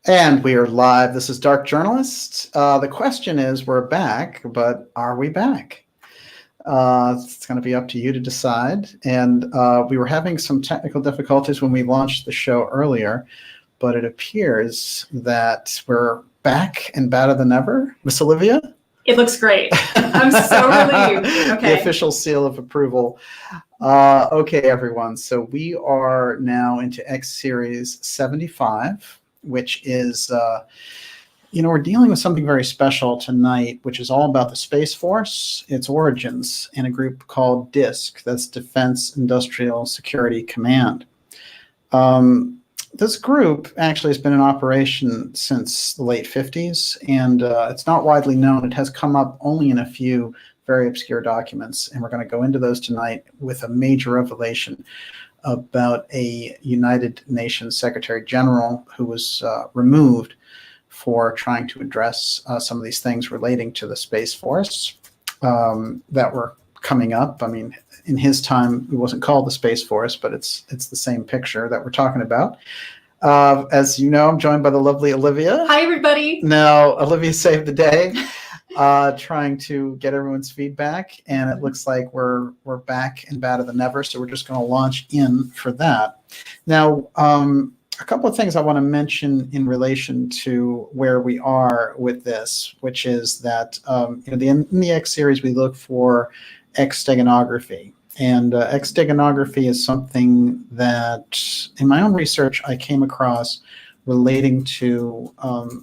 And we are live. This is Dark Journalist. The question is, we're back, but are we back? It's going to be up to you to decide. And we were having some technical difficulties when we launched the show earlier, but it appears that we're back and badder than ever. Miss Olivia? It looks great. I'm so relieved. Okay. The official seal of approval. Okay, everyone. So we are now into X Series 75. Which is, we're dealing with something very special tonight, which is all about the Space Force, its origins, and a group called DISC, that's Defense Industrial Security Command. This group actually has been in operation since the late 50s, and it's not widely known. It has come up only in a few very obscure documents, and we're going to go into those tonight with a major revelation about a United Nations Secretary General who was removed for trying to address some of these things relating to the Space Force that were coming up. I mean, in his time, it wasn't called the Space Force, but it's the same picture that we're talking about. As you know, I'm joined by the lovely Olivia. Hi, everybody. Now, Olivia saved the day. Trying to get everyone's feedback, and it looks like we're back and badder than ever, so we're just going to launch in for that. Now, a couple of things I want to mention in relation to where we are with this, which is that in the X series we look for X steganography, and X steganography is something that in my own research I came across relating to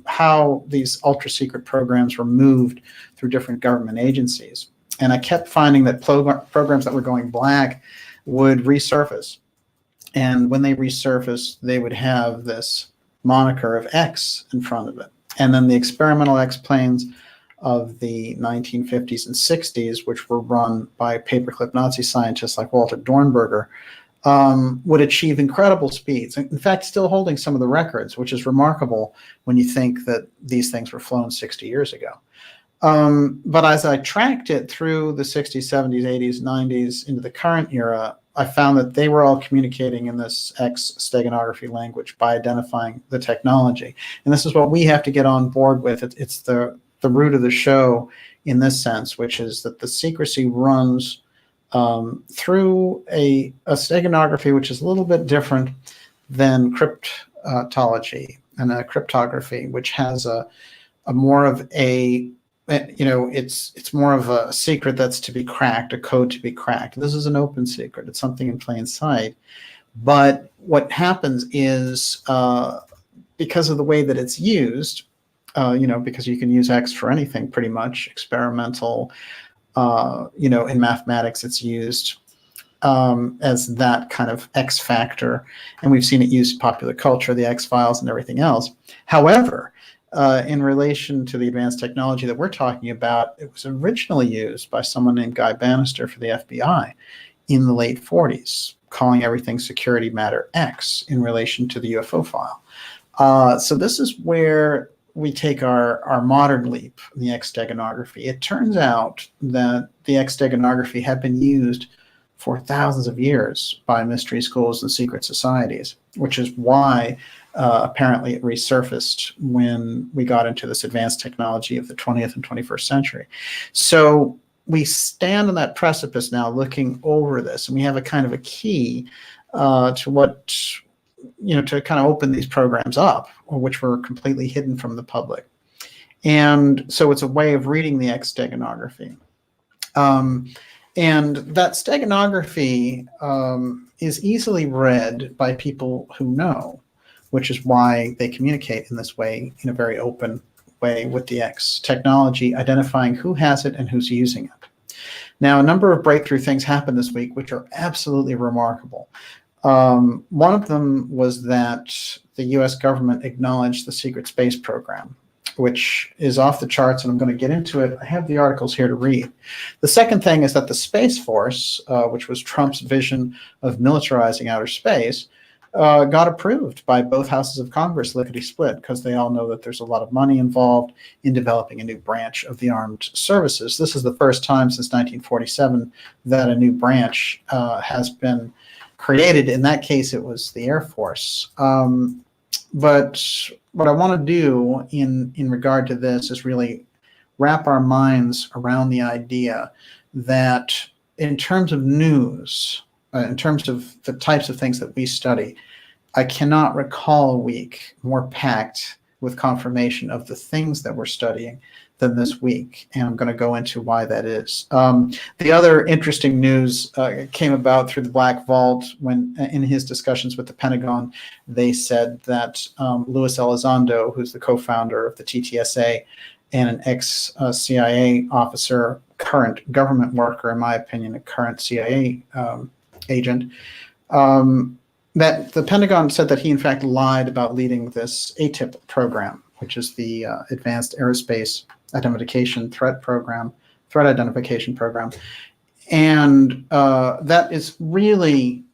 how these ultra-secret programs were moved through different government agencies. And I kept finding that programs that were going black would resurface. And when they resurfaced, they would have this moniker of X in front of it. And then the experimental X planes of the 1950s and 60s, which were run by paperclip Nazi scientists like Walter Dornberger, would achieve incredible speeds. In fact, still holding some of the records, which is remarkable when you think that these things were flown 60 years ago. But as I tracked it through the 60s, 70s, 80s, 90s into the current era, I found that they were all communicating in this X steganography language by identifying the technology. And this is what we have to get on board with. It's the root of the show in this sense, which is that the secrecy runs through a steganography, which is a little bit different than cryptology and cryptography, which has a more of a, it's more of a secret that's to be cracked, a code to be cracked. This is an open secret. It's something in plain sight. But what happens is because of the way that it's used, because you can use X for anything pretty much, experimental, in mathematics, it's used as that kind of X factor. And we've seen it used in popular culture, the X-Files and everything else. However, in relation to the advanced technology that we're talking about, it was originally used by someone named Guy Bannister for the FBI in the late 40s, calling everything security matter X in relation to the UFO file. So this is where we take our modern leap in the X steganography. It turns out that the X steganography had been used for thousands of years by mystery schools and secret societies, which is why apparently it resurfaced when we got into this advanced technology of the 20th and 21st century. So we stand on that precipice now looking over this, and we have a kind of a key to what, to kind of open these programs up, which were completely hidden from the public. And so it's a way of reading the X steganography. And that steganography is easily read by people who know, which is why they communicate in this way, in a very open way with the X technology, identifying who has it and who's using it. Now, a number of breakthrough things happened this week, which are absolutely remarkable. One of them was that the U.S. government acknowledged the secret space program, which is off the charts, and I'm going to get into it. I have the articles here to read. The second thing is that the Space Force, which was Trump's vision of militarizing outer space, got approved by both houses of Congress lickety-split, because they all know that there's a lot of money involved in developing a new branch of the armed services. This is the first time since 1947 that a new branch has been created. In that case, it was the Air Force. But what I want to do in regard to this is really wrap our minds around the idea that in terms of news, in terms of the types of things that we study, I cannot recall a week more packed with confirmation of the things that we're studying than this week, and I'm going to go into why that is. The other interesting news came about through the Black Vault when, in his discussions with the Pentagon, they said that Luis Elizondo, who's the co-founder of the TTSA and an ex-CIA officer, current government worker, in my opinion, a current CIA agent, that the Pentagon said that he in fact lied about leading this ATIP program, which is the Advanced Aerospace Identification Threat Program, Threat Identification Program. And that is really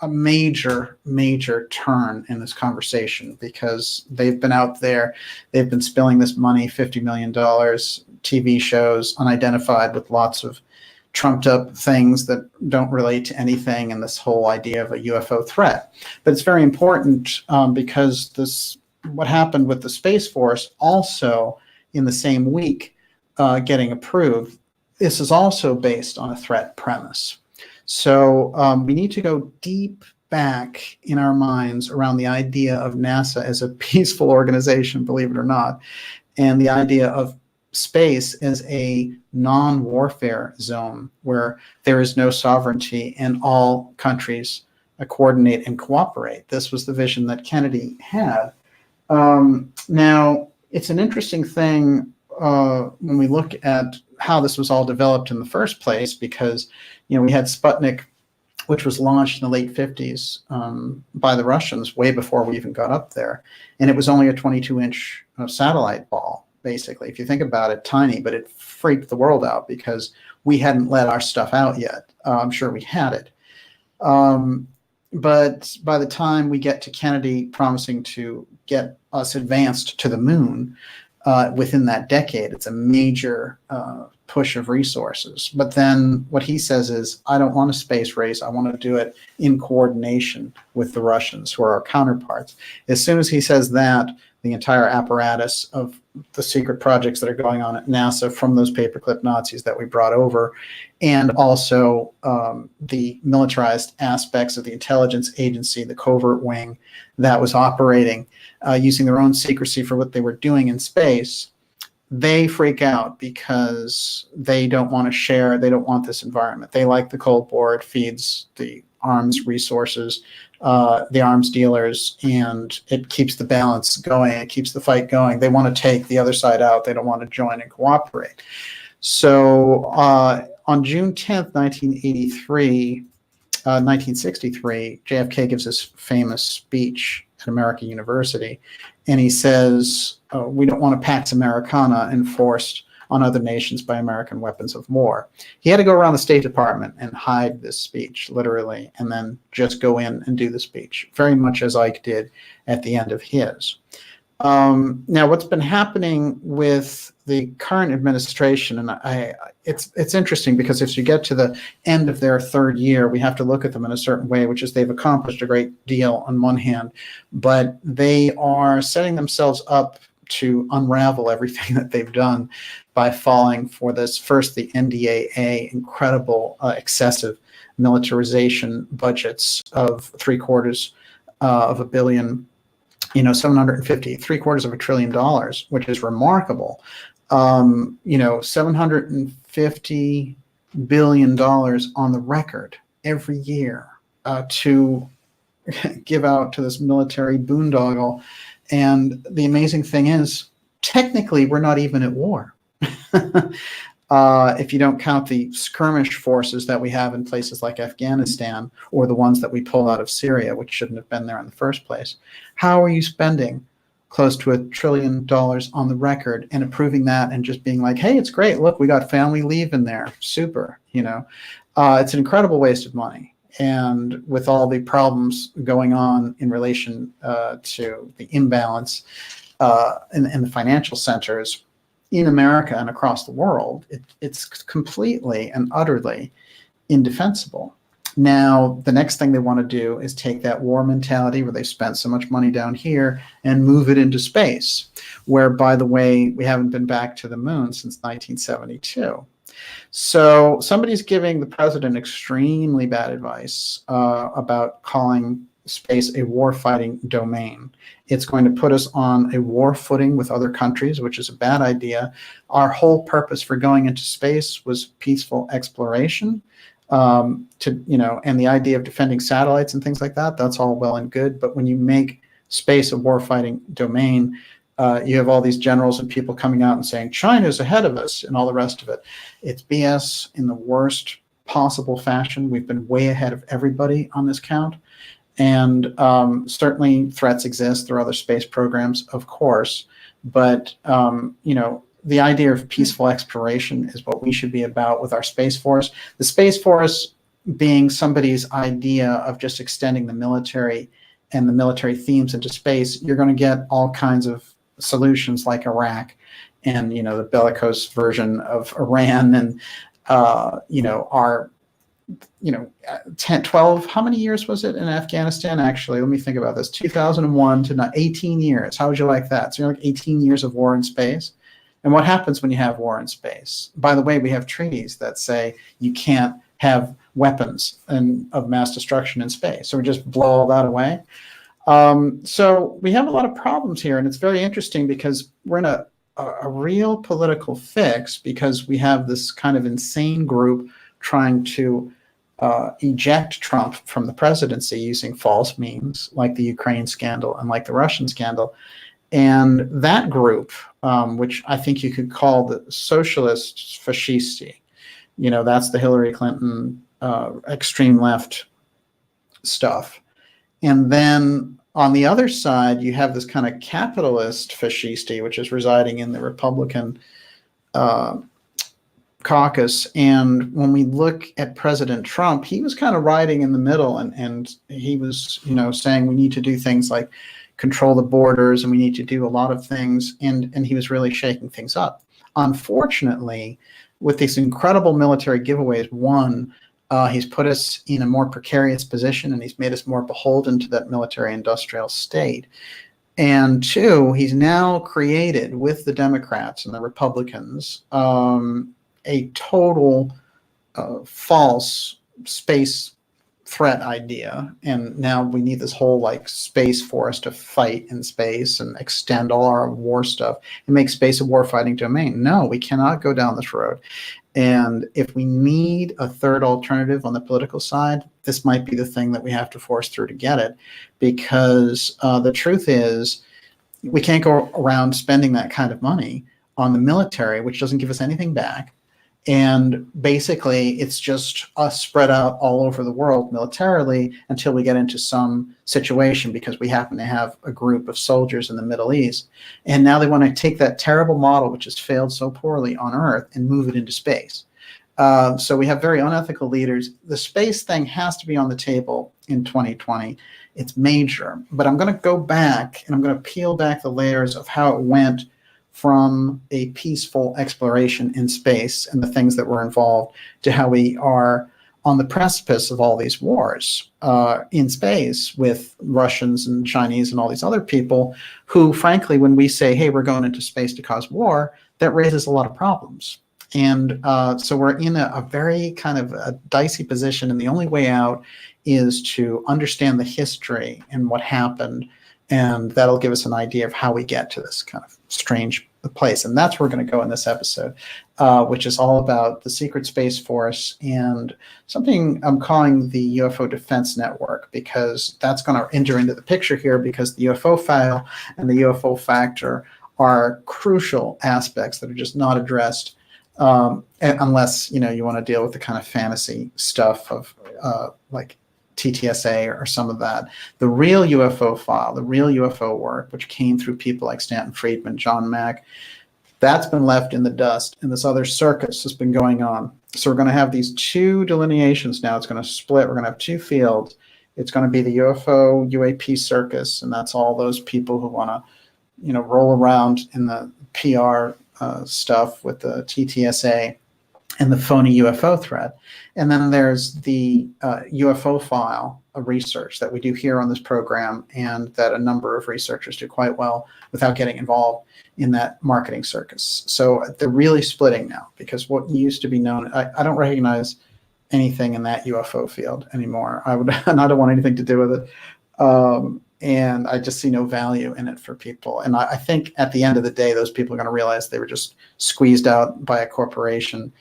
a major, major turn in this conversation, because they've been out there, they've been spilling this money, $50 million, TV shows, unidentified, with lots of trumped up things that don't relate to anything, and this whole idea of a UFO threat. But it's very important because this, what happened with the Space Force also in the same week getting approved, this is also based on a threat premise. So we need to go deep back in our minds around the idea of NASA as a peaceful organization, believe it or not, and the idea of space as a non-warfare zone where there is no sovereignty and all countries coordinate and cooperate. This was the vision that Kennedy had. Now, it's an interesting thing when we look at how this was all developed in the first place, because we had Sputnik, which was launched in the late 50s by the Russians, way before we even got up there, and it was only a 22-inch satellite ball. Basically, if you think about it, tiny, but it freaked the world out because we hadn't let our stuff out yet. I'm sure we had it. But by the time we get to Kennedy promising to get us advanced to the moon within that decade, it's a major push of resources. But then what he says is, I don't want a space race. I want to do it in coordination with the Russians, who are our counterparts. As soon as he says that, the entire apparatus of the secret projects that are going on at NASA, from those paperclip Nazis that we brought over, and also the militarized aspects of the intelligence agency, the covert wing that was operating using their own secrecy for what they were doing in space, they freak out because they don't want to share. They don't want this environment. They like the Cold War. It feeds the arms resources, the arms dealers, and it keeps the balance going. It keeps the fight going. They want to take the other side out. They don't want to join and cooperate. So on June 10th, 1963, JFK gives this famous speech at American University, and he says, we don't want a Pax Americana enforced on other nations by American weapons of war. He had to go around the State Department and hide this speech, literally, and then just go in and do the speech, very much as Ike did at the end of his. Now, what's been happening with the current administration, and it's interesting because if you get to the end of their third year, we have to look at them in a certain way, which is they've accomplished a great deal on one hand, but they are setting themselves up to unravel everything that they've done by falling for this, first the NDAA, incredible excessive militarization budgets of $750 billion, $3/4 of $1 trillion, which is remarkable. $750 billion on the record every year to give out to this military boondoggle. And the amazing thing is, technically, we're not even at war. If you don't count the skirmish forces that we have in places like Afghanistan, or the ones that we pull out of Syria, which shouldn't have been there in the first place. How are you spending close to $1 trillion on the record and approving that and just being like, hey, it's great. Look, we got family leave in there. Super. It's an incredible waste of money. And with all the problems going on in relation to the imbalance in the financial centers in America and across the world, it's completely and utterly indefensible. Now, the next thing they want to do is take that war mentality where they spent so much money down here and move it into space, where, by the way, we haven't been back to the moon since 1972. So somebody's giving the president extremely bad advice about calling space a war-fighting domain. It's going to put us on a war footing with other countries, which is a bad idea. Our whole purpose for going into space was peaceful exploration. And the idea of defending satellites and things like that, that's all well and good. But when you make space a war-fighting domain, you have all these generals and people coming out and saying, China's ahead of us and all the rest of it. It's BS in the worst possible fashion. We've been way ahead of everybody on this count. And certainly threats exist. There are other space programs, of course. But, the idea of peaceful exploration is what we should be about with our Space Force. The Space Force being somebody's idea of just extending the military and the military themes into space, you're going to get all kinds of solutions like Iraq and, the bellicose version of Iran and, our 10, 12, how many years was it in Afghanistan? Actually, let me think about this. 2001 to 18 years. How would you like that? So you're like 18 years of war in space. And what happens when you have war in space? By the way, we have treaties that say you can't have weapons of mass destruction in space. So we just blow all that away. So we have a lot of problems here. And it's very interesting because we're in a real political fix because we have this kind of insane group trying to eject Trump from the presidency using false means like the Ukraine scandal and like the Russian scandal. And that group, which I think you could call the socialist fascisti, that's the Hillary Clinton extreme left stuff. And then on the other side, you have this kind of capitalist fascisti, which is residing in the Republican caucus. And when we look at President Trump, he was kind of riding in the middle and he was, saying we need to do things like control the borders and we need to do a lot of things. And he was really shaking things up. Unfortunately, with these incredible military giveaways, one, he's put us in a more precarious position and he's made us more beholden to that military industrial state. And two, he's now created with the Democrats and the Republicans a total false space threat idea. And now we need this whole space for us to fight in space and extend all our war stuff and make space a warfighting domain. No, we cannot go down this road. And if we need a third alternative on the political side, this might be the thing that we have to force through to get it, because the truth is we can't go around spending that kind of money on the military, which doesn't give us anything back. And basically, it's just us spread out all over the world militarily until we get into some situation because we happen to have a group of soldiers in the Middle East. And now they want to take that terrible model, which has failed so poorly on Earth, and move it into space. So we have very unethical leaders. The space thing has to be on the table in 2020. It's major. But I'm going to go back and I'm going to peel back the layers of how it went from a peaceful exploration in space and the things that were involved to how we are on the precipice of all these wars in space with Russians and Chinese and all these other people who, frankly, when we say, hey, we're going into space to cause war, that raises a lot of problems. And so we're in a very kind of a dicey position, and the only way out is to understand the history and what happened, and that'll give us an idea of how we get to this kind of strange place. And that's where we're going to go in this episode, which is all about the secret Space Force and something I'm calling the Ufo Defense Network, because that's going to enter into the picture here, because the UFO file and the UFO factor are crucial aspects that are just not addressed unless you want to deal with the kind of fantasy stuff of like TTSA or some of that. The real UFO file, the real UFO work, which came through people like Stanton Friedman, John Mack, that's been left in the dust, and this other circus has been going on. So we're going to have these two delineations now. It's going to split. We're going to have two fields. It's going to be the UFO UAP circus, and that's all those people who want to roll around in the PR stuff with the TTSA. and the phony UFO threat. And then there's the UFO file research that we do here on this program, and that a number of researchers do quite well without getting involved in that marketing circus. So they're really splitting now, because what used to be known, I don't recognize anything in that UFO field anymore. And I don't want anything to do with it. And I just see no value in it for people. And I think at the end of the day, those people are going to realize they were just squeezed out by a corporation,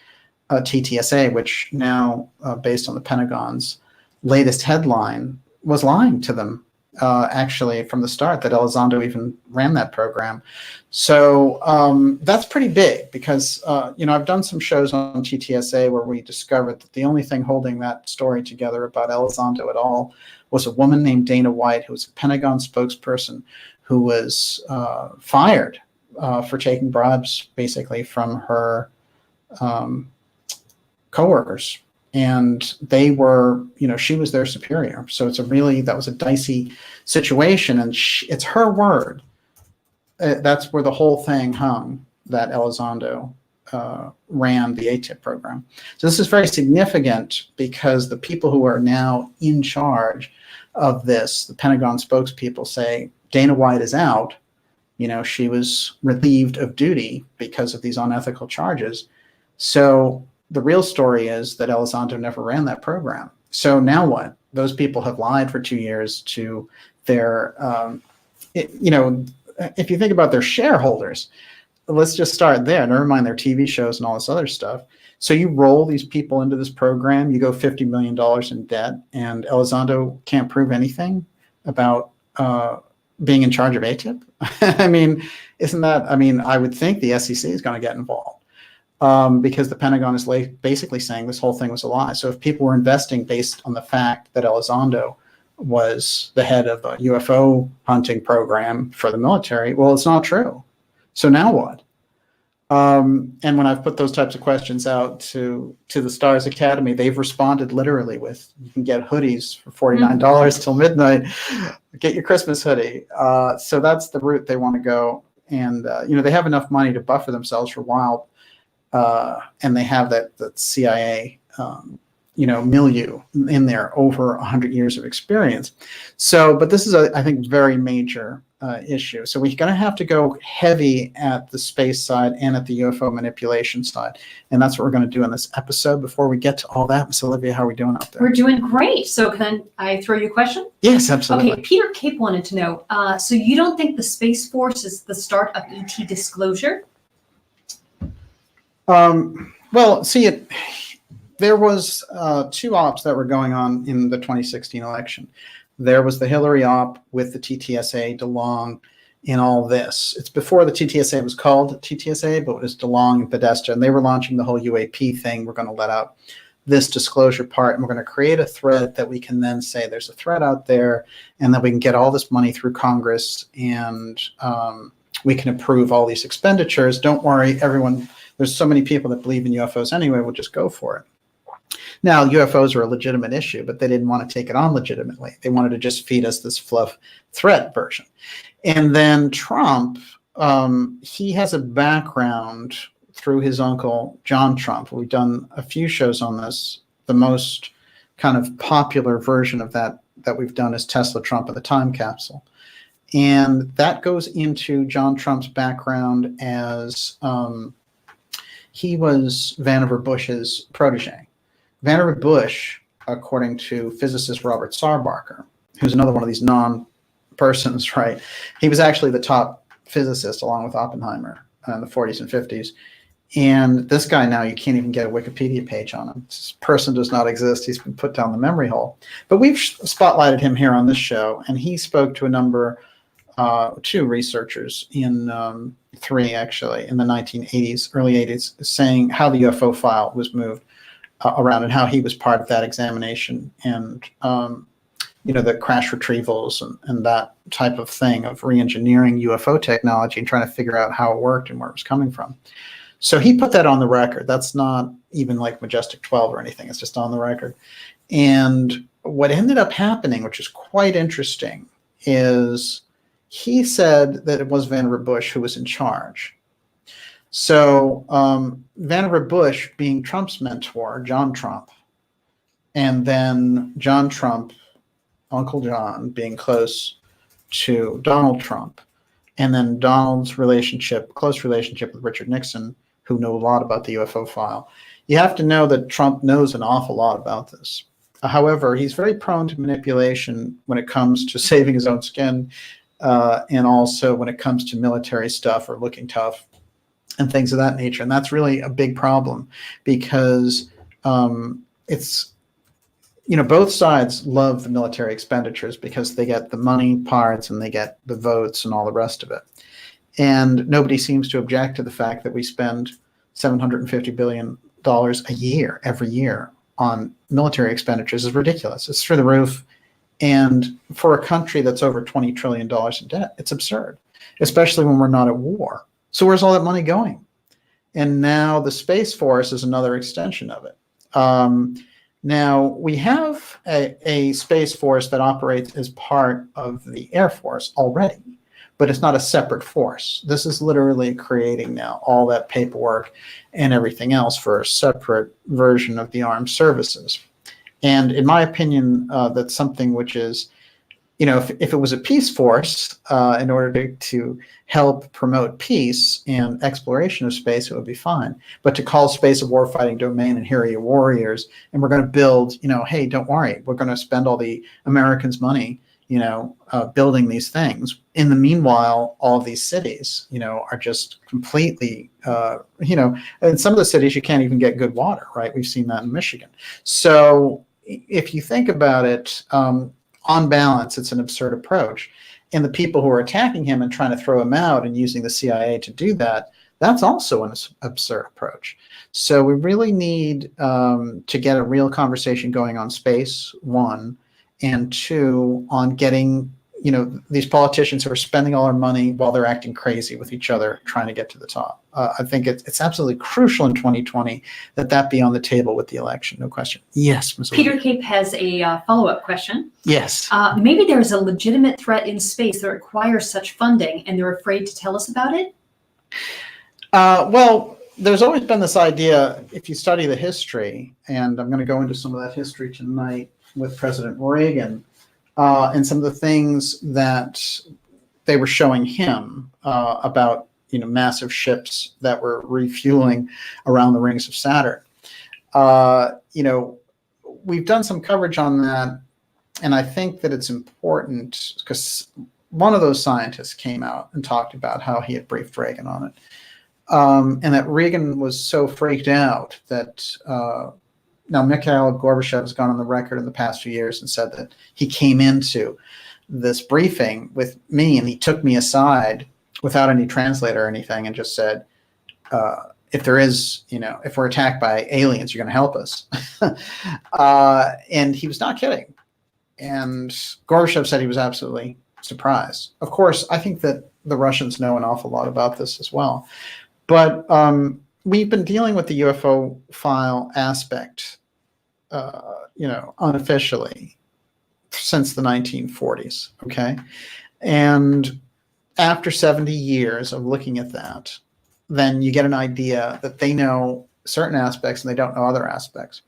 TTSA, which now, based on the Pentagon's latest headline, was lying to them, actually, from the start, that Elizondo even ran that program. So that's pretty big, because I've done some shows on TTSA where we discovered that the only thing holding that story together about Elizondo at all was a woman named Dana White, who was a Pentagon spokesperson, who was fired for taking bribes, basically, from her coworkers. And they were, she was their superior. So that was a dicey situation. And it's her word. That's where the whole thing hung, that Elizondo ran the ATIP program. So this is very significant, because the people who are now in charge of this, the Pentagon spokespeople, say Dana White is out. She was relieved of duty because of these unethical charges. So the real story is that Elizondo never ran that program. So now what? Those people have lied for 2 years to their, if you think about their shareholders, let's just start there. Never mind their TV shows and all this other stuff. So you roll these people into this program, you go $50 million in debt, and Elizondo can't prove anything about being in charge of ATIP? I would think the SEC is going to get involved. Because the Pentagon is basically saying this whole thing was a lie. So if people were investing based on the fact that Elizondo was the head of a UFO hunting program for the military, well, it's not true. So now what? And when I've put those types of questions out to the Stars Academy, they've responded literally with, you can get hoodies for $49 till midnight. Get your Christmas hoodie. So that's the route they want to go. And, they have enough money to buffer themselves for a while. And they have that CIA, milieu in there, over 100 years of experience. So, but this is I think, very major issue. So we're going to have to go heavy at the space side and at the UFO manipulation side. And that's what we're going to do in this episode. Before we get to all that, Miss Olivia, how are we doing out there? We're doing great. So can I throw you a question? Yes, absolutely. Okay, Peter Cape wanted to know, so you don't think the Space Force is the start of ET disclosure? Well, see, there was 2 ops that were going on in the 2016 election. There was the Hillary op with the TTSA, DeLong, and all this. It's before the TTSA was called TTSA, but it was DeLong and Podesta, and they were launching the whole UAP thing. We're going to let out this disclosure part, and we're going to create a thread that we can then say there's a threat out there, and that we can get all this money through Congress, and we can approve all these expenditures. Don't worry, everyone. There's so many people that believe in UFOs anyway, we'll just go for it. Now, UFOs are a legitimate issue, but they didn't want to take it on legitimately. They wanted to just feed us this fluff threat version. And then Trump, he has a background through his uncle, John Trump. We've done a few shows on this. The most kind of popular version of that we've done is Tesla, Trump, and the Time Capsule. And that goes into John Trump's background as he was Vannevar Bush's protege. Vannevar Bush, according to physicist Robert Sarbarker, who's another one of these non-persons, right? He was actually the top physicist along with Oppenheimer in the 40s and 50s. And this guy now, you can't even get a Wikipedia page on him. This person does not exist. He's been put down the memory hole. But we've spotlighted him here on this show, and he spoke to a number, 2 researchers in 3 actually, in the 1980s, early 80s, saying how the UFO file was moved around and how he was part of that examination, and the crash retrievals and that type of thing of re-engineering UFO technology and trying to figure out how it worked and where it was coming from. So he put that on the record. That's not even like Majestic 12 or anything. It's just on the record. And what ended up happening, which is quite interesting, is he said that it was Vannevar Bush who was in charge. So Vannevar Bush being Trump's mentor, John Trump, and then John Trump, Uncle John, being close to Donald Trump, and then Donald's close relationship with Richard Nixon, who knew a lot about the UFO file. You have to know that Trump knows an awful lot about this. However, he's very prone to manipulation when it comes to saving his own skin, and also when it comes to military stuff or looking tough and things of that nature. And that's really a big problem, because it's, both sides love the military expenditures because they get the money parts and they get the votes and all the rest of it. And nobody seems to object to the fact that we spend $750 billion a year, every year, on military expenditures. Is ridiculous. It's through the roof. And for a country that's over $20 trillion in debt, it's absurd, especially when we're not at war. So where's all that money going? And now the Space Force is another extension of it. Now, we have a Space Force that operates as part of the Air Force already, but it's not a separate force. This is literally creating now all that paperwork and everything else for a separate version of the armed services. And in my opinion, that's something which is, if it was a peace force, in order to help promote peace and exploration of space, it would be fine. But to call space a warfighting domain and here are your warriors, and we're going to build, hey, don't worry, we're going to spend all the Americans' money, building these things. In the meanwhile, all of these cities, are just completely, in some of the cities you can't even get good water, right? We've seen that in Michigan. So if you think about it, on balance, it's an absurd approach. And the people who are attacking him and trying to throw him out and using the CIA to do that, that's also an absurd approach. So we really need to get a real conversation going on space, one, and two, on getting, these politicians who are spending all our money while they're acting crazy with each other, trying to get to the top. I think it's absolutely crucial in 2020 that be on the table with the election, no question. Yes, Ms. Peter Cape has a follow-up question. Yes. Maybe there's a legitimate threat in space that requires such funding, and they're afraid to tell us about it? Well, there's always been this idea, if you study the history, and I'm going to go into some of that history tonight with President Reagan, and some of the things that they were showing him about, massive ships that were refueling around the rings of Saturn. We've done some coverage on that, and I think that it's important because one of those scientists came out and talked about how he had briefed Reagan on it, and that Reagan was so freaked out that now Mikhail Gorbachev has gone on the record in the past few years and said that he came into this briefing with me and he took me aside without any translator or anything and just said, if there is, if we're attacked by aliens, you're going to help us. And he was not kidding. And Gorbachev said he was absolutely surprised. Of course, I think that the Russians know an awful lot about this as well. But we've been dealing with the UFO file aspect, unofficially since the 1940s, okay? And after 70 years of looking at that, then you get an idea that they know certain aspects and they don't know other aspects.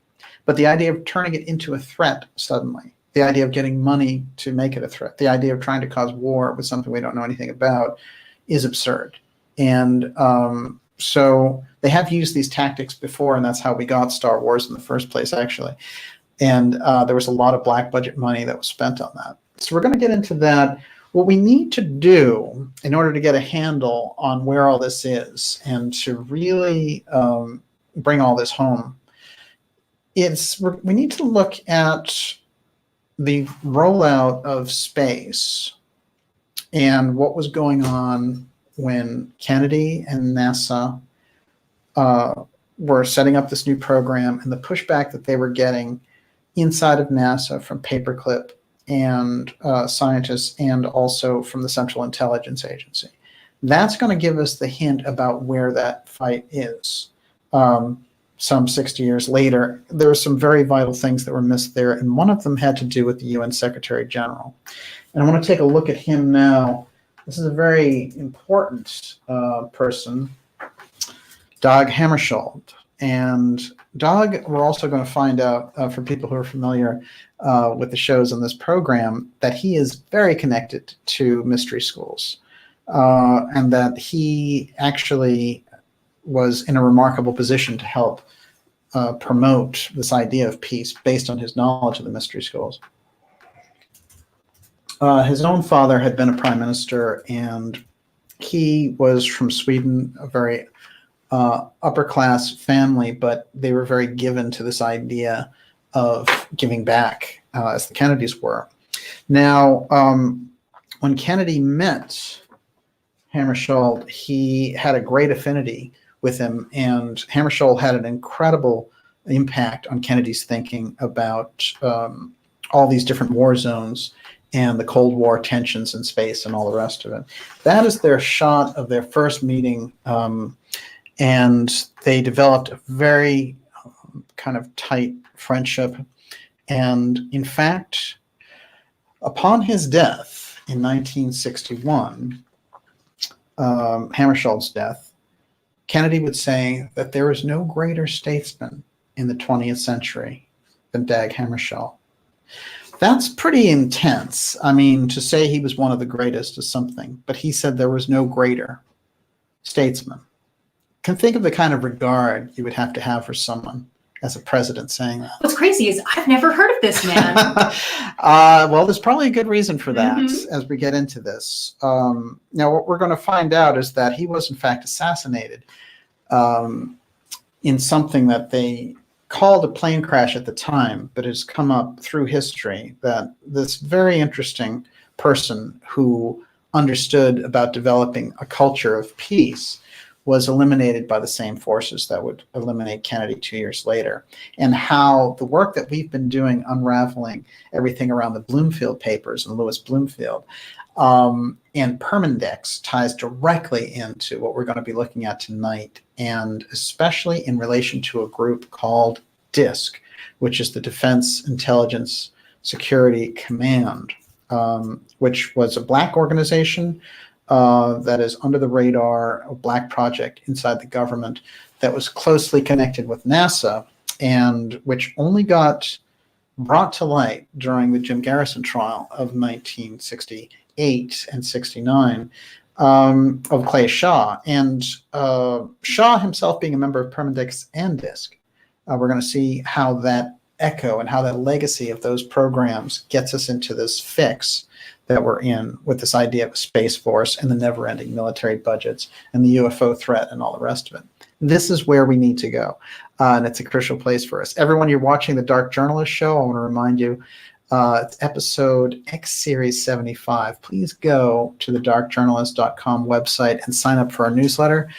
But the idea of turning it into a threat suddenly, the idea of getting money to make it a threat, the idea of trying to cause war with something we don't know anything about is absurd. And so they have used these tactics before, and that's how we got Star Wars in the first place, actually. And there was a lot of black budget money that was spent on that. So we're going to get into that. What we need to do in order to get a handle on where all this is and to really bring all this home is we need to look at the rollout of space and what was going on when Kennedy and NASA were setting up this new program and the pushback that they were getting inside of NASA from paperclip and scientists and also from the Central Intelligence Agency. That's going to give us the hint about where that fight is. Some 60 years later, there were some very vital things that were missed there, and one of them had to do with the UN Secretary General. And I want to take a look at him now. This is a very important person. Dag Hammarskjöld. And Dag, we're also going to find out, for people who are familiar with the shows on this program, that he is very connected to mystery schools, and that he actually was in a remarkable position to help promote this idea of peace based on his knowledge of the mystery schools. His own father had been a prime minister, and he was from Sweden, a very upper class family, but they were very given to this idea of giving back, as the Kennedys were. Now, when Kennedy met Hammarskjöld, he had a great affinity with him, and Hammarskjöld had an incredible impact on Kennedy's thinking about all these different war zones and the Cold War tensions in space and all the rest of it. That is their shot of their first meeting, and they developed a very kind of tight friendship. And in fact, upon his death in 1961, Hammarskjöld's death, Kennedy would say that there is no greater statesman in the 20th century than Dag Hammarskjöld. That's pretty intense. I mean, to say he was one of the greatest is something, but he said there was no greater statesman. Can think of the kind of regard you would have to have for someone as a president saying that. What's crazy is I've never heard of this man. Well, there's probably a good reason for that as we get into this. Now, what we're going to find out is that he was, in fact, assassinated in something that they called a plane crash at the time, but has come up through history that this very interesting person who understood about developing a culture of peace was eliminated by the same forces that would eliminate Kennedy 2 years later. And how the work that we've been doing unraveling everything around the Bloomfield papers and Louis Bloomfield and Permindex ties directly into what we're going to be looking at tonight, and especially in relation to a group called DISC, which is the Defense Intelligence Security Command, which was a black organization that is under the radar, a black project inside the government that was closely connected with NASA, and which only got brought to light during the Jim Garrison trial of 1968 and 69 of Clay Shaw. And Shaw himself being a member of Permindex and DISC, we're going to see how that echo and how that legacy of those programs gets us into this fix that we're in with this idea of a space force and the never-ending military budgets and the UFO threat and all the rest of it. This is where we need to go, and it's a crucial place for us. Everyone, you're watching the Dark Journalist Show. I want to remind you, it's episode X Series 75. Please go to the darkjournalist.com website and sign up for our newsletter.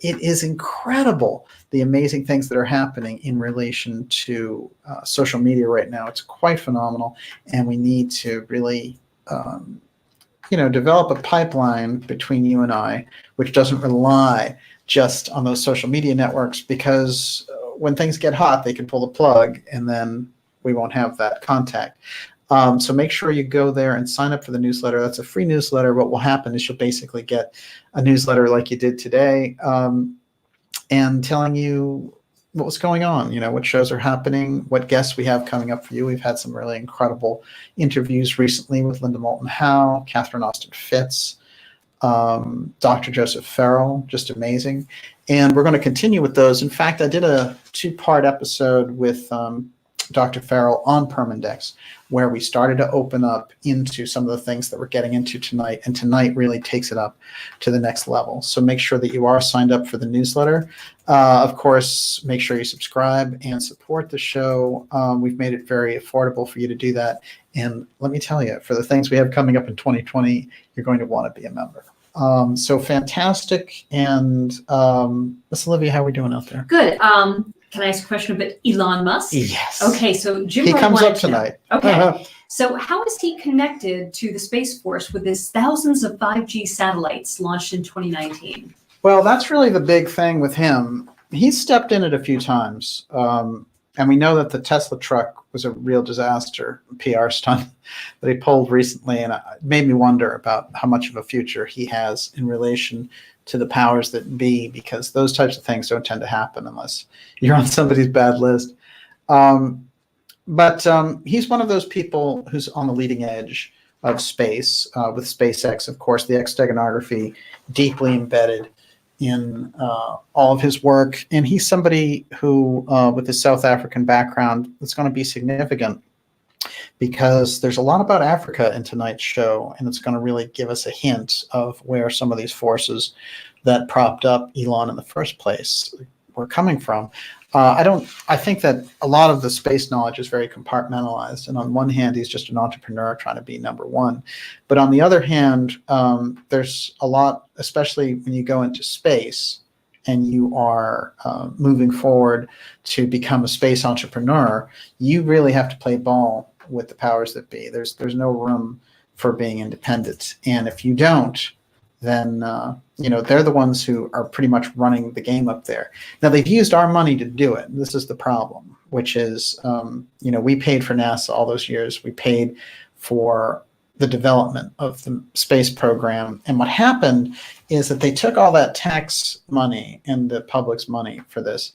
It is incredible, the amazing things that are happening in relation to social media right now. It's quite phenomenal, and we need to really, develop a pipeline between you and I, which doesn't rely just on those social media networks, because when things get hot, they can pull the plug, and then we won't have that contact. So make sure you go there and sign up for the newsletter. That's a free newsletter. What will happen is you'll basically get a newsletter like you did today, and telling you what's going on, what shows are happening, what guests we have coming up for you. We've had some really incredible interviews recently with Linda Moulton Howe, Catherine Austin Fitz, Dr. Joseph Farrell, just amazing. And we're going to continue with those. In fact, I did a 2-part episode with Dr. Farrell on Permindex, where we started to open up into some of the things that we're getting into tonight, and tonight really takes it up to the next level. So make sure that you are signed up for the newsletter. Of course, make sure you subscribe and support the show. We've made it very affordable for you to do that. And let me tell you, for the things we have coming up in 2020, you're going to want to be a member. So fantastic. And Miss Olivia, how are we doing out there? Good. Can I ask a question about Elon Musk? Yes. Okay, so Jim He comes wanted up to know. tonight. Okay, so how is he connected to the Space Force with his thousands of 5G satellites launched in 2019? Well, that's really the big thing with him. He's stepped in it a few times. And we know that the Tesla truck was a real disaster, PR stunt that he pulled recently, and it made me wonder about how much of a future he has in relation to the powers that be, because those types of things don't tend to happen unless you're on somebody's bad list. But he's one of those people who's on the leading edge of space, with SpaceX, of course, the X-steganography deeply embedded in all of his work. And he's somebody who, with his South African background, is going to be significant, because there's a lot about Africa in tonight's show, and it's going to really give us a hint of where some of these forces that propped up Elon in the first place were coming from. I think that a lot of the space knowledge is very compartmentalized, and on one hand, he's just an entrepreneur trying to be number one. But on the other hand, there's a lot, especially when you go into space and you are moving forward to become a space entrepreneur, you really have to play ball with the powers that be. There's no room for being independent. And if you don't, then they're the ones who are pretty much running the game up there. Now, they've used our money to do it. This is the problem, which is, we paid for NASA all those years. We paid for the development of the space program. And what happened is that they took all that tax money and the public's money for this,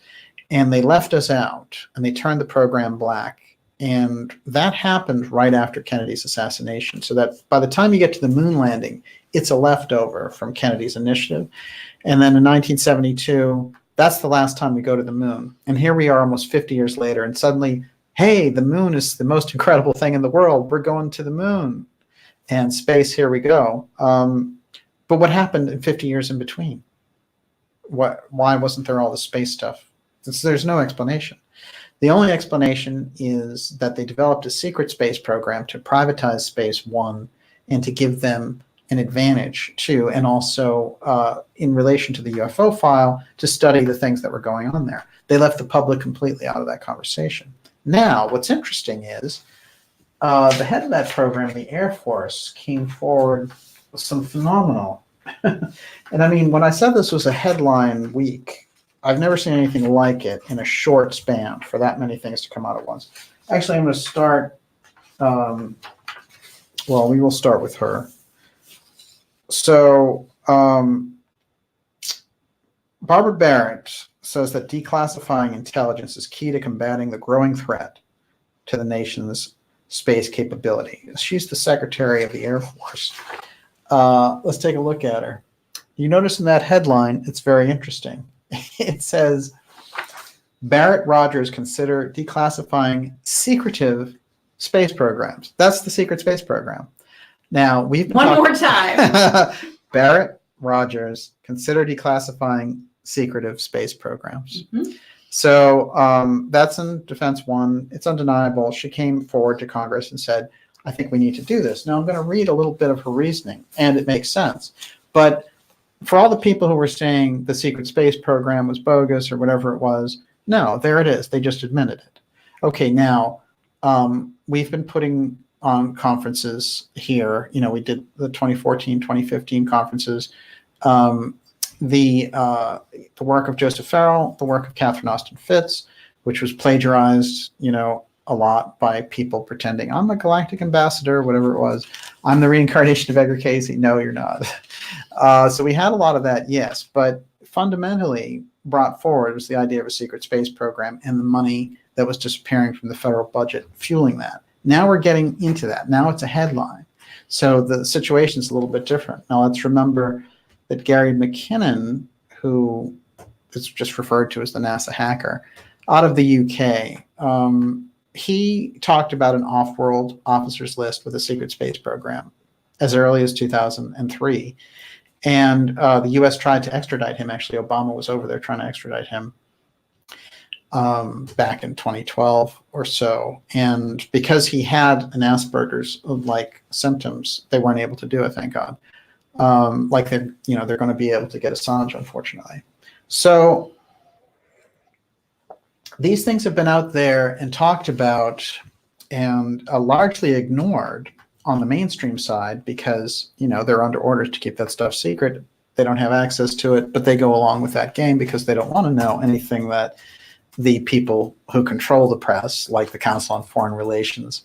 and they left us out, and they turned the program black. And that happened right after Kennedy's assassination. So that by the time you get to the moon landing, it's a leftover from Kennedy's initiative. And then in 1972, that's the last time we go to the moon. And here we are almost 50 years later, and suddenly, hey, the moon is the most incredible thing in the world. We're going to the moon. And space, here we go. But what happened in 50 years in between? Why wasn't there all the space stuff? There's no explanation. The only explanation is that they developed a secret space program to privatize Space One and to give them an advantage too, and also in relation to the UFO file, to study the things that were going on there. They left the public completely out of that conversation. Now, what's interesting is the head of that program, the Air Force, came forward with some phenomenal, and I mean, when I said this was a headline week, I've never seen anything like it in a short span for that many things to come out at once. Actually, I'm going to start, we will start with her. So Barbara Barrett says that declassifying intelligence is key to combating the growing threat to the nation's space capability. She's the Secretary of the Air Force. Let's take a look at her. You notice in that headline, it's very interesting. It says, Barrett Rogers consider declassifying secretive space programs. That's the secret space program. Now, we've been One more time. Barrett Rogers consider declassifying secretive space programs. Mm-hmm. So that's in Defense One. It's undeniable. She came forward to Congress and said, I think we need to do this. Now, I'm going to read a little bit of her reasoning, and it makes sense. But for all the people who were saying the secret space program was bogus or whatever it was, no, there it is. They just admitted it. Okay, now, we've been putting on conferences here. We did the 2014, 2015 conferences. The work of Joseph Farrell, the work of Catherine Austin Fitts, which was plagiarized, a lot by people pretending I'm a galactic ambassador, whatever it was. I'm the reincarnation of Edgar Cayce. No, you're not. So we had a lot of that, yes, but fundamentally brought forward was the idea of a secret space program and the money that was disappearing from the federal budget fueling that. Now we're getting into that. Now it's a headline. So the situation's a little bit different. Now let's remember that Gary McKinnon, who is just referred to as the NASA hacker, out of the UK, he talked about an off-world officers list with a secret space program as early as 2003. And the U.S. tried to extradite him. Actually, Obama was over there trying to extradite him back in 2012 or so. And because he had an Asperger's-like symptoms, they weren't able to do it, thank God. They're going to be able to get Assange, unfortunately. So these things have been out there and talked about and largely ignored on the mainstream side because, they're under orders to keep that stuff secret. They don't have access to it, but they go along with that game because they don't want to know anything that the people who control the press, like the Council on Foreign Relations,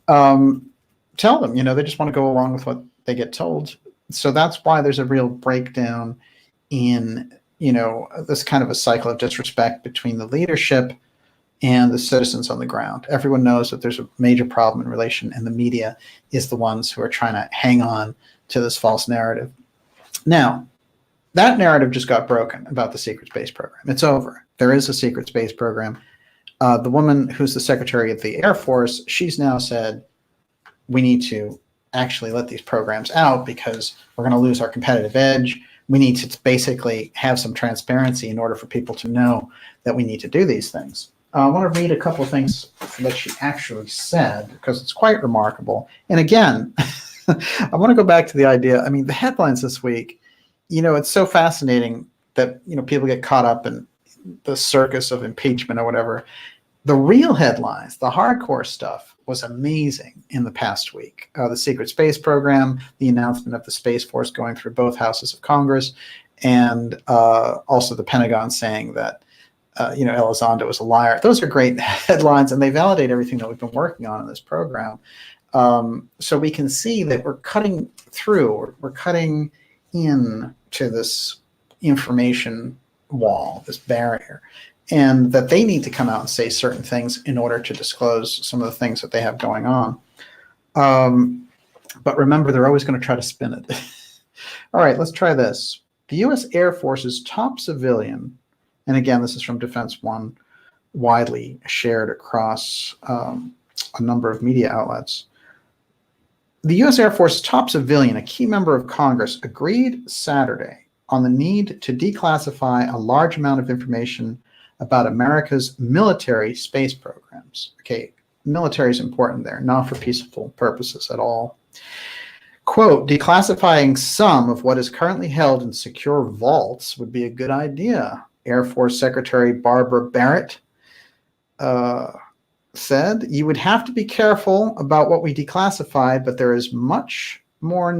tell them, they just want to go along with what they get told. So that's why there's a real breakdown in, this kind of a cycle of disrespect between the leadership and the citizens on the ground. Everyone knows that there's a major problem in relation, and the media is the ones who are trying to hang on to this false narrative. Now, that narrative just got broken about the secret space program. It's over. There is a secret space program. The woman who's the Secretary of the Air Force, she's now said, we need to actually let these programs out because we're going to lose our competitive edge. We need to basically have some transparency in order for people to know that we need to do these things. I want to read a couple of things that she actually said because it's quite remarkable. And again, I want to go back to the idea. I mean, the headlines this week, it's so fascinating that, people get caught up in the circus of impeachment or whatever. The real headlines, the hardcore stuff, was amazing in the past week. The secret space program, the announcement of the Space Force going through both houses of Congress, and also the Pentagon saying that Elizondo was a liar. Those are great headlines, and they validate everything that we've been working on in this program. So we can see that we're cutting through, we're cutting in to this information wall, this barrier, and that they need to come out and say certain things in order to disclose some of the things that they have going on. But remember, they're always going to try to spin it. All right, let's try this. The U.S. Air Force's top civilian, and again, this is from Defense One, widely shared across a number of media outlets. The U.S. Air Force's top civilian, a key member of Congress, agreed Saturday on the need to declassify a large amount of information about America's military space programs. Okay, military is important there, not for peaceful purposes at all. Quote, declassifying some of what is currently held in secure vaults would be a good idea, Air Force Secretary Barbara Barrett said. You would have to be careful about what we declassified, but there's much more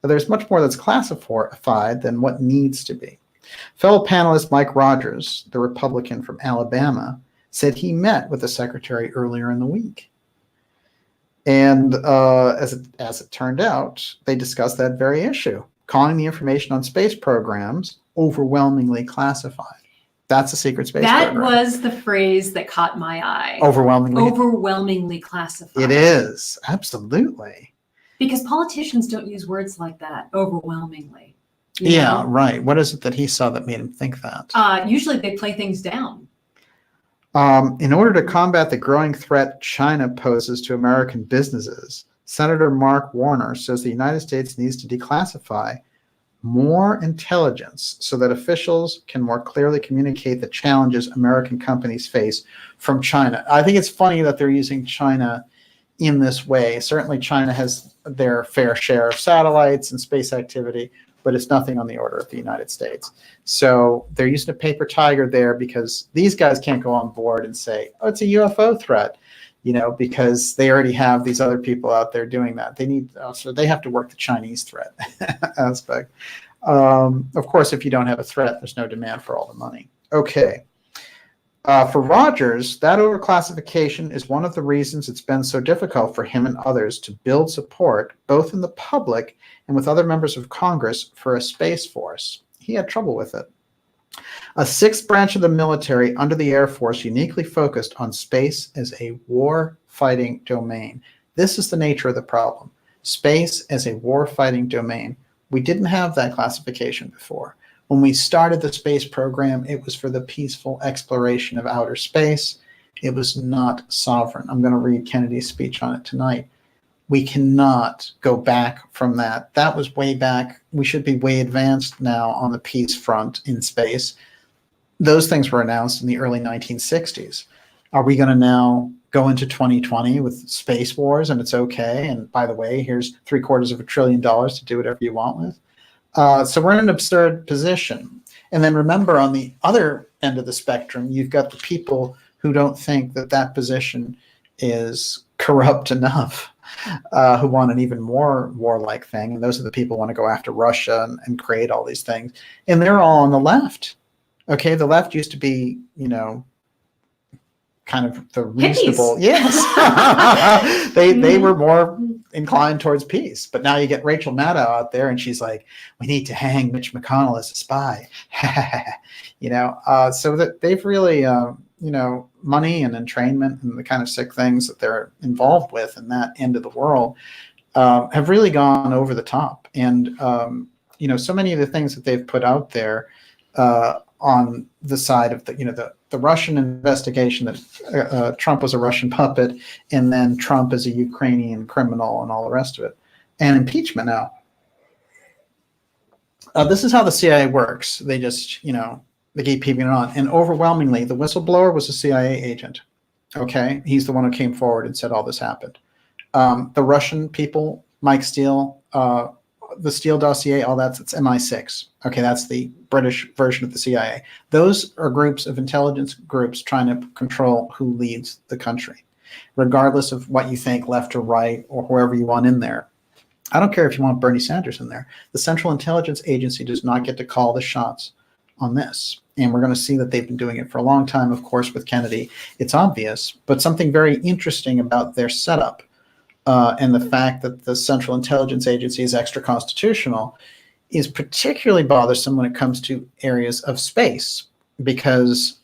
that's classified than what needs to be. Fellow panelist Mike Rogers, the Republican from Alabama, said he met with the secretary earlier in the week. And as it turned out, they discussed that very issue, calling the information on space programs overwhelmingly classified. That's a secret space program. That was the phrase that caught my eye. Overwhelmingly classified. It is, absolutely. Because politicians don't use words like that, overwhelmingly. Yeah, right. What is it that he saw that made him think that? Usually they play things down. In order to combat the growing threat China poses to American businesses, Senator Mark Warner says the United States needs to declassify more intelligence so that officials can more clearly communicate the challenges American companies face from China. I think it's funny that they're using China in this way. Certainly China has their fair share of satellites and space activity, but it's nothing on the order of the United States. So they're using a paper tiger there because these guys can't go on board and say, oh, it's a UFO threat, because they already have these other people out there doing that. So they have to work the Chinese threat aspect. Of course, if you don't have a threat, there's no demand for all the money. Okay. For Rogers, that overclassification is one of the reasons it's been so difficult for him and others to build support, both in the public and with other members of Congress, for a space force. He had trouble with it. A sixth branch of the military under the Air Force uniquely focused on space as a war-fighting domain. This is the nature of the problem. Space as a war-fighting domain. We didn't have that classification before. When we started the space program, it was for the peaceful exploration of outer space. It was not sovereign. I'm going to read Kennedy's speech on it tonight. We cannot go back from that. That was way back. We should be way advanced now on the peace front in space. Those things were announced in the early 1960s. Are we going to now go into 2020 with space wars and it's okay? And by the way, here's $750 billion to do whatever you want with. So we're in an absurd position. And then remember, on the other end of the spectrum, you've got the people who don't think that that position is corrupt enough, who want an even more warlike thing. And those are the people who want to go after Russia and create all these things. And they're all on the left. Okay, the left used to be, kind of the reasonable. Yes, they were more inclined towards peace. But now you get Rachel Maddow out there, and she's like, "We need to hang Mitch McConnell as a spy." So that they've really, money and entrainment and the kind of sick things that they're involved with in that end of the world have really gone over the top. And so many of the things that they've put out there on the side of the Russian investigation that Trump was a Russian puppet, and then Trump is a Ukrainian criminal and all the rest of it, and impeachment now. This is how the CIA works. They just, they keep keeping it on. And overwhelmingly, the whistleblower was a CIA agent. Okay, he's the one who came forward and said all this happened. The Russian people, Mike Steele, the Steele dossier, all that's MI6. Okay, that's the British version of the CIA. Those are groups of intelligence groups trying to control who leads the country, regardless of what you think, left or right, or whoever you want in there. I don't care if you want Bernie Sanders in there. The Central Intelligence Agency does not get to call the shots on this. And we're going to see that they've been doing it for a long time, of course, with Kennedy. It's obvious, but something very interesting about their setup and the fact that the Central Intelligence Agency is extra-constitutional is particularly bothersome when it comes to areas of space, because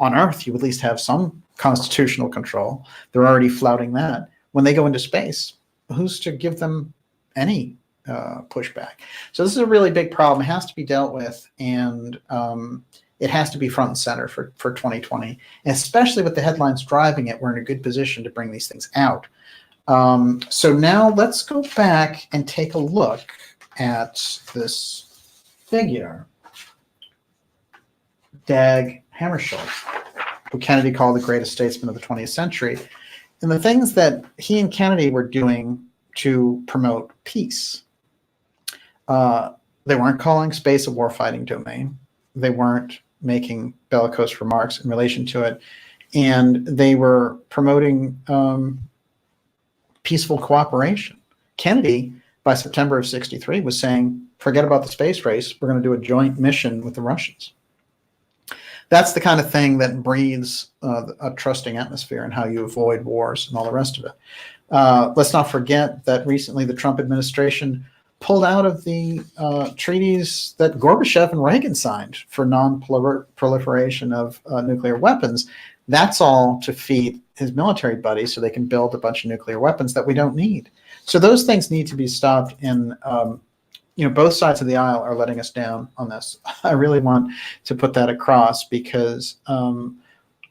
on Earth, you at least have some constitutional control. They're already flouting that. When they go into space, who's to give them any pushback? So this is a really big problem. It has to be dealt with, and it has to be front and center for 2020. And especially with the headlines driving it, we're in a good position to bring these things out. So now let's go back and take a look at this figure, Dag Hammarskjöld, who Kennedy called the greatest statesman of the 20th century, and the things that he and Kennedy were doing to promote peace. They weren't calling space a warfighting domain. They weren't making bellicose remarks in relation to it, and they were promoting peaceful cooperation. Kennedy, by September of '63, was saying, forget about the space race. We're going to do a joint mission with the Russians. That's the kind of thing that breeds a trusting atmosphere and how you avoid wars and all the rest of it. Let's not forget that recently the Trump administration pulled out of the treaties that Gorbachev and Reagan signed for non-proliferation of nuclear weapons. That's all to feed his military buddies so they can build a bunch of nuclear weapons that we don't need. So those things need to be stopped, and both sides of the aisle are letting us down on this. I really want to put that across, because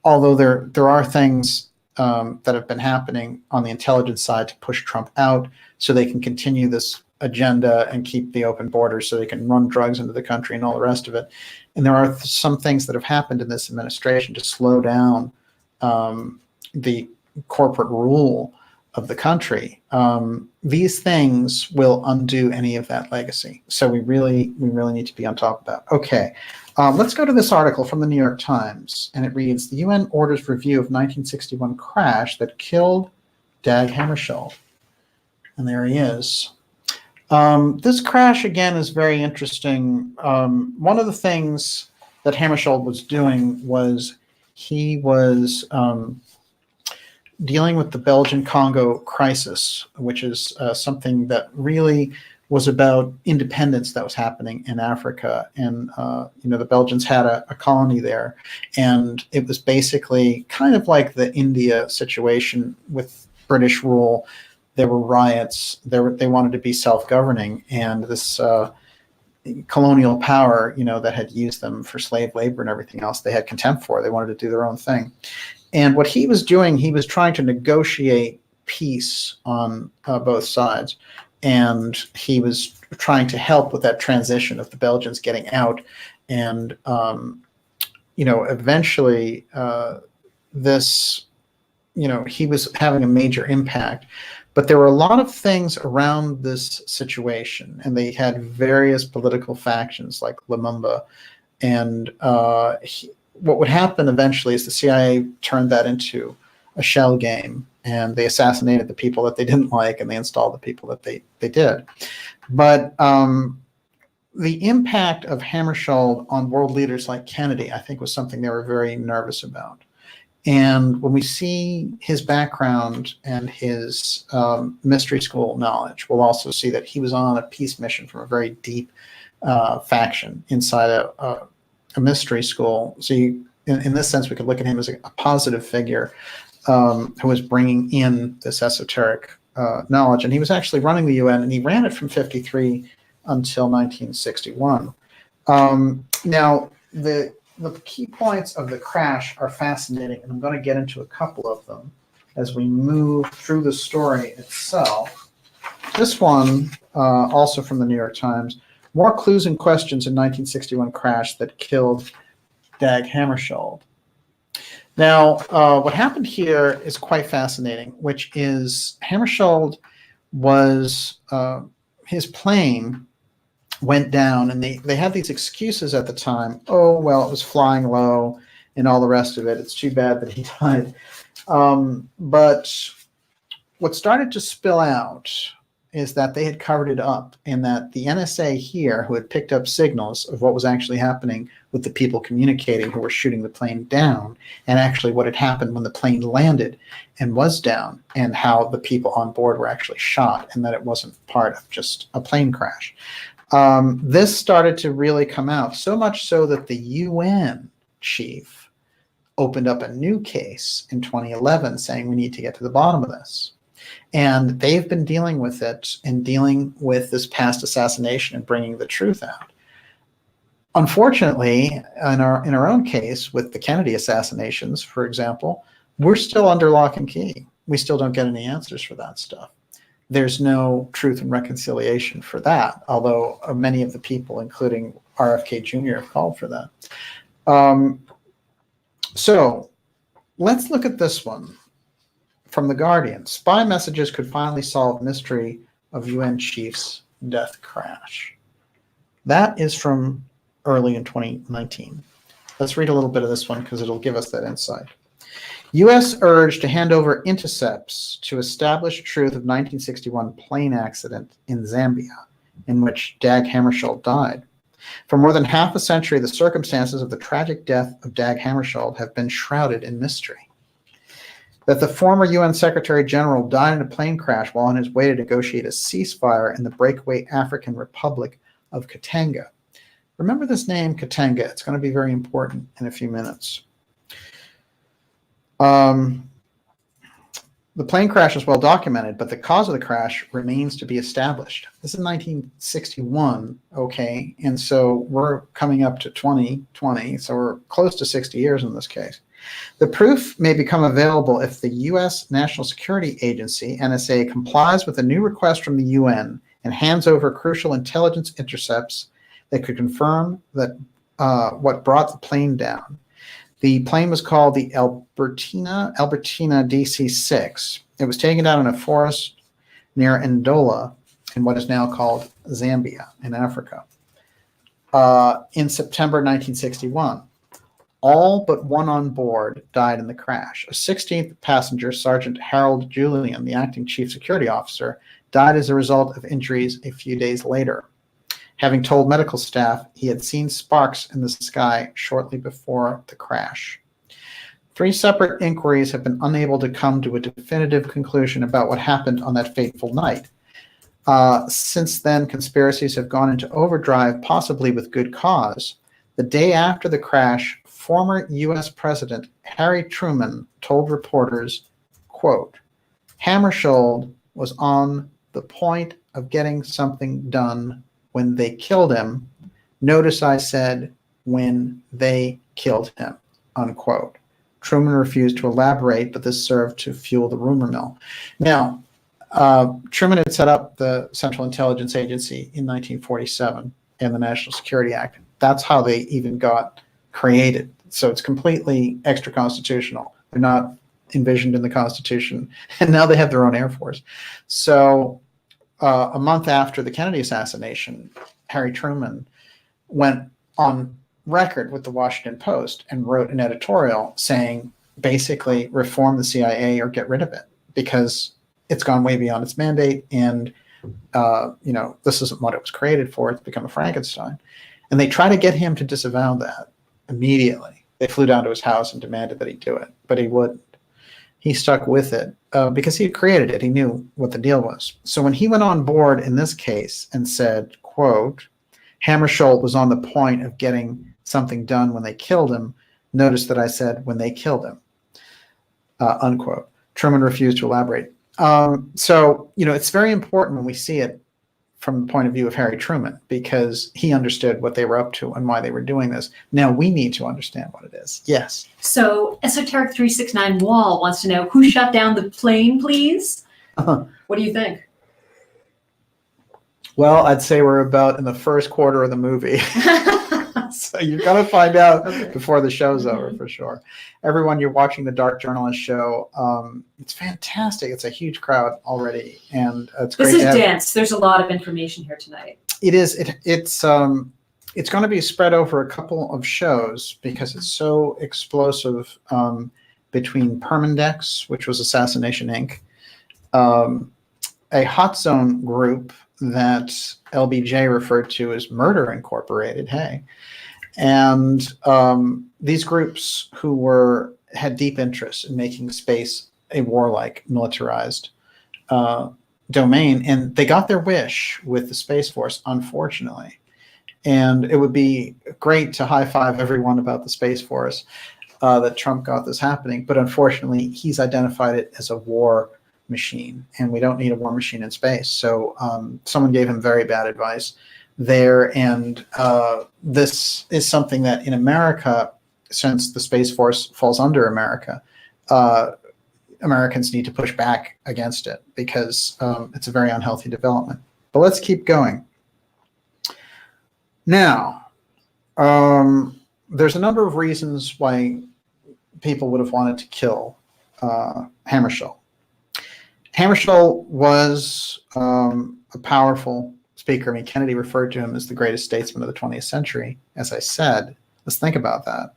although there are things that have been happening on the intelligence side to push Trump out so they can continue this agenda and keep the open borders so they can run drugs into the country and all the rest of it. And there are some things that have happened in this administration to slow down the corporate rule of the country. These things will undo any of that legacy. So we really need to be on top of that. Okay, let's go to this article from the New York Times, and it reads, "The UN orders review of 1961 crash that killed Dag Hammarskjöld." And there he is. This crash, again, is very interesting. One of the things that Hammarskjöld was doing was he was dealing with the Belgian Congo crisis, which is something that really was about independence that was happening in Africa. And, the Belgians had a colony there. And it was basically kind of like the India situation with British rule. There were riots. They wanted to be self-governing. And this colonial power, that had used them for slave labor and everything else, they had contempt for. They wanted to do their own thing. And what he was doing, he was trying to negotiate peace on both sides. And he was trying to help with that transition of the Belgians getting out. And, eventually this, he was having a major impact. But there were a lot of things around this situation, and they had various political factions like Lumumba. And what would happen eventually is the CIA turned that into a shell game, and they assassinated the people that they didn't like, and they installed the people that they did. But the impact of Hammarskjöld on world leaders like Kennedy, I think, was something they were very nervous about. And when we see his background and his mystery school knowledge, we'll also see that he was on a peace mission from a very deep faction inside a mystery school. So in this sense, we could look at him as a positive figure who was bringing in this esoteric knowledge. And he was actually running the UN, and he ran it from 53 until 1961. Now, the key points of the crash are fascinating, and I'm going to get into a couple of them as we move through the story itself. This one, also from the New York Times, more clues and questions in 1961 crash that killed Dag Hammarskjöld. Now, what happened here is quite fascinating, which is Hammarskjöld was, his plane went down, and they had these excuses at the time. Oh, well, it was flying low and all the rest of it. It's too bad that he died. But what started to spill out is that they had covered it up, and that the NSA here, who had picked up signals of what was actually happening with the people communicating who were shooting the plane down, and actually what had happened when the plane landed and was down, and how the people on board were actually shot, and that it wasn't part of just a plane crash. This started to really come out, so much so that the UN chief opened up a new case in 2011 saying we need to get to the bottom of this. And they've been dealing with it and dealing with this past assassination and bringing the truth out. Unfortunately, in our own case with the Kennedy assassinations, for example, we're still under lock and key. We still don't get any answers for that stuff. There's no truth and reconciliation for that, although many of the people, including RFK Jr., have called for that. So let's look at this one from The Guardian. Spy messages could finally solve mystery of UN chief's death crash. That is from early in 2019. Let's read a little bit of this one because it'll give us that insight. U.S. urged to hand over intercepts to establish truth of 1961 plane accident in Zambia, in which Dag Hammarskjöld died. For more than half a century, the circumstances of the tragic death of Dag Hammarskjöld have been shrouded in mystery. That the former UN Secretary General died in a plane crash while on his way to negotiate a ceasefire in the breakaway African Republic of Katanga. Remember this name, Katanga. It's going to be very important in a few minutes. The plane crash is well documented, but the cause of the crash remains to be established. This is 1961, okay, and so we're coming up to 2020, so we're close to 60 years in this case. The proof may become available if the U.S. National Security Agency, NSA, complies with a new request from the UN and hands over crucial intelligence intercepts that could confirm that what brought the plane down. The plane was called the Albertina DC-6. It was taken down in a forest near Ndola in what is now called Zambia in Africa in September 1961. All but one on board died in the crash. A 16th passenger, Sergeant Harold Julian, the acting chief security officer, died as a result of injuries a few days later, having told medical staff he had seen sparks in the sky shortly before the crash. 3 separate inquiries have been unable to come to a definitive conclusion about what happened on that fateful night. Since then, conspiracies have gone into overdrive, possibly with good cause. The day after the crash, former U.S. President Harry Truman told reporters, quote, Hammarskjöld was on the point of getting something done when they killed him. Notice I said when they killed him, unquote. Truman refused to elaborate, but this served to fuel the rumor mill. Now, Truman had set up the Central Intelligence Agency in 1947 and the National Security Act. That's how they even got created. So it's completely extra-constitutional. They're not envisioned in the Constitution, and now they have their own Air Force. So a month after the Kennedy assassination, Harry Truman went on record with the Washington Post and wrote an editorial saying, basically, reform the CIA or get rid of it, because it's gone way beyond its mandate, and this isn't what it was created for. It's become a Frankenstein. And they try to get him to disavow that immediately. They flew down to his house and demanded that he do it, but he wouldn't. He stuck with it because he had created it. He knew what the deal was. So when he went on board in this case and said, quote, Hammarskjöld was on the point of getting something done when they killed him. Notice that I said when they killed him, unquote. Truman refused to elaborate. So, it's very important when we see it from the point of view of Harry Truman, because he understood what they were up to and why they were doing this. Now we need to understand what it is. Yes. So Esoteric 369 Wall wants to know, who shot down the plane, please? What do you think? Well, I'd say we're about in the first quarter of the movie. So you're going to find out before the show's over, for sure. Everyone, you're watching the Dark Journalist show. It's fantastic. It's a huge crowd already, and it's great. This is dense. There's a lot of information here tonight. It is. It's going to be spread over a couple of shows because it's so explosive. Between Permindex, which was Assassination Inc., a hot zone group that LBJ referred to as Murder Incorporated. Hey. And these groups who had deep interest in making space a warlike, militarized domain, and they got their wish with the Space Force, unfortunately. And it would be great to high-five everyone about the Space Force that Trump got this happening, but unfortunately, he's identified it as a war machine, and we don't need a war machine in space. So someone gave him very bad advice there, and this is something that in America, since the Space Force falls under America, Americans need to push back against it because it's a very unhealthy development. But let's keep going. Now, there's a number of reasons why people would have wanted to kill Hammarskjöld. Hammarskjöld was a powerful speaker. I mean, Kennedy referred to him as the greatest statesman of the 20th century. As I said, let's think about that.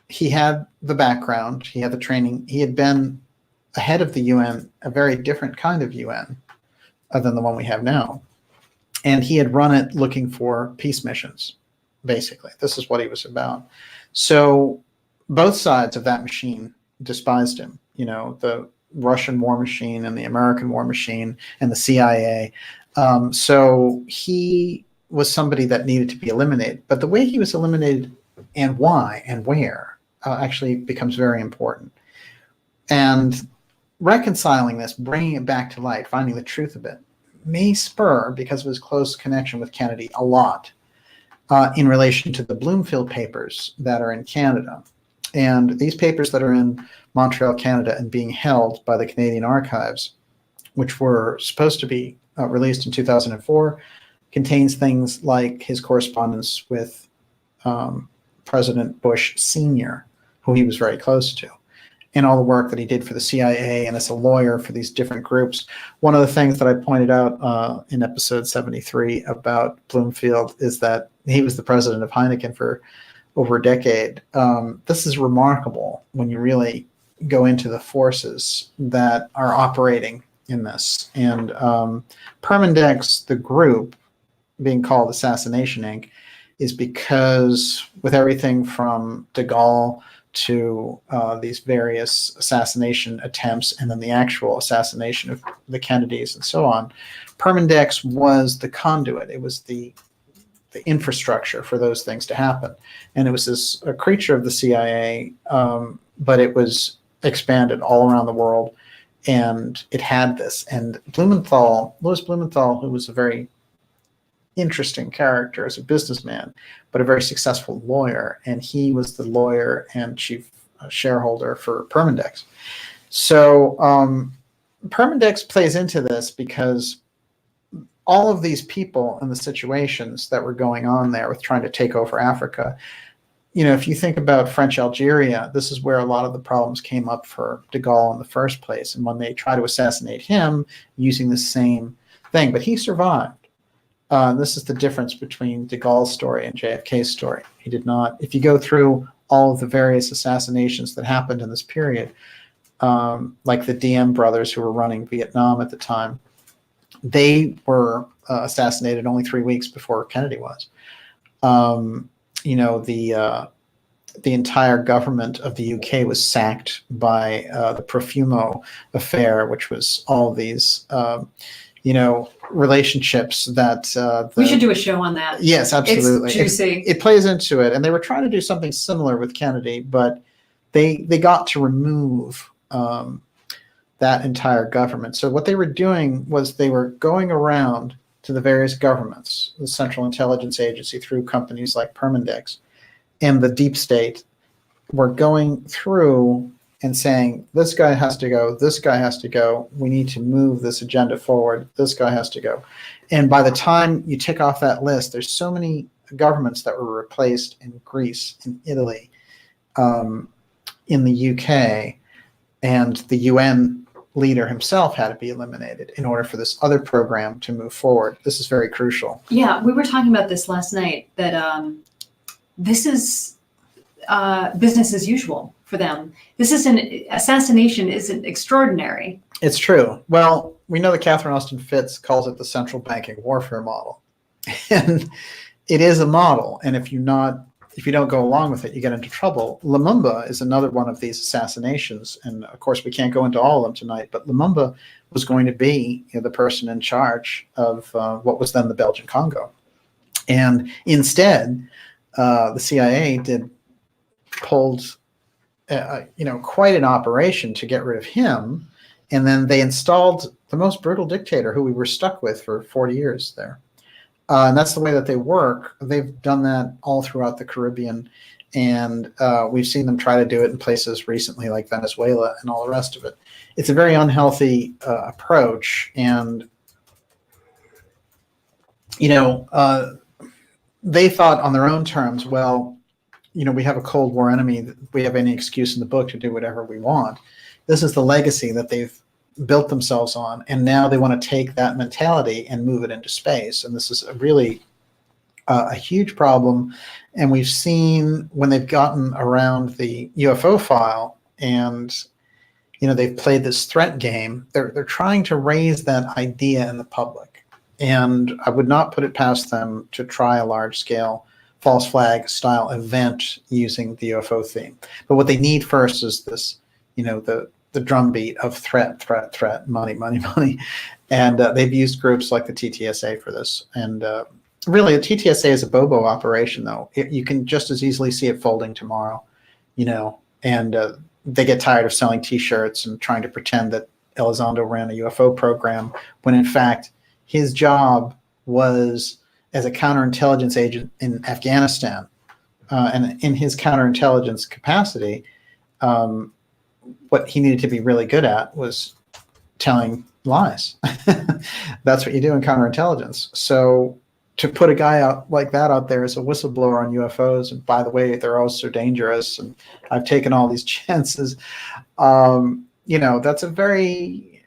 He had the background, he had the training, he had been ahead of the UN, a very different kind of UN than the one we have now. And he had run it looking for peace missions, basically. This is what he was about. So both sides of that machine despised him, the Russian war machine and the American war machine and the CIA. So he was somebody that needed to be eliminated. But the way he was eliminated and why and where actually becomes very important. And reconciling this, bringing it back to light, finding the truth of it, may spur, because of his close connection with Kennedy, a lot in relation to the Bloomfield papers that are in Canada. And these papers that are in Montreal, Canada, and being held by the Canadian Archives, which were supposed to be released in 2004, contains things like his correspondence with President Bush Sr., who he was very close to, and all the work that he did for the CIA and as a lawyer for these different groups. One of the things that I pointed out in episode 73 about Bloomfield is that he was the president of Heineken for over a decade. This is remarkable when you really go into the forces that are operating in this. And Permindex, the group, being called Assassination Inc., is because with everything from de Gaulle to these various assassination attempts and then the actual assassination of the Kennedys and so on, Permindex was the conduit. It was the infrastructure for those things to happen. And it was this a creature of the CIA, but it was expanded all around the world, and it had this. And Louis Blumenthal, who was a very interesting character as a businessman, but a very successful lawyer, and he was the lawyer and chief shareholder for Permindex. So Permindex plays into this because all of these people and the situations that were going on there with trying to take over Africa, if you think about French Algeria, this is where a lot of the problems came up for de Gaulle in the first place. And when they try to assassinate him using the same thing, but he survived. This is the difference between de Gaulle's story and JFK's story. He did not. If you go through all of the various assassinations that happened in this period, like the Diem brothers who were running Vietnam at the time, they were assassinated only 3 weeks before Kennedy was. You know, the entire government of the UK was sacked by the Profumo affair, which was all these, you know, relationships that We should do a show on that. Yes, absolutely. It's juicy. It plays into it, and they were trying to do something similar with Kennedy, but they got to remove that entire government. So what they were doing was they were going around to the various governments, the Central Intelligence Agency through companies like Permindex, and the deep state were going through and saying, this guy has to go, this guy has to go, we need to move this agenda forward, this guy has to go. And by the time you tick off that list, there's so many governments that were replaced in Greece, in Italy, in the UK, and the UN leader himself had to be eliminated in order for this other program to move forward. This is very crucial. Yeah, we were talking about this last night, that this is business as usual for them. This is assassination isn't extraordinary. It's true. Well, we know that Catherine Austin Fitts calls it the central banking warfare model. And it is a model. And if you don't go along with it, you get into trouble. Lumumba is another one of these assassinations. And of course, we can't go into all of them tonight, but Lumumba was going to be, you know, the person in charge of what was then the Belgian Congo. And instead, the CIA pulled you know, quite an operation to get rid of him. And then they installed the most brutal dictator who we were stuck with for 40 years there. And that's the way that they work. They've done that all throughout the Caribbean. And we've seen them try to do it in places recently like Venezuela and all the rest of it. It's a very unhealthy approach. And, you know, they thought on their own terms, well, you know, we have a Cold War enemy. We have any excuse in the book to do whatever we want. This is the legacy that they've built themselves on. And now they want to take that mentality and move it into space. And this is a really a huge problem. And we've seen when they've gotten around the UFO file and, you know, they've played this threat game, they're trying to raise that idea in the public. And I would not put it past them to try a large scale false flag style event using the UFO theme. But what they need first is this, you know, the drumbeat of threat, threat, threat, money, money, money. And they've used groups like the TTSA for this. And really, the TTSA is a Bobo operation, though. You can just as easily see it folding tomorrow, you know, and they get tired of selling T-shirts and trying to pretend that Elizondo ran a UFO program when, in fact, his job was as a counterintelligence agent in Afghanistan. And in his counterintelligence capacity, what he needed to be really good at was telling lies. That's what you do in counterintelligence. So to put a guy out like that out there as a whistleblower on UFOs, and by the way, they're all so dangerous, and I've taken all these chances, you know, it's a very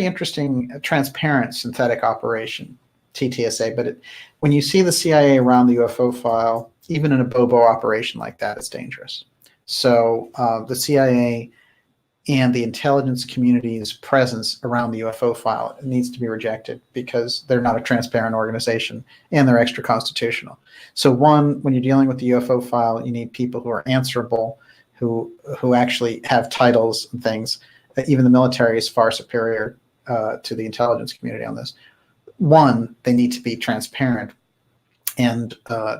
interesting, transparent, synthetic operation, TTSA. But when you see the CIA around the UFO file, even in a Bobo operation like that, it's dangerous. So the CIA and the intelligence community's presence around the UFO file needs to be rejected because they're not a transparent organization and they're extra constitutional. So one, when you're dealing with the UFO file, you need people who are answerable, who actually have titles and things. Even the military is far superior to the intelligence community on this. One, they need to be transparent. And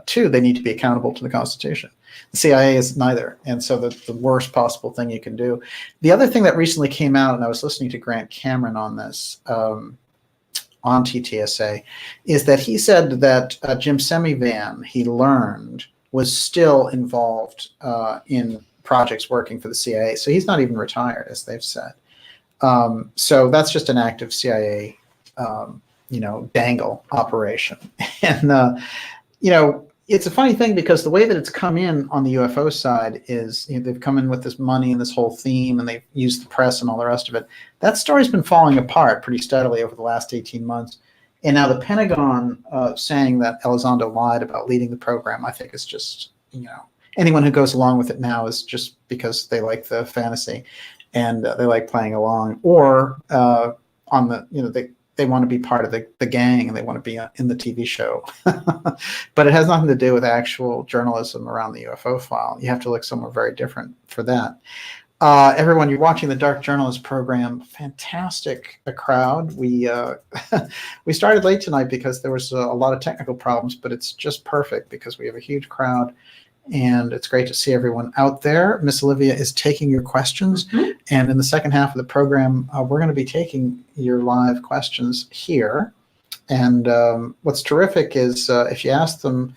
two, they need to be accountable to the Constitution. The CIA is neither. And so the worst possible thing you can do. The other thing that recently came out, and I was listening to Grant Cameron on this, on TTSA, is that he said that Jim Semivan, he learned, was still involved in projects working for the CIA. So he's not even retired, as they've said. So that's just an active CIA you know, dangle operation. And, you know, it's a funny thing because the way that it's come in on the UFO side is, you know, they've come in with this money and this whole theme, and they've used the press and all the rest of it. That story's been falling apart pretty steadily over the last 18 months. And now the Pentagon saying that Elizondo lied about leading the program, I think is just, you know, anyone who goes along with it now is just because they like the fantasy and they like playing along. Or on the, you know, they want to be part of the gang and they want to be in the TV show. But it has nothing to do with actual journalism around the UFO file. You have to look somewhere very different for that. Everyone, you're watching the Dark Journalist program. Fantastic crowd. We we started late tonight because there was a lot of technical problems, but it's just perfect because we have a huge crowd, and it's great to see everyone out there. Miss Olivia is taking your questions, and in the second half of the program, we're going to be taking your live questions here. And what's terrific is if you ask them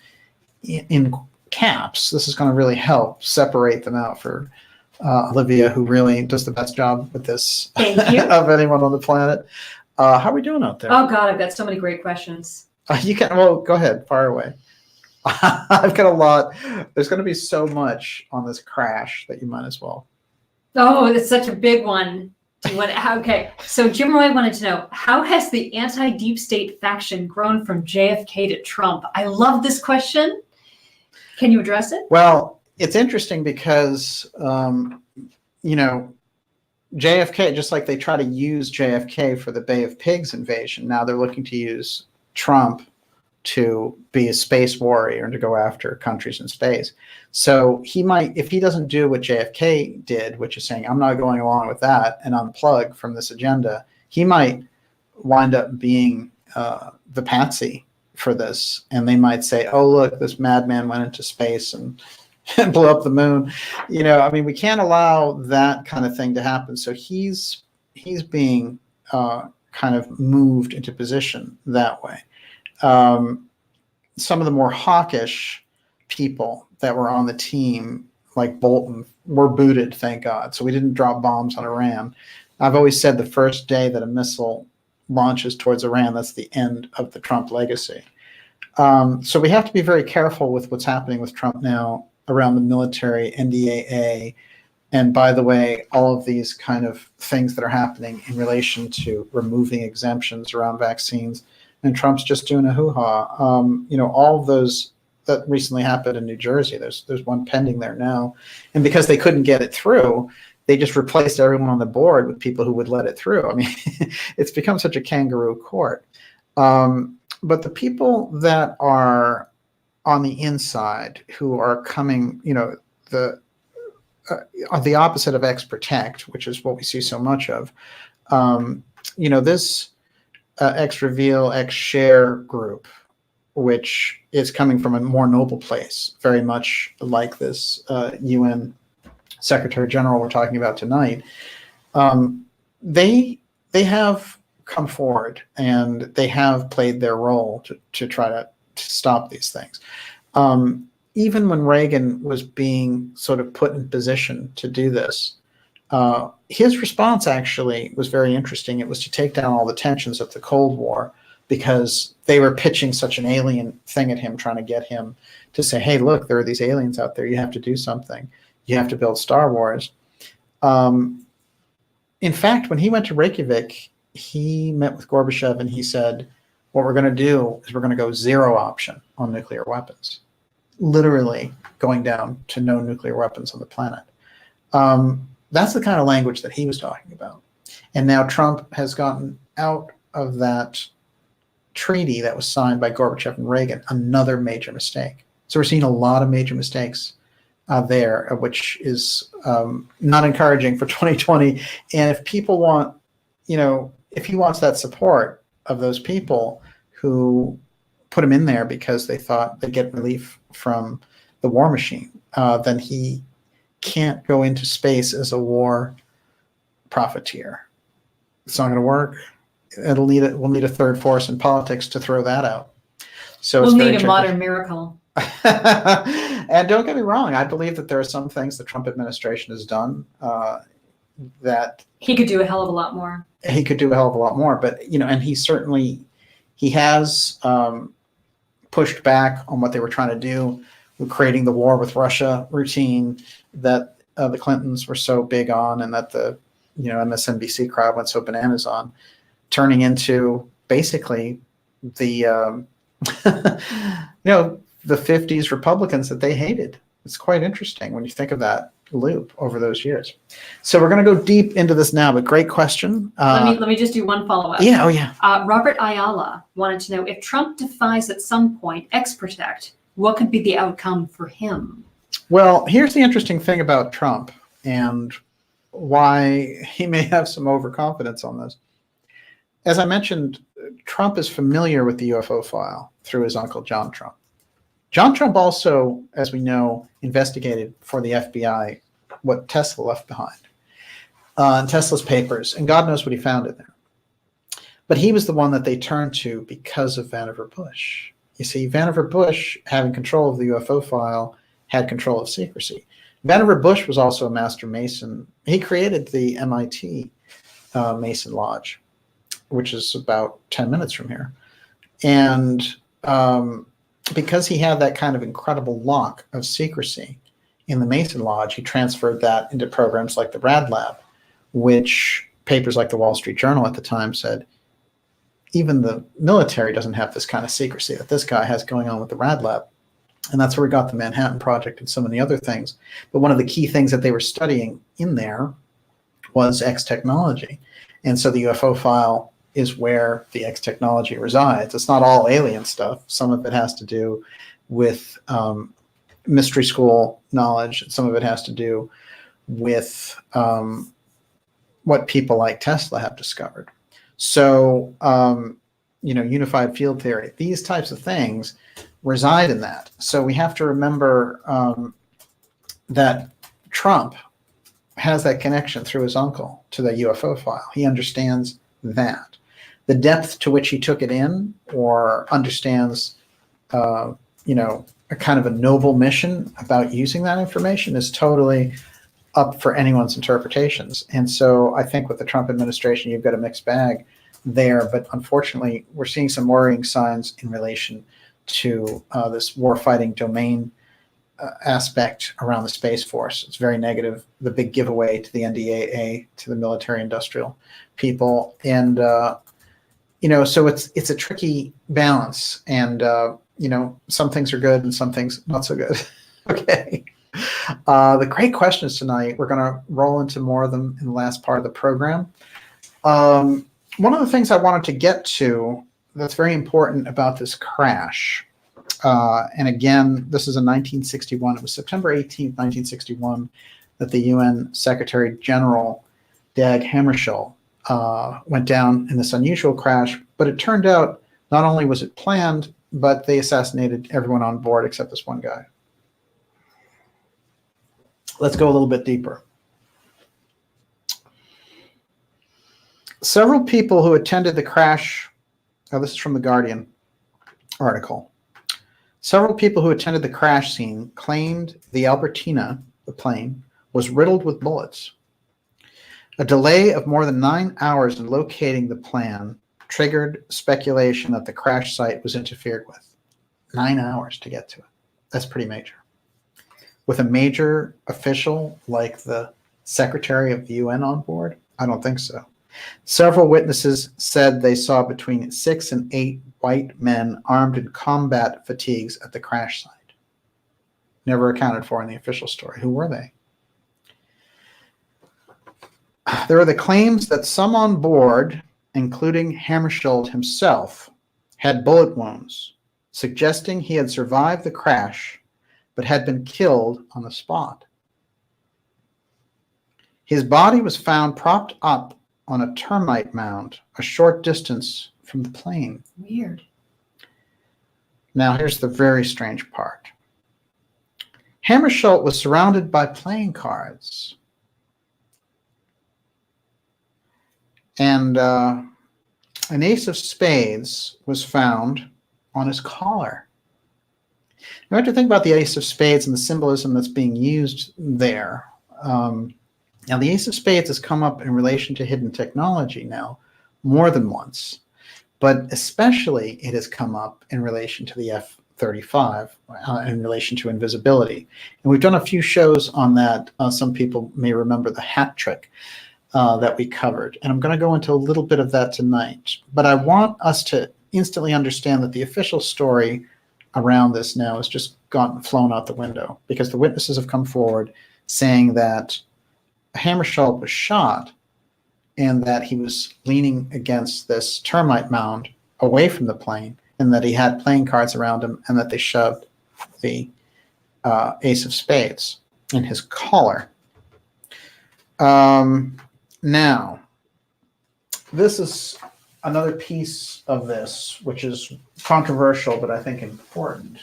in caps, this is going to really help separate them out for Olivia, who really does the best job with this of anyone on the planet. How are we doing out there? Oh God, I've got so many great questions. You can, well, go ahead, fire away. I've got a lot. There's going to be so much on this crash that you might as well. Oh, it's such a big one. Do you want? Okay, so Jim Roy wanted to know, how has the anti-deep state faction grown from JFK to Trump? I love this question. Can you address it? Well, it's interesting because, you know, JFK, just like they try to use JFK for the Bay of Pigs invasion, now they're looking to use Trump to be a space warrior and to go after countries in space. So he might, if he doesn't do what JFK did, which is saying, I'm not going along with that and unplug from this agenda, he might wind up being the patsy for this. And they might say, oh, look, this madman went into space and blew up the moon. You know, I mean, we can't allow that kind of thing to happen. So he's being kind of moved into position that way. Some of the more hawkish people that were on the team, like Bolton, were booted, thank God. So we didn't drop bombs on Iran. I've always said the first day that a missile launches towards Iran, that's the end of the Trump legacy. So we have to be very careful with what's happening with Trump now around the military, NDAA, and by the way, all of these kind of things that are happening in relation to removing exemptions around vaccines. And Trump's just doing a hoo-ha. You know, all of those that recently happened in New Jersey, there's one pending there now. And because they couldn't get it through, they just replaced everyone on the board with people who would let it through. I mean, it's become such a kangaroo court. But the people that are on the inside who are coming, you know, the opposite of ex-protect, which is what we see so much of, you know, this ex-reveal, ex-share group, which is coming from a more noble place, very much like this UN Secretary General we're talking about tonight, they have come forward and they have played their role to try to stop these things. Even when Reagan was being sort of put in position to do this, his response actually was very interesting. It was to take down all the tensions of the Cold War because they were pitching such an alien thing at him, trying to get him to say, hey, look, there are these aliens out there. You have to do something. You have to build Star Wars. In fact, when he went to Reykjavik, he met with Gorbachev and he said, what we're going to do is we're going to go zero option on nuclear weapons, literally going down to no nuclear weapons on the planet. That's the kind of language that he was talking about. And now Trump has gotten out of that treaty that was signed by Gorbachev and Reagan, another major mistake. So we're seeing a lot of major mistakes there, which is not encouraging for 2020. And if people want, you know, if he wants that support of those people who put him in there because they thought they'd get relief from the war machine, then he can't go into space as a war profiteer. It's not going to work. We'll need a third force in politics to throw that out. So we'll need a modern miracle. And don't get me wrong, I believe that there are some things the Trump administration has done that he could do a hell of a lot more. He could do a hell of a lot more, but you know, and he has pushed back on what they were trying to do with creating the war with Russia routine that the Clintons were so big on, and that the MSNBC crowd went so bananas on, turning into basically the the 50s Republicans that they hated. It's quite interesting when you think of that. loop over those years. So we're going to go deep into this now, but great question. Let me just do one follow-up. Yeah, oh yeah. Robert Ayala wanted to know, if Trump defies at some point X-Protect, what could be the outcome for him? Well, here's the interesting thing about Trump and why he may have some overconfidence on this. As I mentioned, Trump is familiar with the UFO file through his uncle, John Trump. John Trump also, as we know, investigated for the FBI what Tesla left behind, Tesla's papers, and God knows what he found in there. But he was the one that they turned to because of Vannevar Bush. You see, Vannevar Bush, having control of the UFO file, had control of secrecy. Vannevar Bush was also a master Mason. He created the MIT Mason Lodge, which is about 10 minutes from here. And because he had that kind of incredible lock of secrecy in the Mason Lodge, he transferred that into programs like the Rad Lab, which papers like the Wall Street Journal at the time said, even the military doesn't have this kind of secrecy that this guy has going on with the Rad Lab. And that's where we got the Manhattan Project and so many other things. But one of the key things that they were studying in there was X technology. And so the UFO file is where the X technology resides. It's not all alien stuff. Some of it has to do with mystery school knowledge. Some of it has to do with what people like Tesla have discovered. So, unified field theory, these types of things reside in that. So we have to remember that Trump has that connection through his uncle to the UFO file. He understands that. The depth to which he took it in or understands, a kind of a noble mission about using that information is totally up for anyone's interpretations. And so I think with the Trump administration, you've got a mixed bag there. But unfortunately, we're seeing some worrying signs in relation to this war-fighting domain aspect around the Space Force. It's very negative, the big giveaway to the NDAA, to the military-industrial people. And, so it's a tricky balance. And, some things are good and some things not so good. Okay. The great questions tonight, we're going to roll into more of them in the last part of the program. One of the things I wanted to get to that's very important about this crash, and again, this is in 1961. It was September 18th, 1961, that the UN Secretary General Dag Hammarskjöld went down in this unusual crash. But it turned out not only was it planned, but they assassinated everyone on board except this one guy. Let's go a little bit deeper. Several people who attended the crash, this is from the Guardian article. Several people who attended the crash scene claimed the Albertina, the plane, was riddled with bullets. A delay of more than 9 hours in locating the plane triggered speculation that the crash site was interfered with. 9 hours to get to it. That's pretty major. With a major official like the Secretary of the UN on board? I don't think so. Several witnesses said they saw between 6 and 8 white men armed in combat fatigues at the crash site. Never accounted for in the official story. Who were they? There are the claims that some on board, including Hammarskjöld himself, had bullet wounds, suggesting he had survived the crash but had been killed on the spot. His body was found propped up on a termite mound a short distance from the plane. Weird. Now, here's the very strange part. Hammarskjöld was surrounded by playing cards. And an Ace of Spades was found on his collar. Now, I have to think about the Ace of Spades and the symbolism that's being used there. Now, the Ace of Spades has come up in relation to hidden technology now more than once, but especially it has come up in relation to the F-35, in relation to invisibility. And we've done a few shows on that. Some people may remember the hat trick that we covered. And I'm going to go into a little bit of that tonight. But I want us to instantly understand that the official story around this now has just flown out the window, because the witnesses have come forward saying that Hammarskjöld was shot and that he was leaning against this termite mound away from the plane, and that he had playing cards around him, and that they shoved the Ace of Spades in his collar. Now, this is another piece of this, which is controversial, but I think important.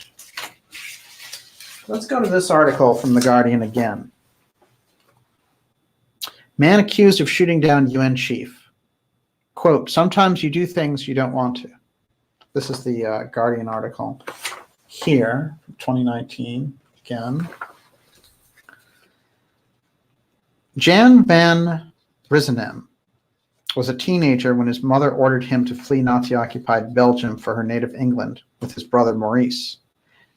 Let's go to this article from The Guardian again. Man accused of shooting down UN chief. Quote, sometimes you do things you don't want to. This is the Guardian article here, 2019, again. Jan van Risenem was a teenager when his mother ordered him to flee Nazi-occupied Belgium for her native England with his brother Maurice.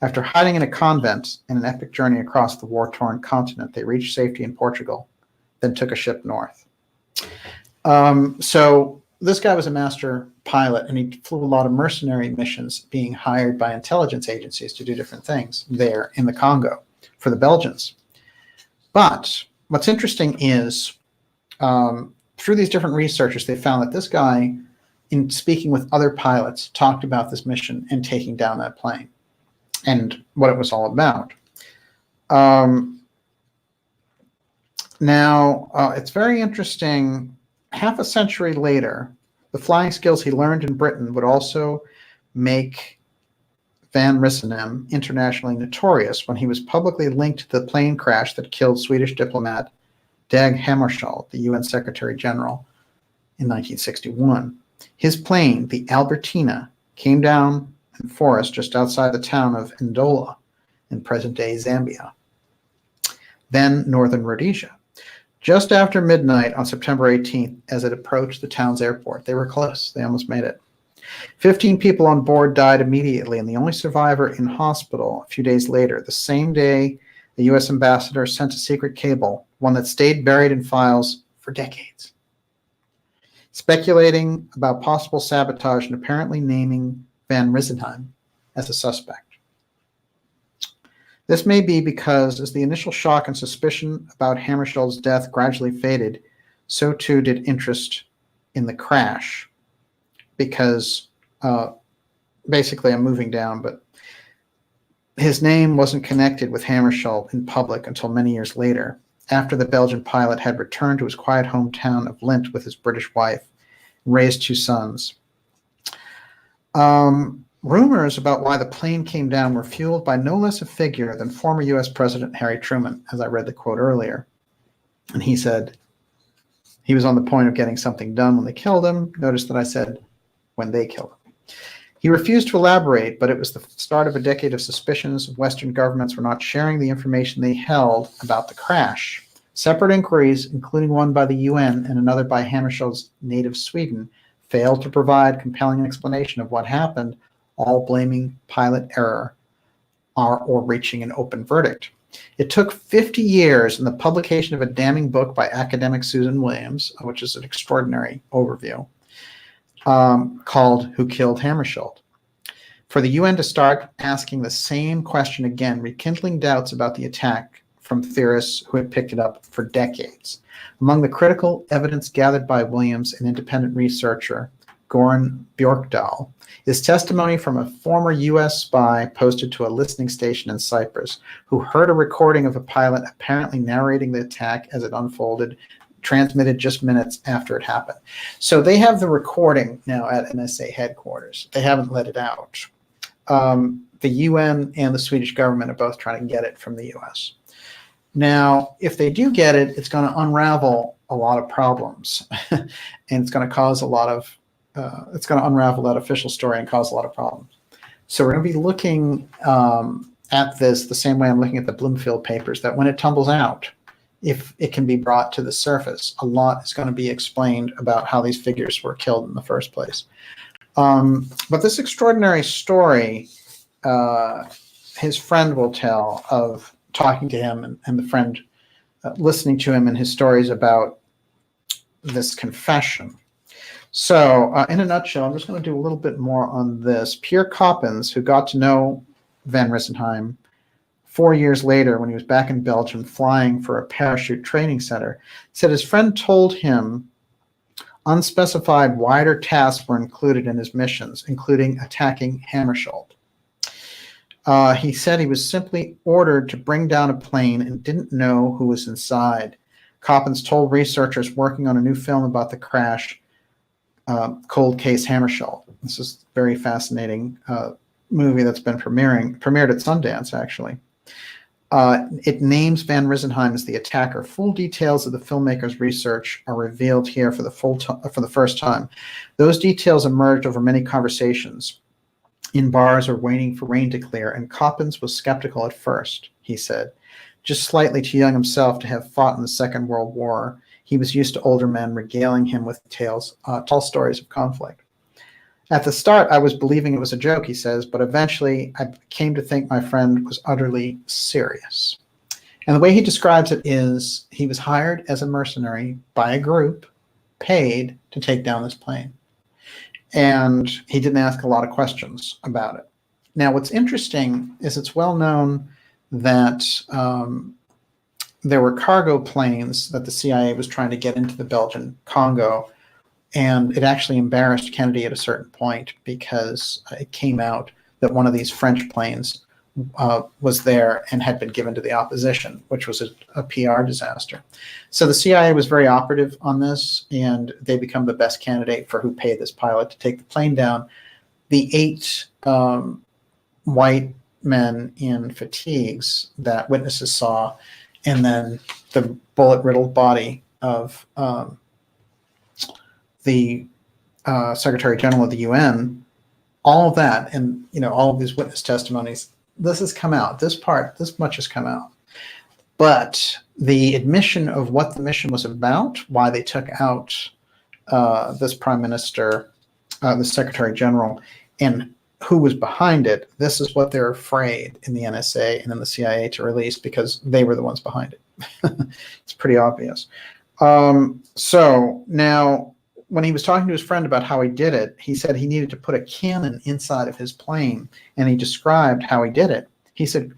After hiding in a convent in an epic journey across the war-torn continent, they reached safety in Portugal, then took a ship north. So this guy was a master pilot, and he flew a lot of mercenary missions, being hired by intelligence agencies to do different things there in the Congo for the Belgians. But what's interesting is through these different researchers, they found that this guy, in speaking with other pilots, talked about this mission and taking down that plane and what it was all about. Now, it's very interesting. Half a century later, the flying skills he learned in Britain would also make van Risenem internationally notorious when he was publicly linked to the plane crash that killed Swedish diplomat Dag Hammarskjöld, the UN Secretary General, in 1961. His plane, the Albertina, came down in the forest just outside the town of Ndola in present-day Zambia, then northern Rhodesia. Just after midnight on September 18th, as it approached the town's airport. They were close. They almost made it. 15 people on board died immediately, and the only survivor in hospital a few days later. The same day, the U.S. ambassador sent a secret cable, one that stayed buried in files for decades, speculating about possible sabotage and apparently naming van Risenem as a suspect. This may be because as the initial shock and suspicion about Hammarskjöld's death gradually faded, so too did interest in the crash. Because basically I'm moving down, but his name wasn't connected with Hammarskjöld in public until many years later, after the Belgian pilot had returned to his quiet hometown of Lint with his British wife and raised 2 sons. Rumors about why the plane came down were fueled by no less a figure than former U.S. President Harry Truman, as I read the quote earlier. And he said he was on the point of getting something done when they killed him. Notice that I said when they killed him. He refused to elaborate, but it was the start of a decade of suspicions Western governments were not sharing the information they held about the crash. Separate inquiries, including one by the UN and another by Hammarskjöld's native Sweden, failed to provide compelling explanation of what happened, all blaming pilot error or reaching an open verdict. It took 50 years and the publication of a damning book by academic Susan Williams, which is an extraordinary overview, called Who Killed Hammarskjöld, for the UN to start asking the same question again, rekindling doubts about the attack from theorists who had picked it up for decades. Among the critical evidence gathered by Williams and independent researcher Goran Bjorkdahl is testimony from a former U.S. spy posted to a listening station in Cyprus who heard a recording of a pilot apparently narrating the attack as it unfolded, transmitted just minutes after it happened. So they have the recording now at NSA headquarters. They haven't let it out. The UN and the Swedish government are both trying to get it from the U.S. Now, if they do get it, it's going to unravel a lot of problems, and it's going to cause a lot of it's going to unravel that official story and cause a lot of problems. So we're going to be looking at this the same way I'm looking at the Bloomfield papers, that when it tumbles out, if it can be brought to the surface, a lot is going to be explained about how these figures were killed in the first place. But this extraordinary story, his friend will tell of talking to him and the friend listening to him and his stories about this confession. So in a nutshell, I'm just going to do a little bit more on this. Pierre Coppens, who got to know van Risenem 4 years later, when he was back in Belgium flying for a parachute training center, said his friend told him unspecified wider tasks were included in his missions, including attacking Hammarskjöld. He said he was simply ordered to bring down a plane and didn't know who was inside. Coppens told researchers working on a new film about the crash, Cold Case Hammarskjöld. This is a very fascinating movie that's been premiered at Sundance, actually. It names Van Risenheim as the attacker. Full details of the filmmaker's research are revealed here for the first time. Those details emerged over many conversations in bars or waiting for rain to clear, and Coppens was skeptical at first, he said. Just slightly too young himself to have fought in the Second World War, he was used to older men regaling him with tall stories of conflict. At the start, I was believing it was a joke, he says, but eventually I came to think my friend was utterly serious. And the way he describes it is he was hired as a mercenary by a group paid to take down this plane. And he didn't ask a lot of questions about it. Now, what's interesting is it's well known that there were cargo planes that the CIA was trying to get into the Belgian Congo, and it actually embarrassed Kennedy at a certain point because it came out that one of these French planes was there and had been given to the opposition, which was a PR disaster. So the CIA was very operative on this, and they become the best candidate for who paid this pilot to take the plane down. The 8 white men in fatigues that witnesses saw, and then the bullet-riddled body of the Secretary General of the UN, all of that, and all of these witness testimonies, this has come out. This much has come out. But the admission of what the mission was about, why they took out this Prime Minister, the Secretary General, and who was behind it, this is what they're afraid in the NSA and in the CIA to release, because they were the ones behind it. It's pretty obvious. So now, when he was talking to his friend about how he did it, he said he needed to put a cannon inside of his plane, and he described how he did it. He said,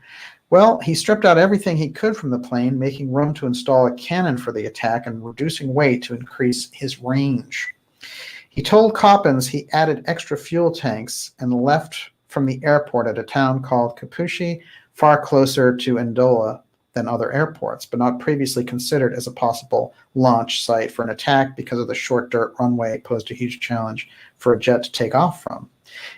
well, he stripped out everything he could from the plane, making room to install a cannon for the attack and reducing weight to increase his range. He told Coppens he added extra fuel tanks and left from the airport at a town called Capucci, far closer to Ndola than other airports, but not previously considered as a possible launch site for an attack because of the short dirt runway posed a huge challenge for a jet to take off from.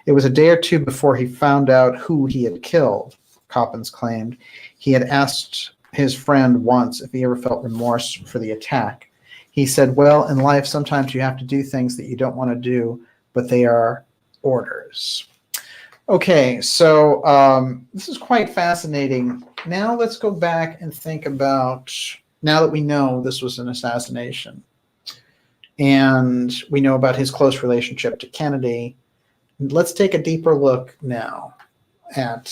It was a day or two before he found out who he had killed, Coppens claimed. He had asked his friend once if he ever felt remorse for the attack. He said, well, in life, sometimes you have to do things that you don't want to do, but they are orders. Okay, so this is quite fascinating. Now let's go back and think about, now that we know this was an assassination, and we know about his close relationship to Kennedy, let's take a deeper look now at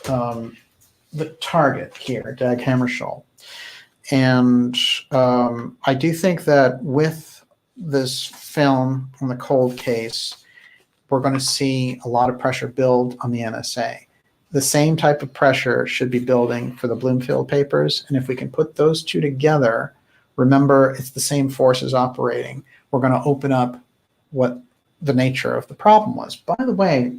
the target here, Dag Hammarskjöld. And I do think that with this film on the cold case, we're going to see a lot of pressure build on the NSA. The same type of pressure should be building for the Bloomfield papers. And if we can put those two together, remember, it's the same forces operating. We're going to open up what the nature of the problem was. By the way,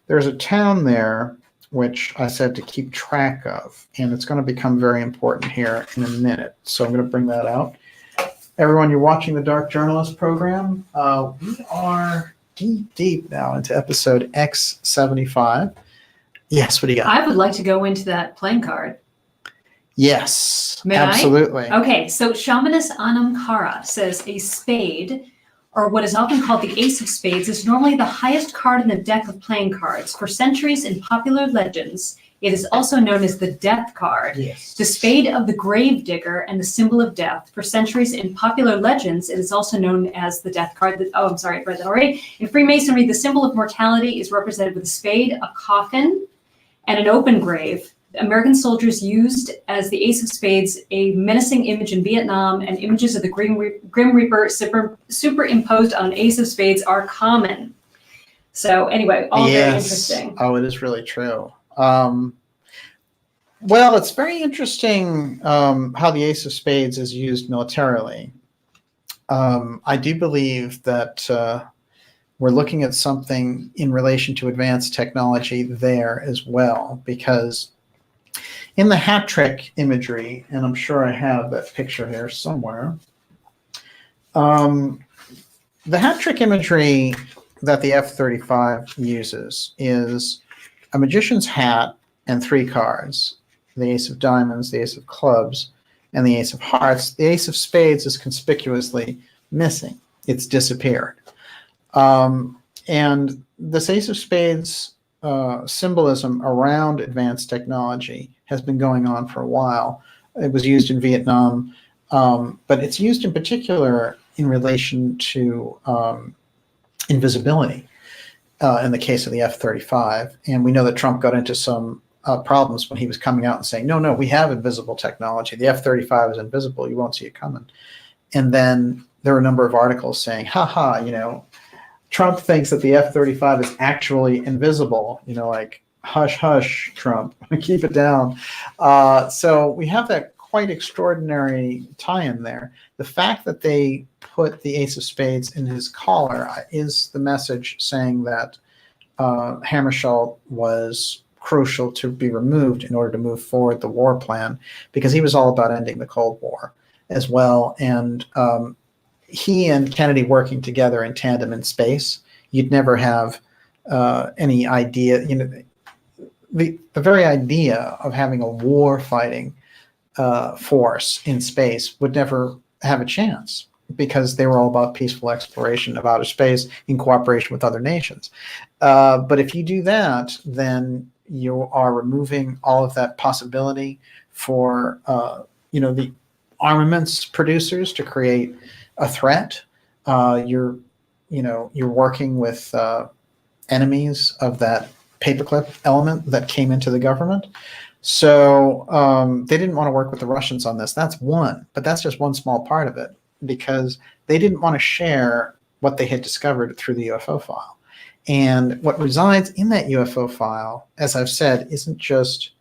there's a town there which I said to keep track of, and it's going to become very important here in a minute. So I'm going to bring that out. Everyone, you're watching the Dark Journalist program. We are deep now into episode X75. Yes, what do you got? I would like to go into that playing card. Yes, May absolutely. I? Okay, so Shamanist Anam Kara says a spade, or what is often called the Ace of Spades, is normally the highest card in the deck of playing cards. For centuries in popular legends, it is also known as the death card, Yes. the spade of the grave digger, and the symbol of death. For centuries in popular legends, it is also known as the death card. I'm sorry, I read that already. In Freemasonry, the symbol of mortality is represented with a spade, a coffin, and an open grave. American soldiers used as the Ace of Spades a menacing image in Vietnam, and images of the Grim Reaper superimposed on an Ace of Spades are common. So anyway, all very interesting. Oh, it is really true. Well, it's very interesting how the Ace of Spades is used militarily. I do believe that we're looking at something in relation to advanced technology there as well, because in the hat trick imagery, and I'm sure I have that picture here somewhere, the hat trick imagery that the F-35 uses is a magician's hat and 3 cards, the Ace of Diamonds, the Ace of Clubs, and the Ace of Hearts. The Ace of Spades is conspicuously missing. It's disappeared. And this Ace of Spades symbolism around advanced technology has been going on for a while. It was used in Vietnam, but it's used in particular in relation to invisibility in the case of the F-35. And we know that Trump got into some problems when he was coming out and saying, no, we have invisible technology. The F-35 is invisible. You won't see it coming. And then there were a number of articles saying, Trump thinks that the F-35 is actually invisible, like, hush, hush, Trump, keep it down. So we have that quite extraordinary tie-in there. The fact that they put the Ace of Spades in his collar is the message saying that Hammarskjöld was crucial to be removed in order to move forward the war plan, because he was all about ending the Cold War as well. And he and Kennedy working together in tandem in space, you'd never have any idea, the very idea of having a war fighting force in space would never have a chance, because they were all about peaceful exploration of outer space in cooperation with other nations. But if you do that, then you are removing all of that possibility for the armaments producers to create a threat. You're working with enemies of that paperclip element that came into the government. So they didn't want to work with the Russians on this. That's one, but that's just one small part of it, because they didn't want to share what they had discovered through the UFO file. And what resides in that UFO file, as I've said, isn't just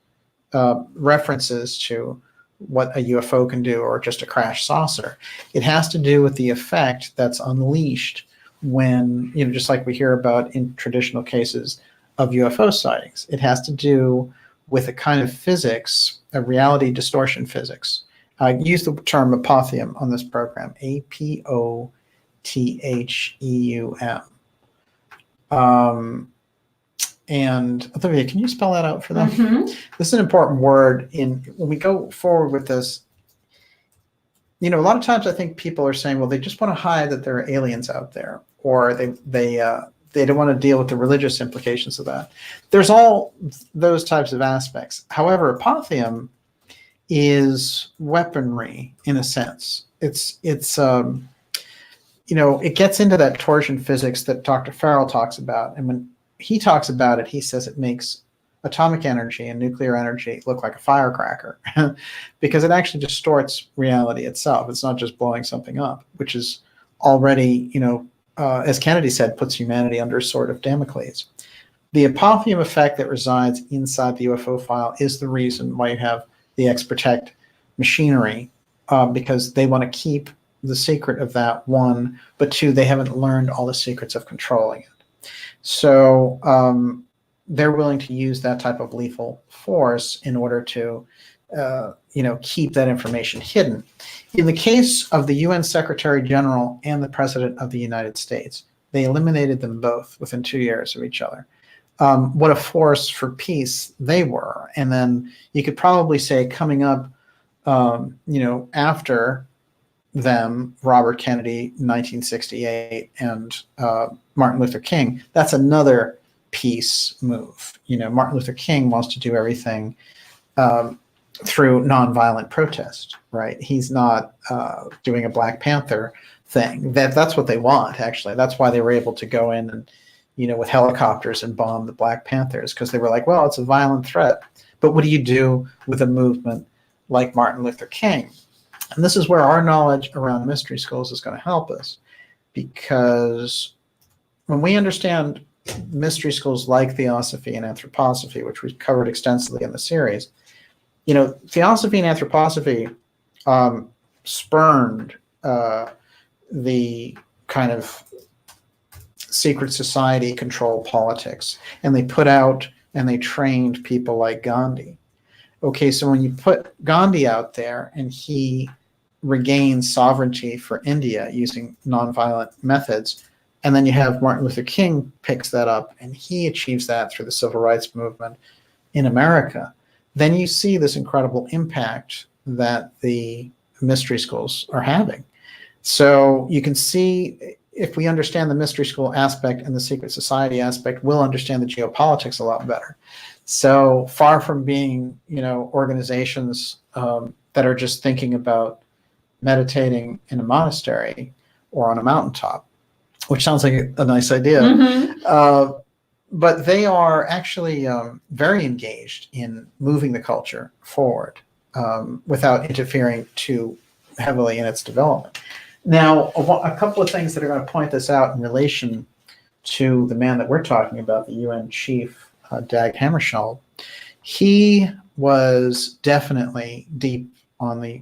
references to what a UFO can do or just a crash saucer. It has to do with the effect that's unleashed when, just like we hear about in traditional cases of UFO sightings. It has to do with a kind of physics, a reality distortion physics. I use the term apotheum on this program, APOTHEUM. And Olivia, can you spell that out for them? Mm-hmm. This is an important word when we go forward with this. A lot of times I think people are saying, well, they just want to hide that there are aliens out there, or they don't want to deal with the religious implications of that. There's all those types of aspects. However, apotheum is weaponry in a sense. It gets into that torsion physics that Dr. Farrell talks about. And when he talks about it, he says it makes atomic energy and nuclear energy look like a firecracker because it actually distorts reality itself. It's not just blowing something up, which is already, as Kennedy said, puts humanity under a sword of Damocles. The apotheum effect that resides inside the UFO file is the reason why you have the X-Protect machinery, because they want to keep the secret of that, one, but two, they haven't learned all the secrets of controlling it. So they're willing to use that type of lethal force in order to, keep that information hidden. In the case of the UN Secretary General and the President of the United States, they eliminated them both within 2 years of each other. What a force for peace they were. And then you could probably say coming up, after them, Robert Kennedy, 1968, and Martin Luther King, that's another peace move. Martin Luther King wants to do everything through nonviolent protest, right? He's not doing a Black Panther thing. That's what they want, actually. That's why they were able to go in and, with helicopters and bomb the Black Panthers, because they were like, well, it's a violent threat. But what do you do with a movement like Martin Luther King? And this is where our knowledge around mystery schools is going to help us, because when we understand mystery schools like Theosophy and Anthroposophy, which we've covered extensively in the series, you know, Theosophy and Anthroposophy spurned the kind of secret society control politics, and they put out and they trained people like Gandhi. Okay, so when you put Gandhi out there and he regains sovereignty for India using nonviolent methods, and then you have Martin Luther King picks that up and he achieves that through the civil rights movement in America, then you see this incredible impact that the mystery schools are having. So you can see, if we understand the mystery school aspect and the secret society aspect, we'll understand the geopolitics a lot better. So far from being, you know, organizations that are just thinking about meditating in a monastery or on a mountaintop, which sounds like a nice idea. Mm-hmm. But they are actually very engaged in moving the culture forward without interfering too heavily in its development. Now, a couple of things that are going to point this out in relation to the man that we're talking about, the UN chief, Dag Hammarskjöld. He was definitely deep on the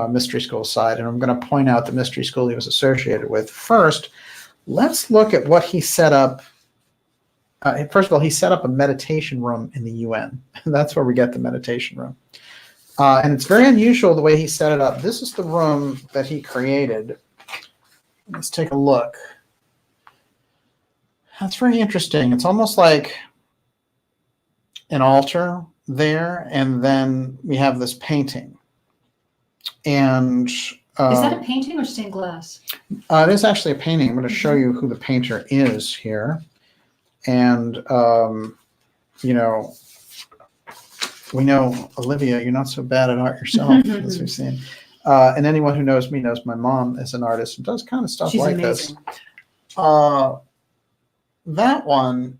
mystery school side, and I'm going to point out the mystery school he was associated with. First, let's look at what he set up. First of all, he set up a meditation room in the UN. That's where we get the meditation room. And it's very unusual the way he set it up. This is the room that he created. Let's take a look. That's very interesting. It's almost like an altar there, and then we have this painting. And is that a painting or stained glass? It is actually a painting. I'm going to show you who the painter is here. And, you know, we know, Olivia, you're not so bad at art yourself, as we've seen. And anyone who knows me knows my mom is an artist and does kind of stuff She's like amazing. this. That one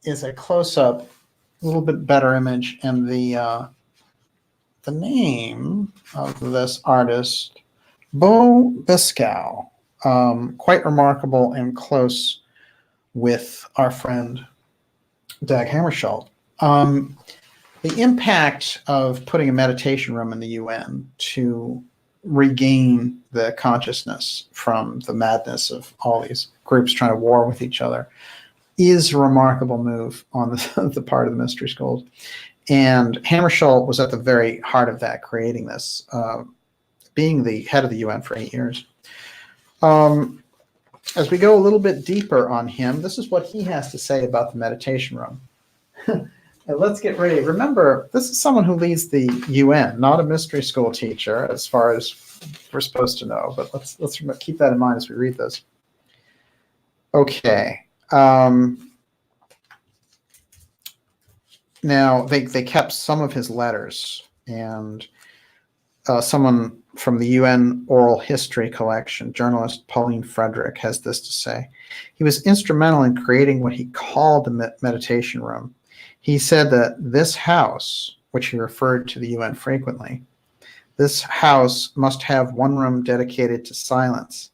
is a close-up, a little bit better image, and the name of this artist, Beau Biscow, quite remarkable and close with our friend Dag Hammarskjöld. The impact of putting a meditation room in the UN to regain the consciousness from the madness of all these groups trying to war with each other is a remarkable move on the part of the mystery schools. And Hammarskjöld was at the very heart of that, creating this, being the head of the UN for 8 years. As we go a little bit deeper on him, this is what he has to say about the meditation room. And let's get ready. Remember, this is someone who leads the UN, not a mystery school teacher, as far as we're supposed to know. But let's keep that in mind as we read this. Okay. Now, they kept some of his letters, and someone from the UN Oral History Collection, journalist Pauline Frederick, has this to say. He was instrumental in creating what he called the meditation room. He said that this house, which he referred to the UN frequently, this house must have one room dedicated to silence.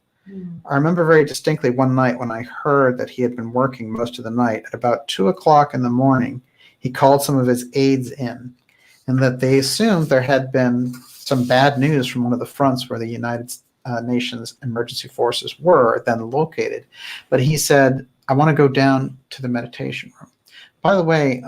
I remember very distinctly one night when I heard that he had been working most of the night. At about 2 o'clock in the morning, he called some of his aides in, and that they assumed there had been some bad news from one of the fronts where the United Nations emergency forces were then located. But he said, I want to go down to the meditation room. By the way,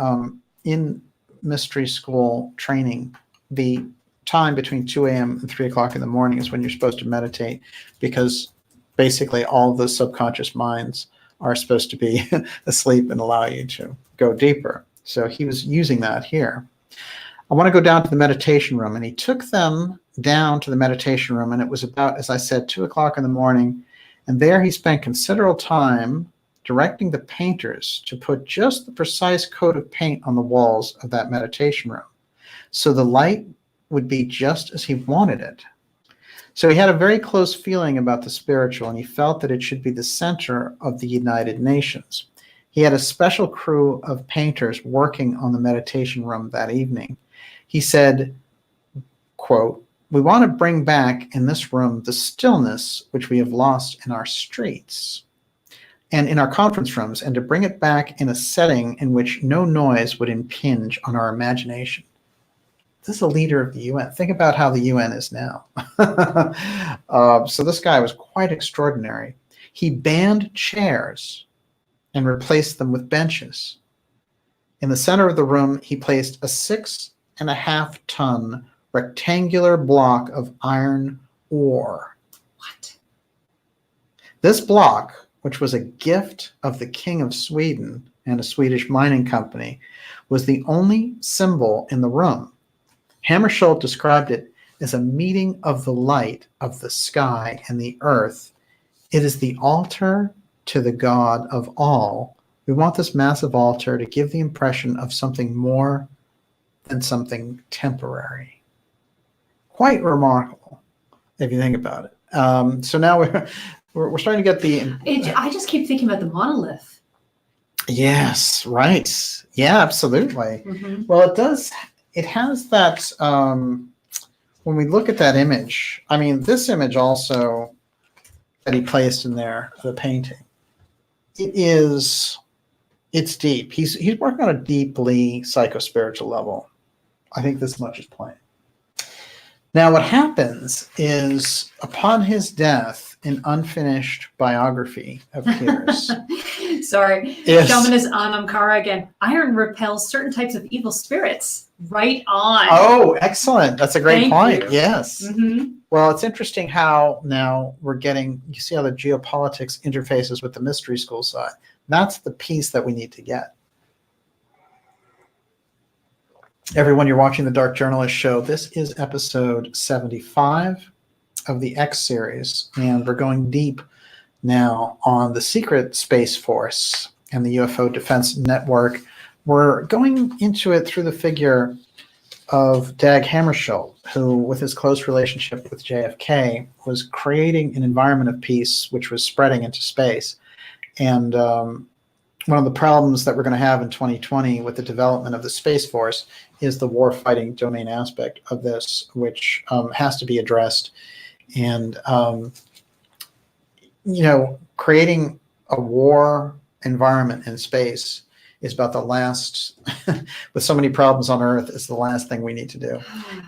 in mystery school training, the time between 2 a.m. and 3 o'clock in the morning is when you're supposed to meditate, because basically all the subconscious minds are supposed to be asleep and allow you to go deeper. So he was using that here. I want to go down to the meditation room. And he took them down to the meditation room, and it was about, as I said, 2 o'clock in the morning. And there he spent considerable time directing the painters to put just the precise coat of paint on the walls of that meditation room, so the light would be just as he wanted it. So he had a very close feeling about the spiritual, and he felt that it should be the center of the United Nations. He had a special crew of painters working on the meditation room that evening. He said, quote, "We want to bring back in this room the stillness which we have lost in our streets." and in our conference rooms, and to bring it back in a setting in which no noise would impinge on our imagination. This is a leader of the UN. Think about how the UN is now. So this guy was quite extraordinary. He banned chairs and replaced them with benches. In the center of the room, he placed a 6.5-ton rectangular block of iron ore. What? This block, which was a gift of the King of Sweden and a Swedish mining company, was the only symbol in the room. Hammarskjöld described it as a meeting of the light of the sky and the earth. It is the altar to the God of all. We want this massive altar to give the impression of something more than something temporary. Quite remarkable, if you think about it. So now we're starting to get the... I just keep thinking about the monolith. Yes, right. Yeah, absolutely. Mm-hmm. Well, it does. It has that, when we look at that image, I mean, this image also that he placed in there, the painting, it's deep. He's working on a deeply psycho-spiritual level. I think this much is plain. Now, what happens is, upon his death, an unfinished biography appears. Sorry. Yes. Shamanis Anamkara again. Iron repels certain types of evil spirits. Right on. Oh, excellent. That's a great Thank point. you. Yes. Mm-hmm. Well, it's interesting how now we're getting, you see how the geopolitics interfaces with the mystery school side. That's the piece that we need to get. Everyone, you're watching the Dark Journalist Show. This is episode 75 of the X series, and we're going deep now on the secret Space Force and the Ufo Defense Network. We're going into it through the figure of Dag Hammarskjöld, who, with his close relationship with JFK, was creating an environment of peace which was spreading into space. And one of the problems that we're going to have in 2020 with the development of the Space Force is the war-fighting domain aspect of this, which has to be addressed. And, creating a war environment in space is about the last, with so many problems on Earth, is the last thing we need to do.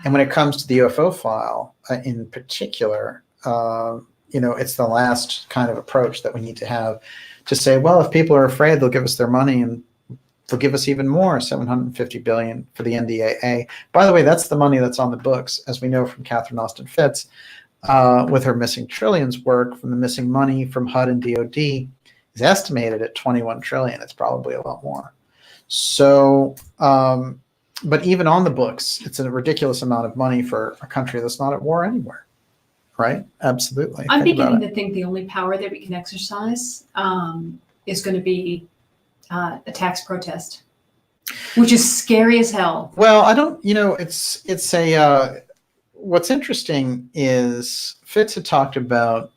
And when it comes to the UFO file in particular, it's the last kind of approach that we need to have to say, well, if people are afraid, they'll give us their money and they'll give us even more, $750 billion for the NDAA. By the way, that's the money that's on the books, as we know from Catherine Austin Fitts, with her Missing Trillions work. From the missing money from HUD and DOD is estimated at 21 trillion. It's probably a lot more. So, but even on the books, it's a ridiculous amount of money for a country that's not at war anywhere. Right? Absolutely. I'm beginning to think the only power that we can exercise is going to be a tax protest, which is scary as hell. Well, I don't, it's a, what's interesting is Fitz had talked about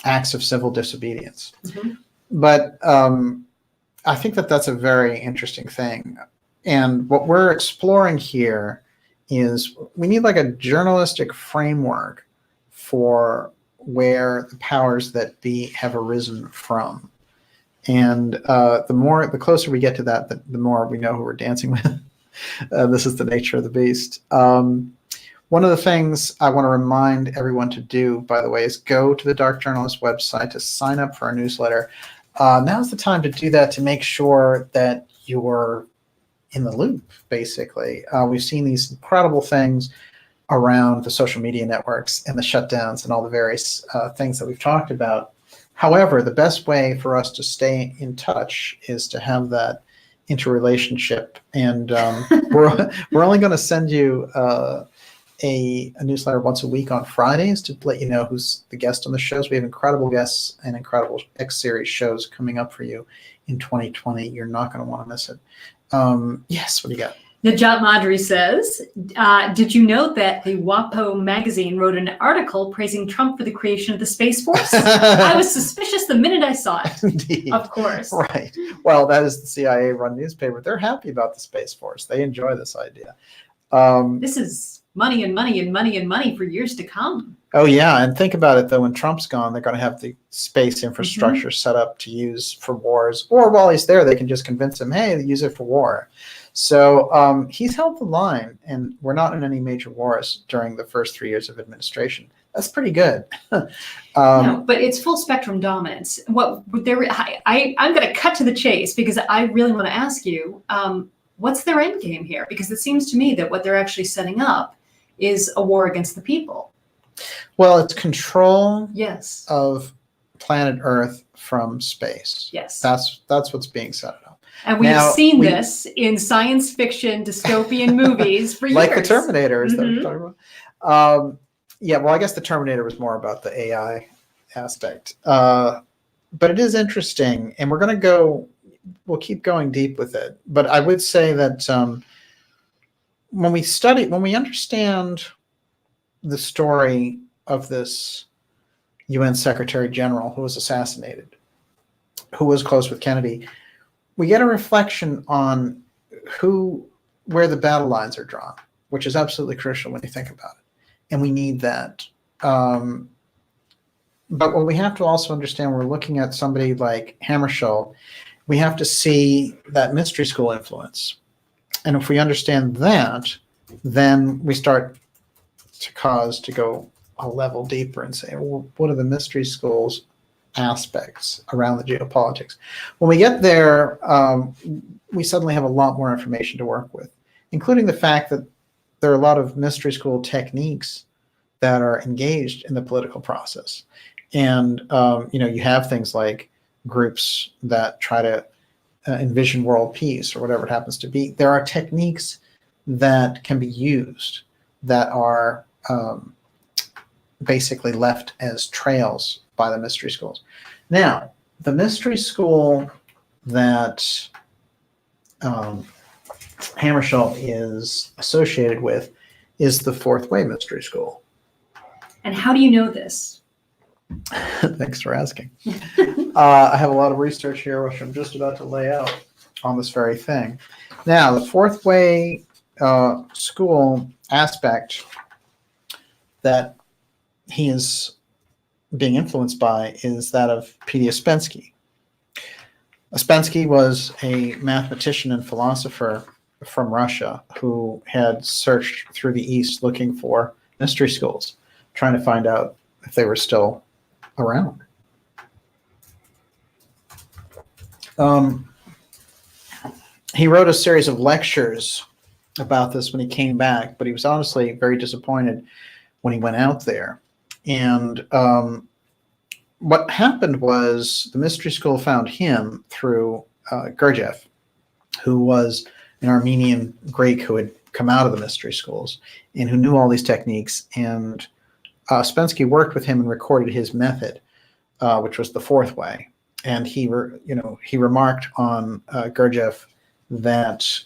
acts of civil disobedience, Mm-hmm. but I think that that's a very interesting thing. And what we're exploring here is we need like a journalistic framework for where the powers that be have arisen from. And the closer we get to that, the more we know who we're dancing with. This is the nature of the beast. One of the things I want to remind everyone to do, by the way, is go to the Dark Journalist website to sign up for our newsletter. Now's the time to do that, to make sure that you're in the loop, basically. We've seen these incredible things around the social media networks and the shutdowns and all the various things that we've talked about. However, the best way for us to stay in touch is to have that interrelationship. And we're only going to send you a newsletter once a week on Fridays to let you know who's the guest on the shows. We have incredible guests and incredible X-Series shows coming up for you in 2020. You're not going to want to miss it. Yes, what do you got? Najat Madri says, did you know that the WAPO magazine wrote an article praising Trump for the creation of the Space Force? I was suspicious the minute I saw it. Indeed. Of course. Right. Well, that is the CIA-run newspaper. They're happy about the Space Force. They enjoy this idea. This is money and money and money and money for years to come. Oh yeah, and think about it though. When Trump's gone, they're going to have the space infrastructure set up to use for wars. Or while he's there, they can just convince him, hey, use it for war. So he's held the line, and we're not in any major wars during the first 3 years of administration. That's pretty good. No, but it's full spectrum dominance. I'm going to cut to the chase because I really want to ask you, what's their end game here? Because it seems to me that what they're actually setting up is a war against the people. Well, it's control Yes. of planet Earth from space. Yes. That's what's being set up. And we've seen this in science fiction dystopian movies for years. Like the Terminator, is that what you're talking about? Yeah, well, I guess the Terminator was more about the AI aspect. But it is interesting, and we'll keep going deep with it. But I would say that when we understand the story of this UN Secretary General who was assassinated, who was close with Kennedy, we get a reflection on where the battle lines are drawn, which is absolutely crucial when you think about it. And we need that. But what we have to also understand, we're looking at somebody like Hammarskjöld, we have to see that mystery school influence. And if we understand that, then we start to go a level deeper and say, well, what are the mystery schools aspects around the geopolitics? When we get there, we suddenly have a lot more information to work with, including the fact that there are a lot of mystery school techniques that are engaged in the political process. And, you have things like groups that try to envision world peace or whatever it happens to be. There are techniques that can be used that are basically left as trails by the mystery schools. Now, the mystery school that Hammarskjöld is associated with is the Fourth Way mystery school. And how do you know this? Thanks for asking. I have a lot of research here, which I'm just about to lay out on this very thing. Now, the Fourth Way school aspect that he is being influenced by is that of P.D. Ouspensky. Ouspensky was a mathematician and philosopher from Russia who had searched through the East looking for mystery schools, trying to find out if they were still around. He wrote a series of lectures about this when he came back, but he was honestly very disappointed when he went out there. And what happened was the mystery school found him through Gurdjieff, who was an Armenian Greek who had come out of the mystery schools and who knew all these techniques. And Ouspensky worked with him and recorded his method, which was the Fourth Way. And he remarked on Gurdjieff that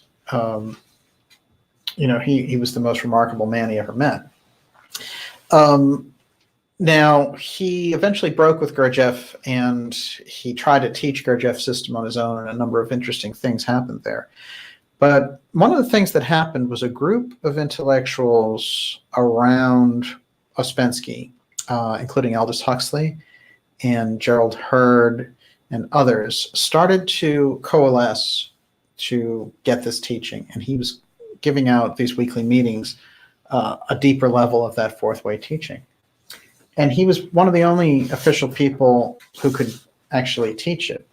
he was the most remarkable man he ever met. Now, he eventually broke with Gurdjieff, and he tried to teach Gurdjieff's system on his own, and a number of interesting things happened there. But one of the things that happened was a group of intellectuals around Ouspensky, including Aldous Huxley and Gerald Hurd and others, started to coalesce to get this teaching. And he was giving out these weekly meetings, a deeper level of that Fourth Way teaching. And he was one of the only official people who could actually teach it.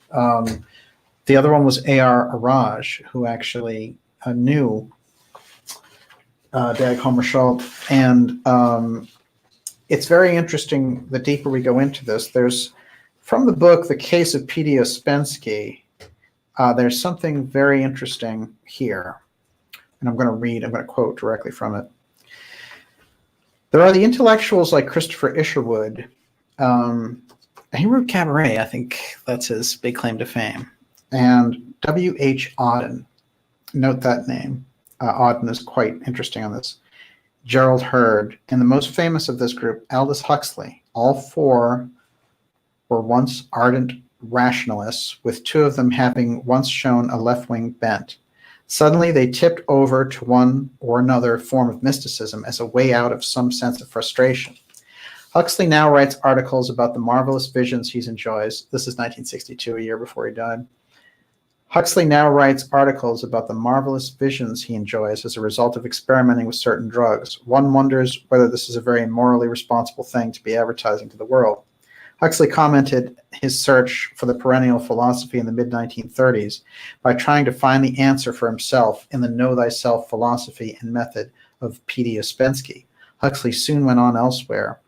The other one was A.R. Araj, who actually knew Dag Hammarskjöld. And it's very interesting, the deeper we go into this, there's, from the book, The Case of P.D. Ouspensky, there's something very interesting here. And I'm going to quote directly from it. There are the intellectuals like Christopher Isherwood. He wrote Cabaret, I think that's his big claim to fame. And W.H. Auden, note that name. Auden is quite interesting on this. Gerald Hurd, and the most famous of this group, Aldous Huxley. All four were once ardent rationalists, with two of them having once shown a left-wing bent. Suddenly, they tipped over to one or another form of mysticism as a way out of some sense of frustration. Huxley now writes articles about the marvelous visions he enjoys. This is 1962, a year before he died. Huxley now writes articles about the marvelous visions he enjoys as a result of experimenting with certain drugs. One wonders whether this is a very morally responsible thing to be advertising to the world. Huxley commented his search for the perennial philosophy in the mid-1930s by trying to find the answer for himself in the know thyself philosophy and method of P.D. Ouspensky. Huxley soon went on elsewhere.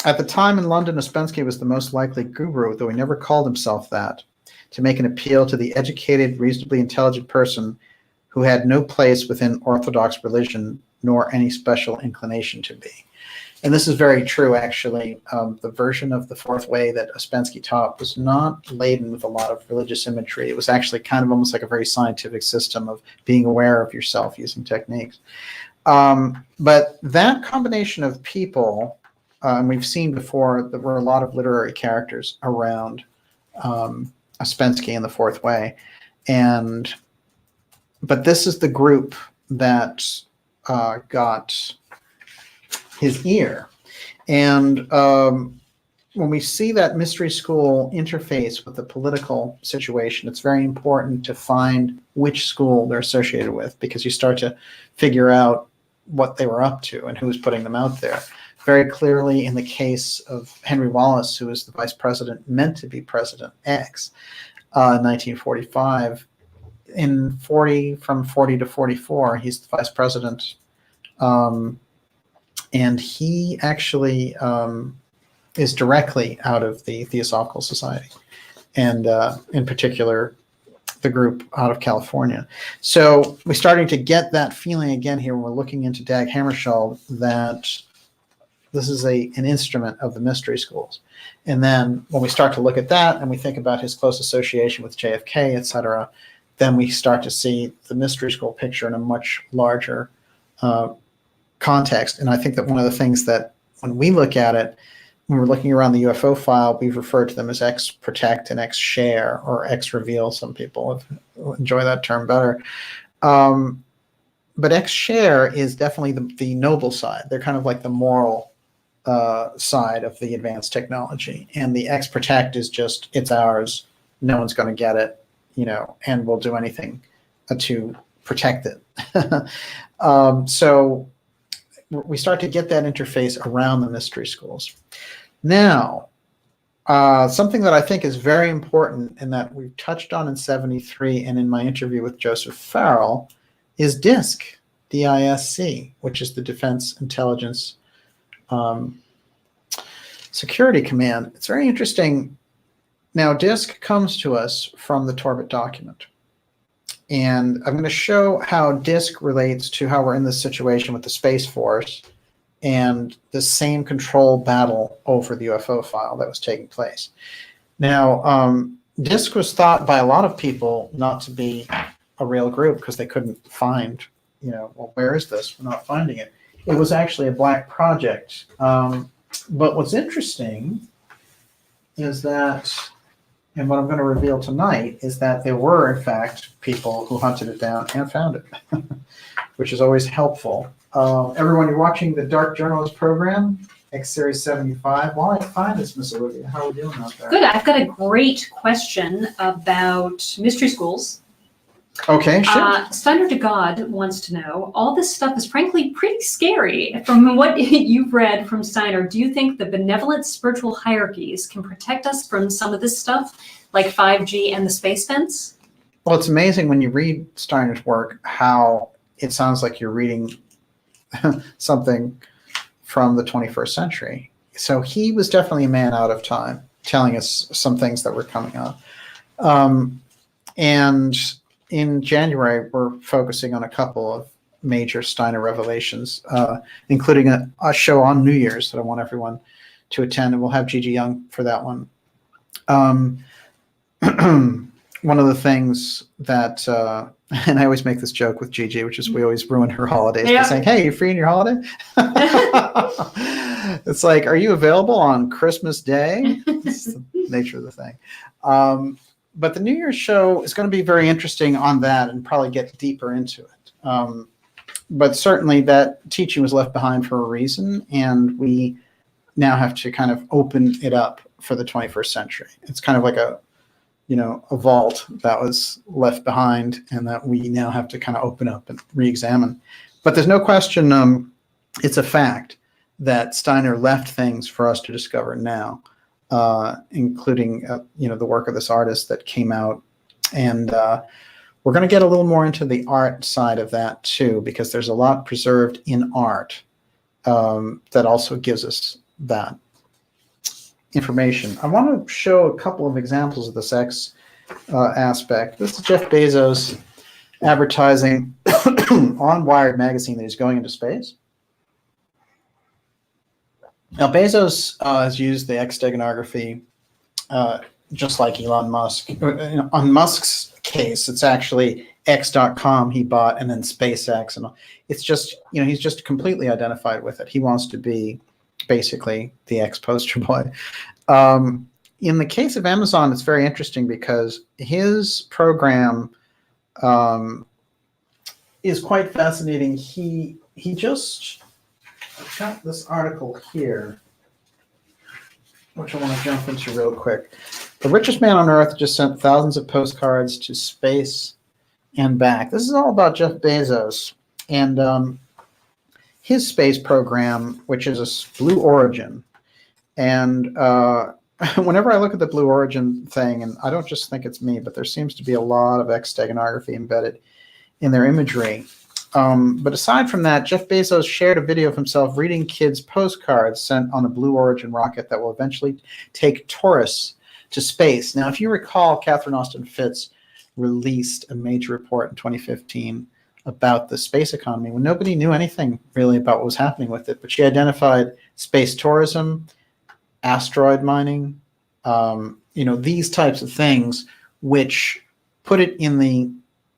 At the time in London, Ouspensky was the most likely guru, though he never called himself that, to make an appeal to the educated, reasonably intelligent person who had no place within orthodox religion nor any special inclination to be. And this is very true, actually. The version of the fourth way that Ouspensky taught was not laden with a lot of religious imagery. It was actually kind of almost like a very scientific system of being aware of yourself using techniques. But that combination of people, and we've seen before, there were a lot of literary characters around Ouspensky in the fourth way. But this is the group that got his ear. And when we see that mystery school interface with the political situation, it's very important to find which school they're associated with, because you start to figure out what they were up to and who was putting them out there. Very clearly in the case of Henry Wallace, who was the vice president, meant to be President X in 1945. From 40 to 44, he's the vice president. And he actually is directly out of the Theosophical Society, and in particular, the group out of California. So we're starting to get that feeling again here when we're looking into Dag Hammarskjöld, that this is an instrument of the mystery schools. And then when we start to look at that and we think about his close association with JFK, et cetera, then we start to see the mystery school picture in a much larger context. And I think that one of the things that when we look at it, when we're looking around the UFO file, we've referred to them as X-protect and X-share or X-reveal. Some people enjoy that term better. But X-share is definitely the noble side. They're kind of like the moral side of the advanced technology. And the X-protect is just, it's ours. No one's going to get it, and we'll do anything to protect it. So we start to get that interface around the mystery schools. Now, something that I think is very important and that we've touched on in 73 and in my interview with Joseph Farrell is DISC, D-I-S-C, which is the Defense Intelligence Security Command. It's very interesting. Now, DISC comes to us from the Torbit document. And I'm going to show how DISC relates to how we're in this situation with the Space Force and the same control battle over the UFO file that was taking place. Now, DISC was thought by a lot of people not to be a real group because they couldn't find, well, where is this? We're not finding it. It was actually a black project. But what's interesting is that, and what I'm going to reveal tonight, is that there were, in fact, people who hunted it down and found it, which is always helpful. Everyone, you're watching the Dark Journalist program, X Series 75. While I find this, Miss Olivia, how are we doing out there? Good. I've got a great question about mystery schools. Okay, sure. Steiner to God wants to know, all this stuff is frankly pretty scary. From what you've read from Steiner, do you think the benevolent spiritual hierarchies can protect us from some of this stuff, like 5G and the space fence? Well, it's amazing when you read Steiner's work how it sounds like you're reading something from the 21st century. So he was definitely a man out of time, telling us some things that were coming up. And in January, we're focusing on a couple of major Steiner revelations, including a show on New Year's that I want everyone to attend, and we'll have Gigi Young for that one. One of the things that, and I always make this joke with Gigi, which is we always ruin her holidays by saying, hey, you free on your holiday? It's like, are you available on Christmas Day? It's the nature of the thing. But the New Year's show is going to be very interesting on that and probably get deeper into it. but certainly that teaching was left behind for a reason, and we now have to kind of open it up for the 21st century. It's kind of like a vault that was left behind and that we now have to kind of open up and re-examine. But there's no question, it's a fact that Steiner left things for us to discover now, including the work of this artist that came out. And we're going to get a little more into the art side of that too, because there's a lot preserved in art that also gives us that information. I want to show a couple of examples of this X aspect. This is Jeff Bezos advertising on Wired magazine that he's going into space. Now, Bezos has used the X steganography just like Elon Musk. On Musk's case, it's actually X.com he bought and then SpaceX. And it's just, he's just completely identified with it. He wants to be basically the X poster boy. In the case of Amazon, it's very interesting because his program is quite fascinating. He just, I've got this article here, which I want to jump into real quick. The richest man on earth just sent thousands of postcards to space and back. This is all about Jeff Bezos and his space program, which is a Blue Origin. And whenever I look at the Blue Origin thing, and I don't just think it's me, but there seems to be a lot of X steganography embedded in their imagery. But aside from that, Jeff Bezos shared a video of himself reading kids' postcards sent on a Blue Origin rocket that will eventually take tourists to space. Now, if you recall, Catherine Austin Fitts released a major report in 2015 about the space economy when nobody knew anything really about what was happening with it. But she identified space tourism, asteroid mining, these types of things, which put it in the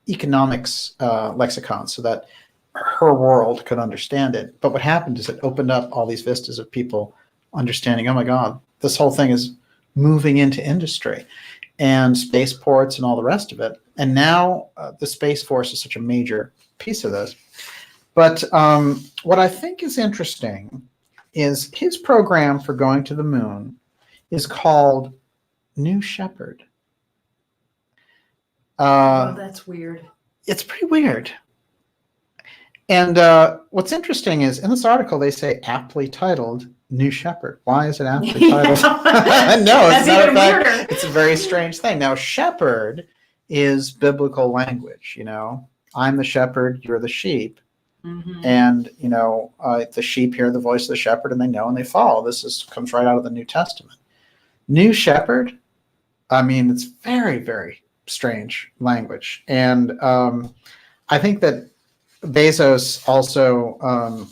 economics lexicon so that her world could understand it. But what happened is it opened up all these vistas of people understanding, oh my God, this whole thing is moving into industry and spaceports and all the rest of it. And now the Space Force is such a major piece of this. But what I think is interesting is his program for going to the moon is called New Shepard. Oh, that's weird. It's pretty weird. And what's interesting is in this article, they say aptly titled New Shepard. Why is it aptly titled? No, it's not a fact. It's a very strange thing. Now, shepherd is biblical language. I'm the shepherd, you're the sheep. Mm-hmm. And, the sheep hear the voice of the shepherd and they know and they follow. This comes right out of the New Testament. New Shepard, it's very, very strange language. And I think that Bezos also,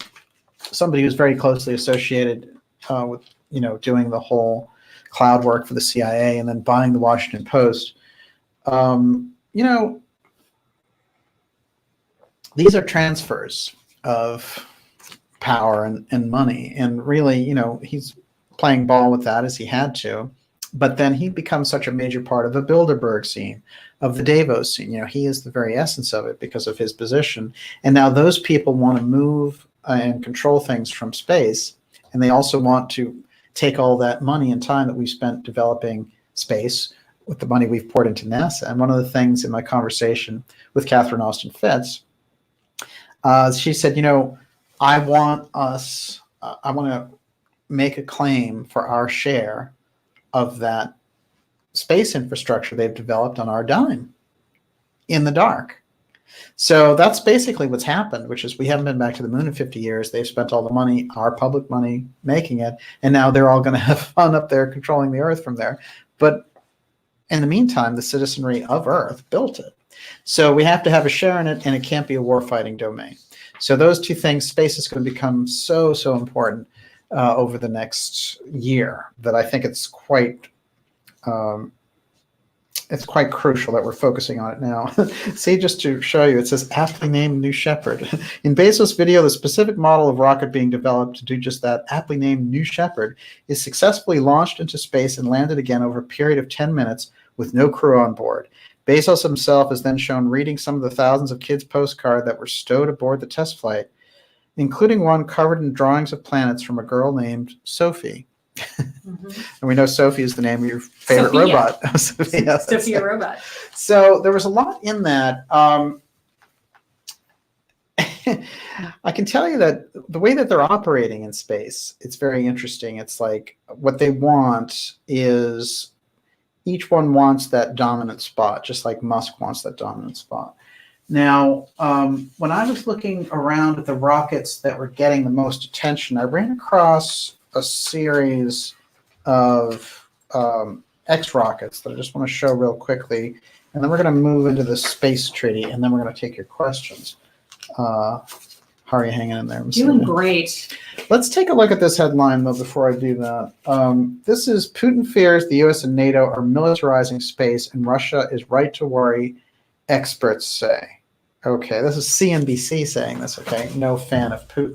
somebody who's very closely associated with, doing the whole cloud work for the CIA and then buying the Washington Post, these are transfers of power and money. And really, he's playing ball with that as he had to. But then he becomes such a major part of the Bilderberg scene, of the Davos scene. He is the very essence of it because of his position. And now those people want to move and control things from space. And they also want to take all that money and time that we've spent developing space with the money we've poured into NASA. And one of the things in my conversation with Catherine Austin Fitts, she said, I want to make a claim for our share of that space infrastructure they've developed on our dime in the dark. So that's basically what's happened, which is we haven't been back to the moon in 50 years. They've spent all the money, our public money, making it, and now they're all going to have fun up there controlling the Earth from there. But in the meantime, the citizenry of Earth built it. So we have to have a share in it, and it can't be a war-fighting domain. So those two things, space is going to become so, so important over the next year that I think it's quite crucial that we're focusing on it now. See, just to show you, it says aptly named New Shepard. In Bezos' video, the specific model of rocket being developed to do just that, aptly named New Shepard, is successfully launched into space and landed again over a period of 10 minutes with no crew on board. Bezos himself is then shown reading some of the thousands of kids' postcards that were stowed aboard the test flight, including one covered in drawings of planets from a girl named Sophie. Mhm. And we know Sophie is the name of your favorite Sophia. robot. Sophia. Sophia robot. So there was a lot in that. I can tell you that the way that they're operating in space, it's very interesting. It's like what they want is each one wants that dominant spot, just like Musk wants that dominant spot. Now, when I was looking around at the rockets that were getting the most attention, I ran across a series of X rockets that I just want to show real quickly. And then we're going to move into the space treaty, and then we're going to take your questions. How are you hanging in there? Doing great. Let's take a look at this headline, though, before I do that. This is Putin fears the U.S. and NATO are militarizing space, and Russia is right to worry, experts say. Okay, this is CNBC saying this, okay? No fan of Putin.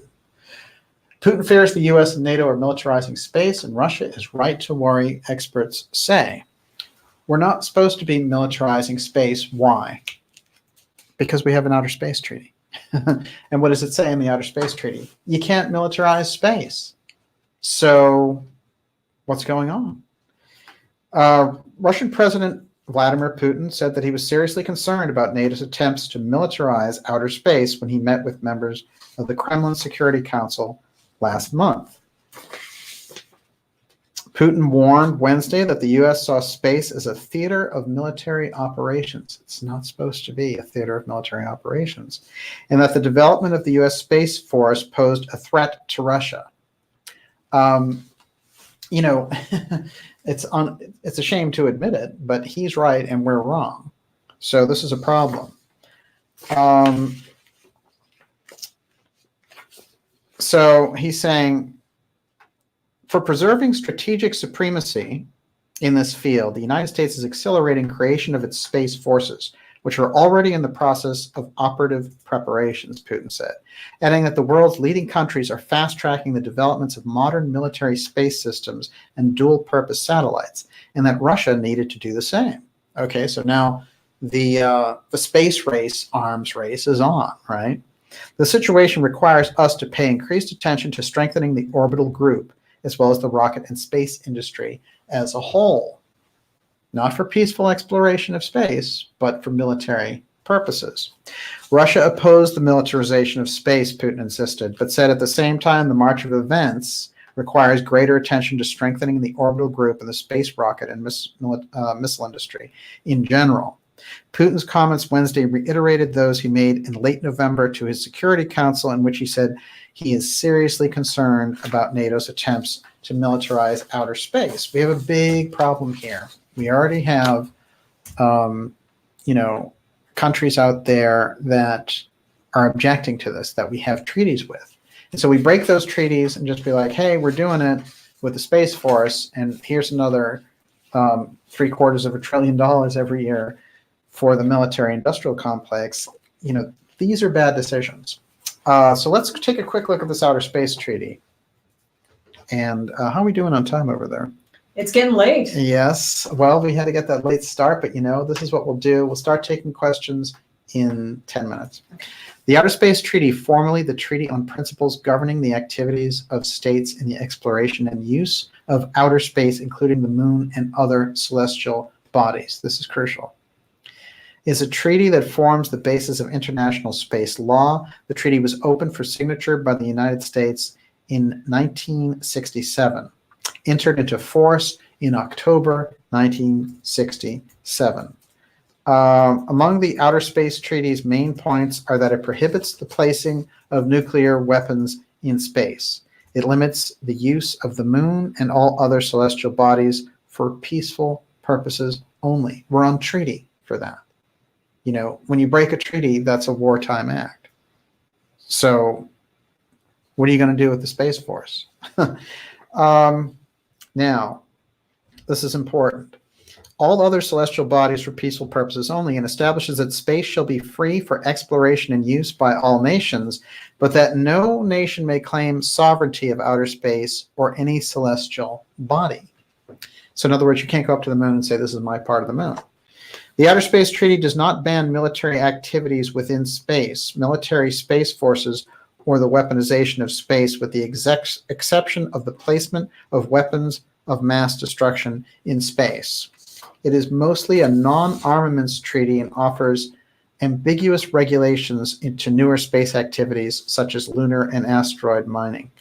Putin fears the U.S. and NATO are militarizing space, and Russia is right to worry, experts say. We're not supposed to be militarizing space. Why? Because we have an outer space treaty. And what does it say in the outer space treaty? You can't militarize space. So what's going on? Russian President Vladimir Putin said that he was seriously concerned about NATO's attempts to militarize outer space when he met with members of the Kremlin Security Council last month. Putin warned Wednesday that the U.S. saw space as a theater of military operations. It's not supposed to be a theater of military operations. And that the development of the U.S. Space Force posed a threat to Russia. You know, it's a shame to admit it, but he's right and we're wrong. So this is a problem. So he's saying, for preserving strategic supremacy in this field, the United States is accelerating creation of its space forces, which are already in the process of operative preparations, Putin said, adding that the world's leading countries are fast-tracking the developments of modern military space systems and dual-purpose satellites, and that Russia needed to do the same. Okay, so now the space race, arms race, is on, right? The situation requires us to pay increased attention to strengthening the orbital group, as well as the rocket and space industry as a whole. Not for peaceful exploration of space, but for military purposes. Russia opposed the militarization of space, Putin insisted, but said at the same time the march of events requires greater attention to strengthening the orbital group and the space rocket and missile industry in general. Putin's comments Wednesday reiterated those he made in late November to his Security Council, in which he said he is seriously concerned about NATO's attempts to militarize outer space. We have a big problem here. We already have, countries out there that are objecting to this, that we have treaties with. And so we break those treaties and just be like, hey, we're doing it with the Space Force, and here's another $750 billion every year for the military-industrial complex. You know, these are bad decisions. So let's take a quick look at this outer space treaty. And how are we doing on time over there? It's getting late. Yes. Well, we had to get that late start, but this is what we'll do. We'll start taking questions in 10 minutes. Okay. The Outer Space Treaty, formerly the Treaty on Principles Governing the Activities of States in the Exploration and Use of Outer Space, including the Moon and other celestial bodies. This is crucial. Is a treaty that forms the basis of international space law. The treaty was opened for signature by the United States in 1967, entered into force in October 1967. Among the Outer Space Treaty's main points are that it prohibits the placing of nuclear weapons in space. It limits the use of the moon and all other celestial bodies for peaceful purposes only. We're on treaty for that. When you break a treaty, that's a wartime act. So what are you going to do with the Space Force? Now, this is important. All other celestial bodies for peaceful purposes only, and establishes that space shall be free for exploration and use by all nations, but that no nation may claim sovereignty of outer space or any celestial body. So in other words, you can't go up to the moon and say, this is my part of the moon. The Outer Space Treaty does not ban military activities within space, military space forces, or the weaponization of space, with the exception of the placement of weapons of mass destruction in space. It is mostly a non-armaments treaty and offers ambiguous regulations into newer space activities such as lunar and asteroid mining.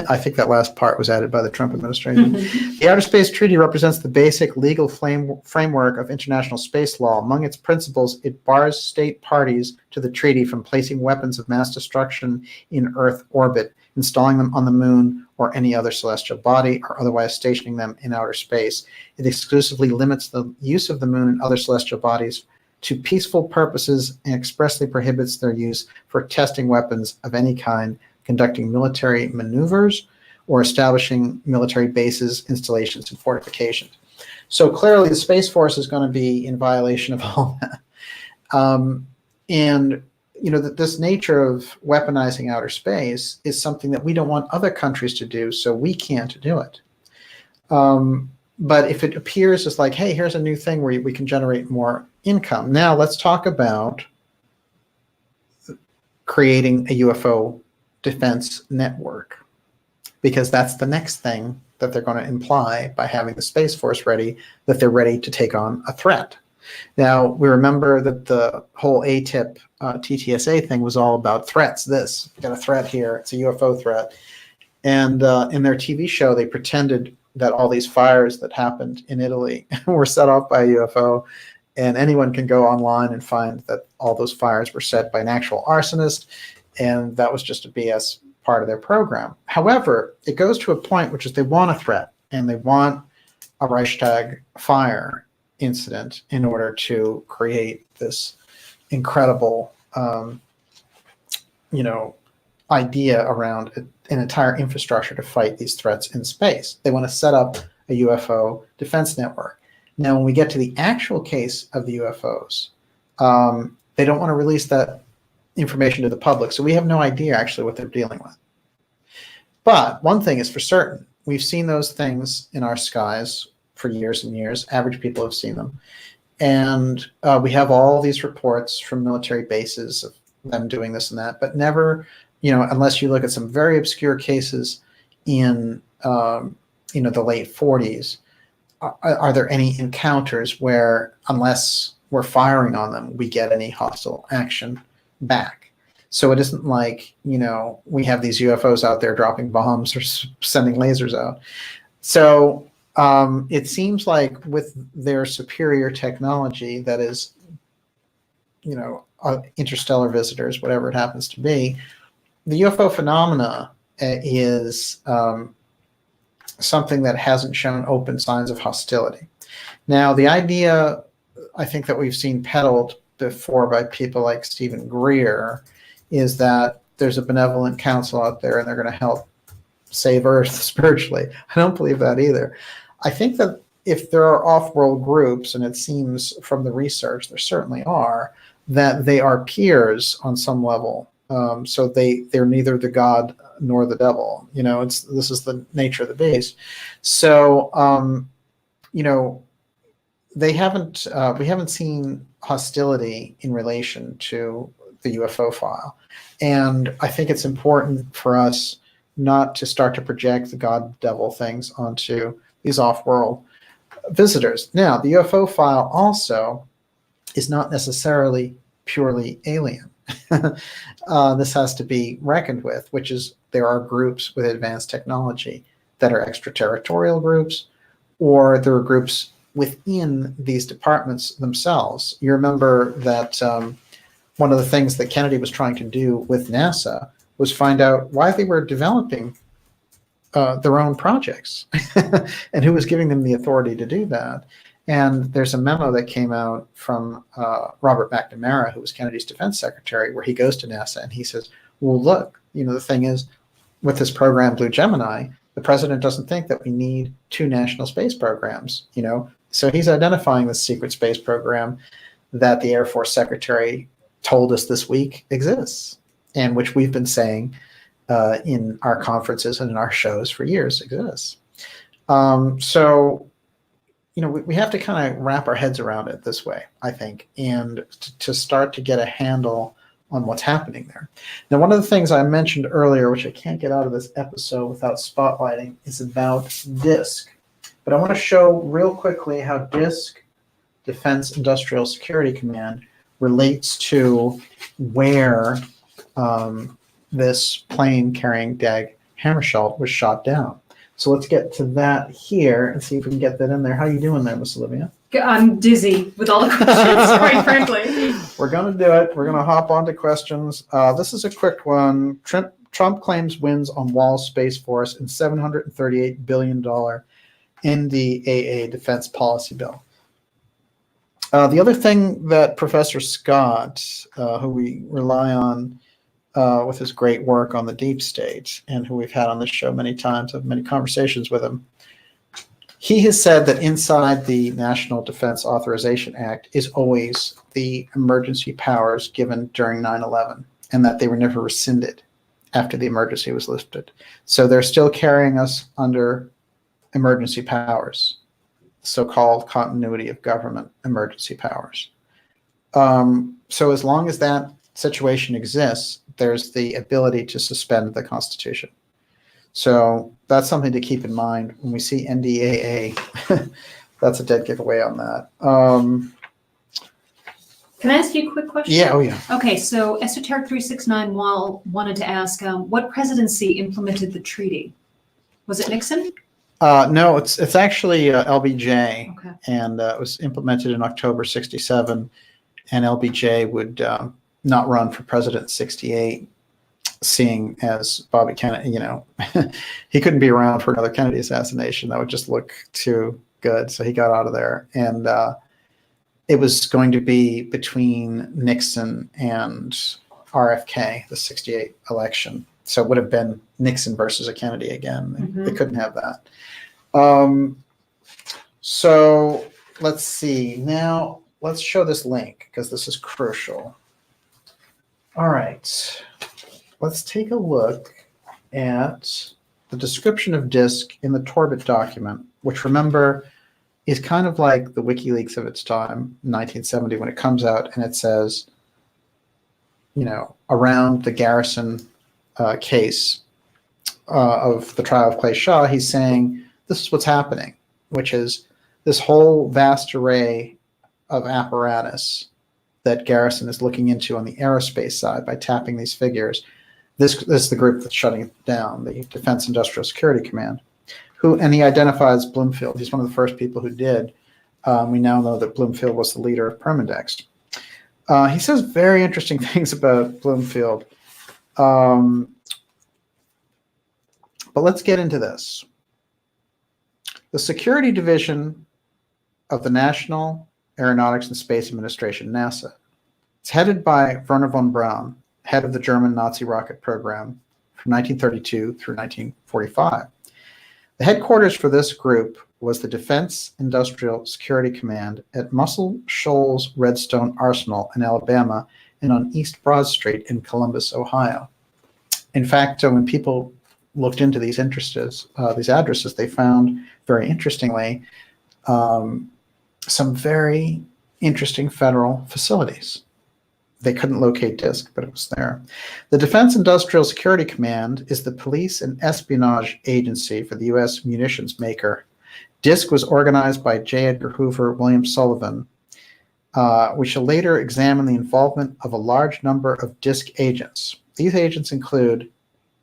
I think that last part was added by the Trump administration. The Outer Space Treaty represents the basic legal framework of international space law. Among its principles, it bars state parties to the treaty from placing weapons of mass destruction in Earth orbit, installing them on the moon or any other celestial body, or otherwise stationing them in outer space. It exclusively limits the use of the moon and other celestial bodies to peaceful purposes and expressly prohibits their use for testing weapons of any kind, conducting military maneuvers, or establishing military bases, installations, and fortifications. So clearly the Space Force is going to be in violation of all that. And this nature of weaponizing outer space is something that we don't want other countries to do, so we can't do it. But if it appears as like, hey, here's a new thing where we can generate more income. Now let's talk about creating a UFO defense network, because that's the next thing that they're going to imply by having the Space Force ready, that they're ready to take on a threat. Now, we remember that the whole ATIP TTSA thing was all about threats. This, got a threat here, it's a UFO threat. And in their TV show, they pretended that all these fires that happened in Italy were set off by a UFO, and anyone can go online and find that all those fires were set by an actual arsonist, and that was just a BS part of their program. However, it goes to a point which is they want a threat, and they want a Reichstag fire incident in order to create this incredible, idea around an entire infrastructure to fight these threats in space. They want to set up a UFO defense network. Now, when we get to the actual case of the UFOs, they don't want to release that information to the public, so we have no idea actually what they're dealing with. But one thing is for certain, we've seen those things in our skies for years and years. Average people have seen them. And we have all these reports from military bases of them doing this and that, but never, unless you look at some very obscure cases in, the late 40s, are there any encounters where, unless we're firing on them, we get any hostile action back? So it isn't like, we have these UFOs out there dropping bombs or sending lasers out. So it seems like with their superior technology, that is, interstellar visitors, whatever it happens to be, the UFO phenomena is something that hasn't shown open signs of hostility. Now, the idea, I think, that we've seen peddled before by people like Stephen Greer is that there's a benevolent council out there and they're going to help save Earth spiritually. I don't believe that either. I think that if there are off-world groups, and it seems from the research there certainly are, that they are peers on some level. So they're neither the god nor the devil. This is the nature of the beast. So we haven't seen hostility in relation to the UFO file, and I think it's important for us not to start to project the god devil things onto these off-world visitors. Now, the UFO file also is not necessarily purely alien. This has to be reckoned with, which is there are groups with advanced technology that are extraterritorial groups, or there are groups within these departments themselves. You remember that one of the things that Kennedy was trying to do with NASA was find out why they were developing their own projects and who was giving them the authority to do that. And there's a memo that came out from Robert McNamara, who was Kennedy's defense secretary, where he goes to NASA and he says, well, look, the thing is, with this program, Blue Gemini, the president doesn't think that we need two national space programs, So he's identifying this secret space program that the Air Force secretary told us this week exists, and which we've been saying in our conferences and in our shows for years exists. So we have to kind of wrap our heads around it this way, I think, and to start to get a handle on what's happening there. Now, one of the things I mentioned earlier, which I can't get out of this episode without spotlighting, is about DISC. But I want to show real quickly how DISC, Defense Industrial Security Command, relates to where this plane carrying Dag Hammarskjöld was shot down. So let's get to that here and see if we can get that in there. How are you doing there, Miss Olivia? I'm dizzy with all the questions, quite frankly. We're going to do it. We're going to hop on to questions. This is a quick one. Trump claims wins on Wallace Space Force in $738 billion NDAA defense policy bill. The other thing that Professor Scott, who we rely on with his great work on the deep state, and who we've had on this show many times, have many conversations with him, he has said that inside the National Defense Authorization Act is always the emergency powers given during 9/11, and that they were never rescinded after the emergency was lifted. So they're still carrying us under emergency powers, so-called continuity of government emergency powers. So as long as that situation exists, there's the ability to suspend the Constitution. So that's something to keep in mind when we see NDAA. That's a dead giveaway on that. Can I ask you a quick question? Yeah, oh yeah. Okay, so Esoteric 369 wanted to ask, what presidency implemented the treaty? Was it Nixon? No, it's actually LBJ, Okay. and it was implemented in October '67, and LBJ would not run for president in '68, seeing as Bobby Kennedy, he couldn't be around for another Kennedy assassination. That would just look too good, so he got out of there. And it was going to be between Nixon and RFK, the '68 election. So it would have been Nixon versus a Kennedy again. Mm-hmm. They couldn't have that. So let's see. Now let's show this link because this is crucial. All right. Let's take a look at the description of DISC in the Torbit document, which, remember, is kind of like the WikiLeaks of its time, 1970, when it comes out and it says, around the Garrison case of the trial of Clay Shaw, he's saying this is what's happening, which is this whole vast array of apparatus that Garrison is looking into on the aerospace side by tapping these figures. This is the group that's shutting it down, the Defense Industrial Security Command, and he identifies Bloomfield. He's one of the first people who did. We now know that Bloomfield was the leader of Permindex. He says very interesting things about Bloomfield. But let's get into this. The Security Division of the National Aeronautics and Space Administration, NASA, it's headed by Werner von Braun, head of the German Nazi rocket program from 1932 through 1945. The headquarters for this group was the Defense Industrial Security Command at Muscle Shoals Redstone Arsenal in Alabama and on East Broad Street in Columbus, Ohio. In fact, when people looked into these addresses, they found, very interestingly, some very interesting federal facilities. They couldn't locate DISC, but it was there. The Defense Industrial Security Command is the police and espionage agency for the U.S. munitions maker. DISC was organized by J. Edgar Hoover, William Sullivan. We shall later examine the involvement of a large number of DISC agents. These agents include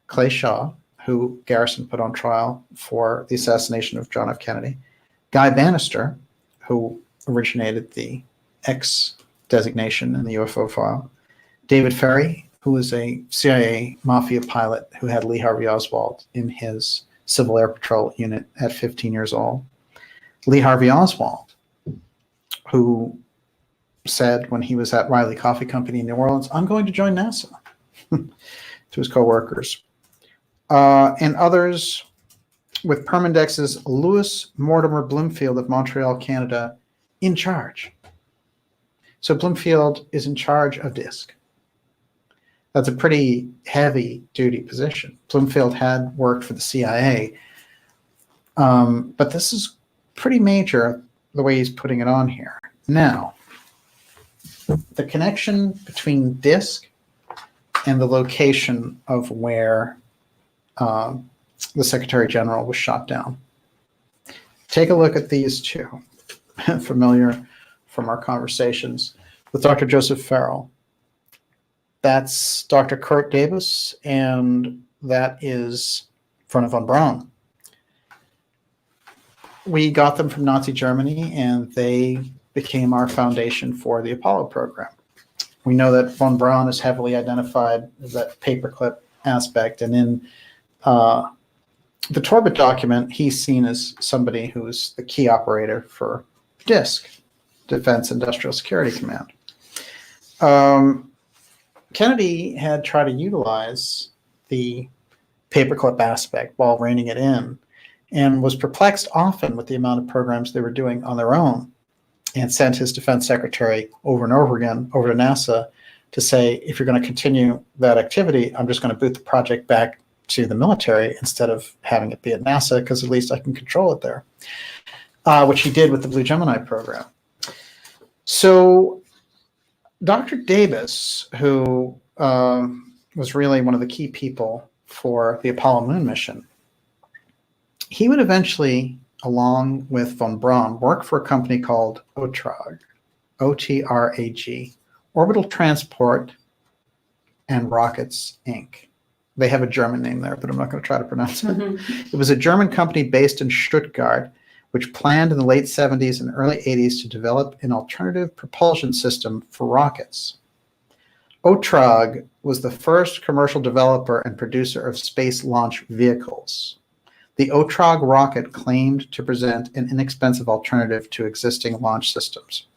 Clay Shaw, who Garrison put on trial for the assassination of John F. Kennedy, Guy Bannister, who originated the X designation in the UFO file, David Ferry, who was a CIA mafia pilot who had Lee Harvey Oswald in his Civil Air Patrol unit at 15 years old, Lee Harvey Oswald, who said when he was at Riley Coffee Company in New Orleans, "I'm going to join NASA," to his coworkers, and others, with Permindex's Louis Mortimer Bloomfield of Montreal, Canada, in charge. So Bloomfield is in charge of DISC. That's a pretty heavy-duty position. Bloomfield had worked for the CIA, but this is pretty major. the way he's putting it on here. Now, the connection between disk and the location of where the Secretary General was shot down. Take a look at these two, familiar from our conversations with Dr. Joseph Farrell. That's Dr. Kurt Davis, and that is Werner von Braun. We got them from Nazi Germany, and they became our foundation for the Apollo program. We know that von Braun is heavily identified as that paperclip aspect, and in the Torbit document, he's seen as somebody who is the key operator for DISC, Defense Industrial Security Command. Kennedy had tried to utilize the paperclip aspect while reining it in, and was perplexed often with the amount of programs they were doing on their own, and sent his defense secretary over and over again over to NASA to say, if you're going to continue that activity, I'm just going to boot the project back to the military instead of having it be at NASA, because at least I can control it there, which he did with the Blue Gemini program. So Dr. Davis, who was really one of the key people for the Apollo moon mission, he would eventually, along with von Braun, work for a company called OTRAG, O-T-R-A-G, Orbital Transport and Rockets, Inc. They have a German name there, but I'm not going to try to pronounce it. It was a German company based in Stuttgart, which planned in the late 70s and early 80s to develop an alternative propulsion system for rockets. OTRAG was the first commercial developer and producer of space launch vehicles. The OTRAG rocket claimed to present an inexpensive alternative to existing launch systems.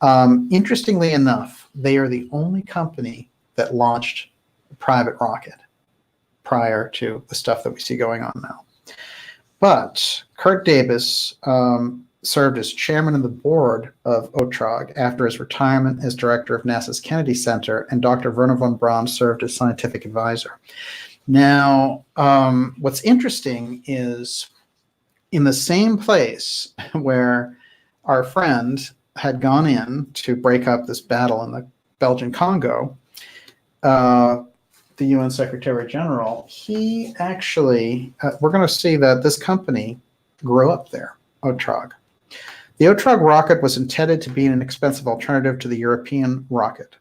Interestingly enough, they are the only company that launched a private rocket prior to the stuff that we see going on now. But Kurt Davis served as chairman of the board of OTRAG after his retirement as director of NASA's Kennedy Center, and Dr. Werner von Braun served as scientific advisor. Now, what's interesting is in the same place where our friend had gone in to break up this battle in the Belgian Congo, the UN Secretary General, he actually, we're going to see that this company grew up there, OTRAG. The OTRAG rocket was intended to be an inexpensive alternative to the European rocket.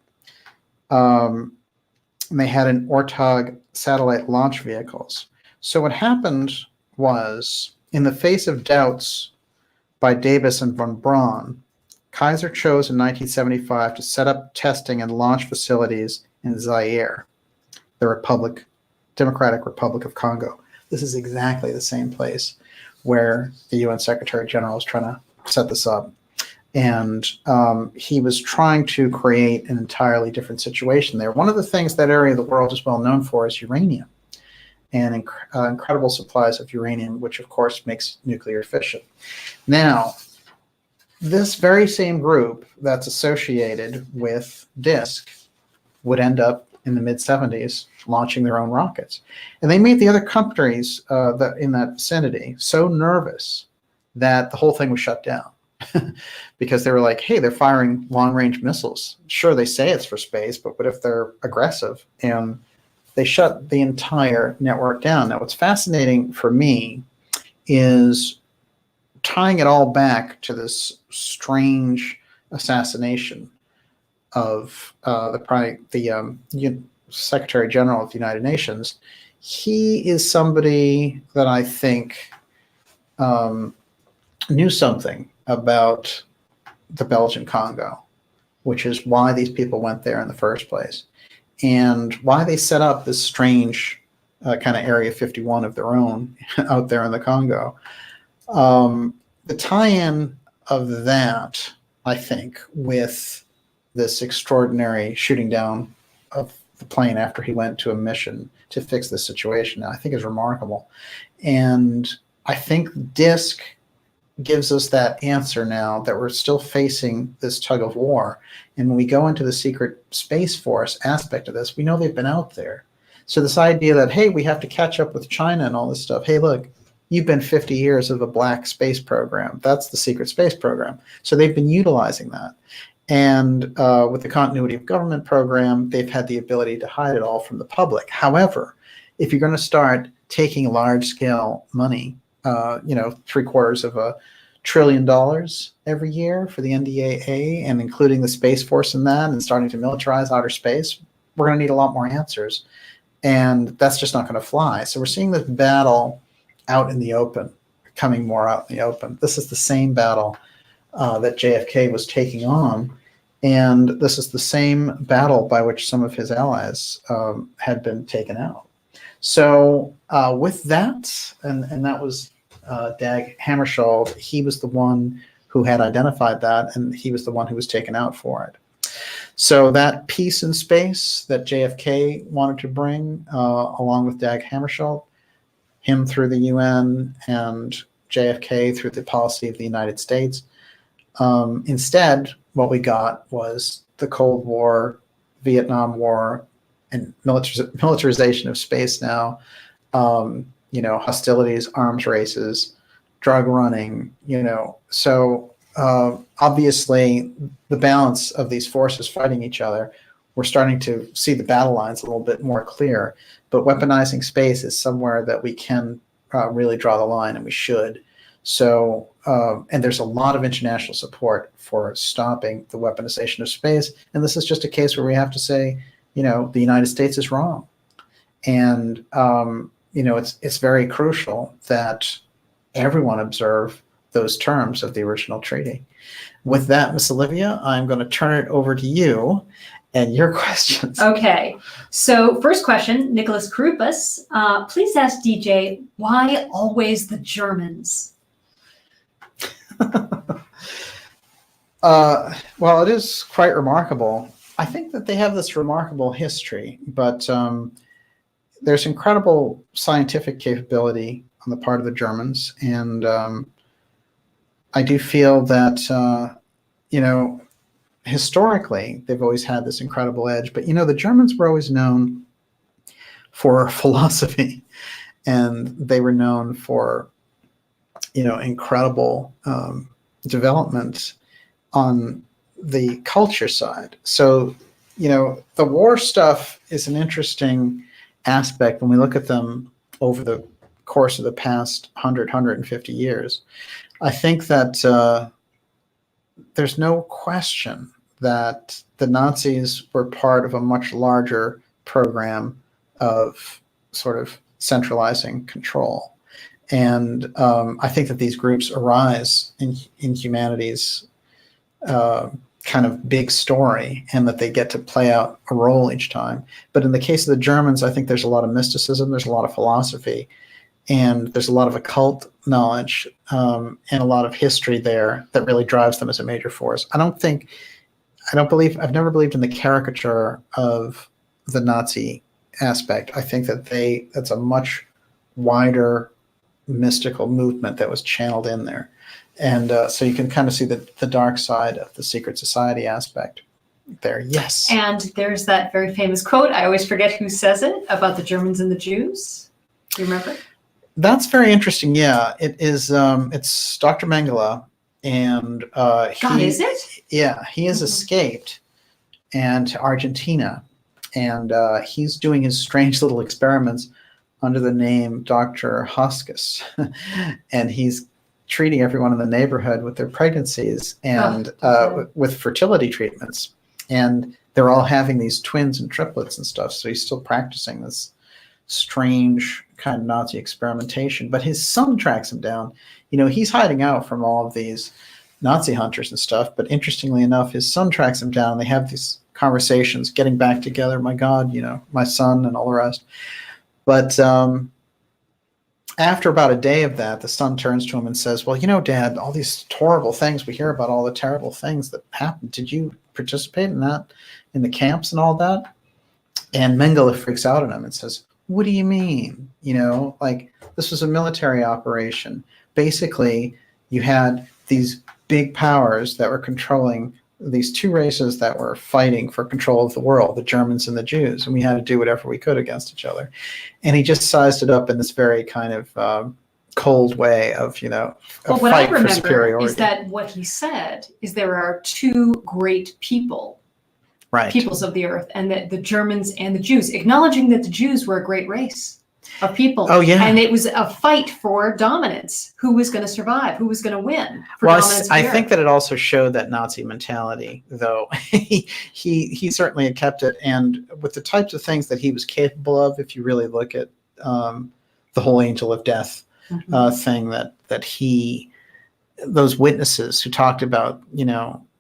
And they had an ORTAG satellite launch vehicles. So what happened was, in the face of doubts by Davis and von Braun, Kaiser chose in 1975 to set up testing and launch facilities in Zaire, the Democratic Republic of Congo. This is exactly the same place where the UN Secretary General was trying to set this up. And he was trying to create an entirely different situation there. One of the things that area of the world is well known for is uranium, and incredible supplies of uranium, which of course makes nuclear fission. Now, this very same group that's associated with DISC would end up in the mid-70s launching their own rockets. And they made the other countries in that vicinity so nervous that the whole thing was shut down. Because they were like, hey, they're firing long-range missiles. Sure, they say it's for space, but what if they're aggressive? And they shut the entire network down. Now, what's fascinating for me is tying it all back to this strange assassination of the Secretary General of the United Nations. He is somebody that I think knew something about the Belgian Congo, which is why these people went there in the first place, and why they set up this strange kind of Area 51 of their own out there in the Congo. The tie-in of that, I think, with this extraordinary shooting down of the plane after he went to a mission to fix the situation, I think is remarkable. And I think DISC gives us that answer now that we're still facing this tug of war. And when we go into the secret Space Force aspect of this, we know they've been out there. So this idea that, hey, we have to catch up with China and all this stuff. Hey, look, you've been 50 years of a black space program. That's the secret space program. So they've been utilizing that. And with the continuity of government program, they've had the ability to hide it all from the public. However, if you're going to start taking large-scale money, $750 billion every year for the NDAA, and including the Space Force in that, and starting to militarize outer space, we're going to need a lot more answers. And that's just not going to fly. So we're seeing this battle out in the open, coming more out in the open. This is the same battle that JFK was taking on. And this is the same battle by which some of his allies had been taken out. So with that, and that was Dag Hammarskjöld, he was the one who had identified that, and he was the one who was taken out for it. So that peace in space that JFK wanted to bring, along with Dag Hammarskjöld, him through the UN and JFK through the policy of the United States, instead, what we got was the Cold War, Vietnam War, and militarization of space now, hostilities, arms races, drug running, So obviously, the balance of these forces fighting each other, we're starting to see the battle lines a little bit more clear. But weaponizing space is somewhere that we can really draw the line, and we should. So, and there's a lot of international support for stopping the weaponization of space. And this is just a case where we have to say, the United States is wrong. And, it's very crucial that everyone observe those terms of the original treaty. With that, Miss Olivia, I'm going to turn it over to you and your questions. Okay. So first question, Nicholas Karupas, please ask DJ, why always the Germans? Well, it is quite remarkable. I think that they have this remarkable history, but there's incredible scientific capability on the part of the Germans, and I do feel that, historically, they've always had this incredible edge. But, the Germans were always known for philosophy, and they were known for, incredible development on the culture side. So, the war stuff is an interesting aspect when we look at them over the course of the past 150 years. I think that there's no question that the Nazis were part of a much larger program of sort of centralizing control. And I think that these groups arise in humanity's kind of big story, and that they get to play out a role each time. But in the case of the Germans, I think there's a lot of mysticism, there's a lot of philosophy, and there's a lot of occult knowledge and a lot of history there that really drives them as a major force. I've never believed in the caricature of the Nazi aspect. I think that that's a much wider mystical movement that was channeled in there. And so you can kind of see the dark side of the secret society aspect there. Yes. And there's that very famous quote, I always forget who says it, about the Germans and the Jews. Do you remember? That's very interesting. Yeah, it is. It's Dr. Mengele, and is it? Yeah, he has escaped and to Argentina, and he's doing his strange little experiments under the name Dr. Hoskus, and he's treating everyone in the neighborhood with their pregnancies and with fertility treatments, and they're all having these twins and triplets and stuff. So he's still practicing this strange kind of Nazi experimentation. But his son tracks him down. He's hiding out from all of these Nazi hunters and stuff. But interestingly enough, his son tracks him down. They have these conversations, getting back together. My God, my son and all the rest. But after about a day of that, the son turns to him and says, well, Dad, all these horrible things, we hear about all the terrible things that happened. Did you participate in that, in the camps and all that? And Mengele freaks out on him and says, what do you mean? This was a military operation. Basically, you had these big powers that were controlling these two races that were fighting for control of the world, the Germans and the Jews, and we had to do whatever we could against each other. And he just sized it up in this very kind of cold way of, a Well, what I fight for remember superiority. is that what he said is there are two great people, Right. peoples of the earth, and that the Germans and the Jews, acknowledging that the Jews were a great race of people. Oh, yeah. And it was a fight for dominance. Who was going to survive? Who was going to win for Well, dominance? I think that it also showed that Nazi mentality, though. he certainly had kept it, and with the types of things that he was capable of, if you really look at the whole angel of death thing that he, those witnesses who talked about,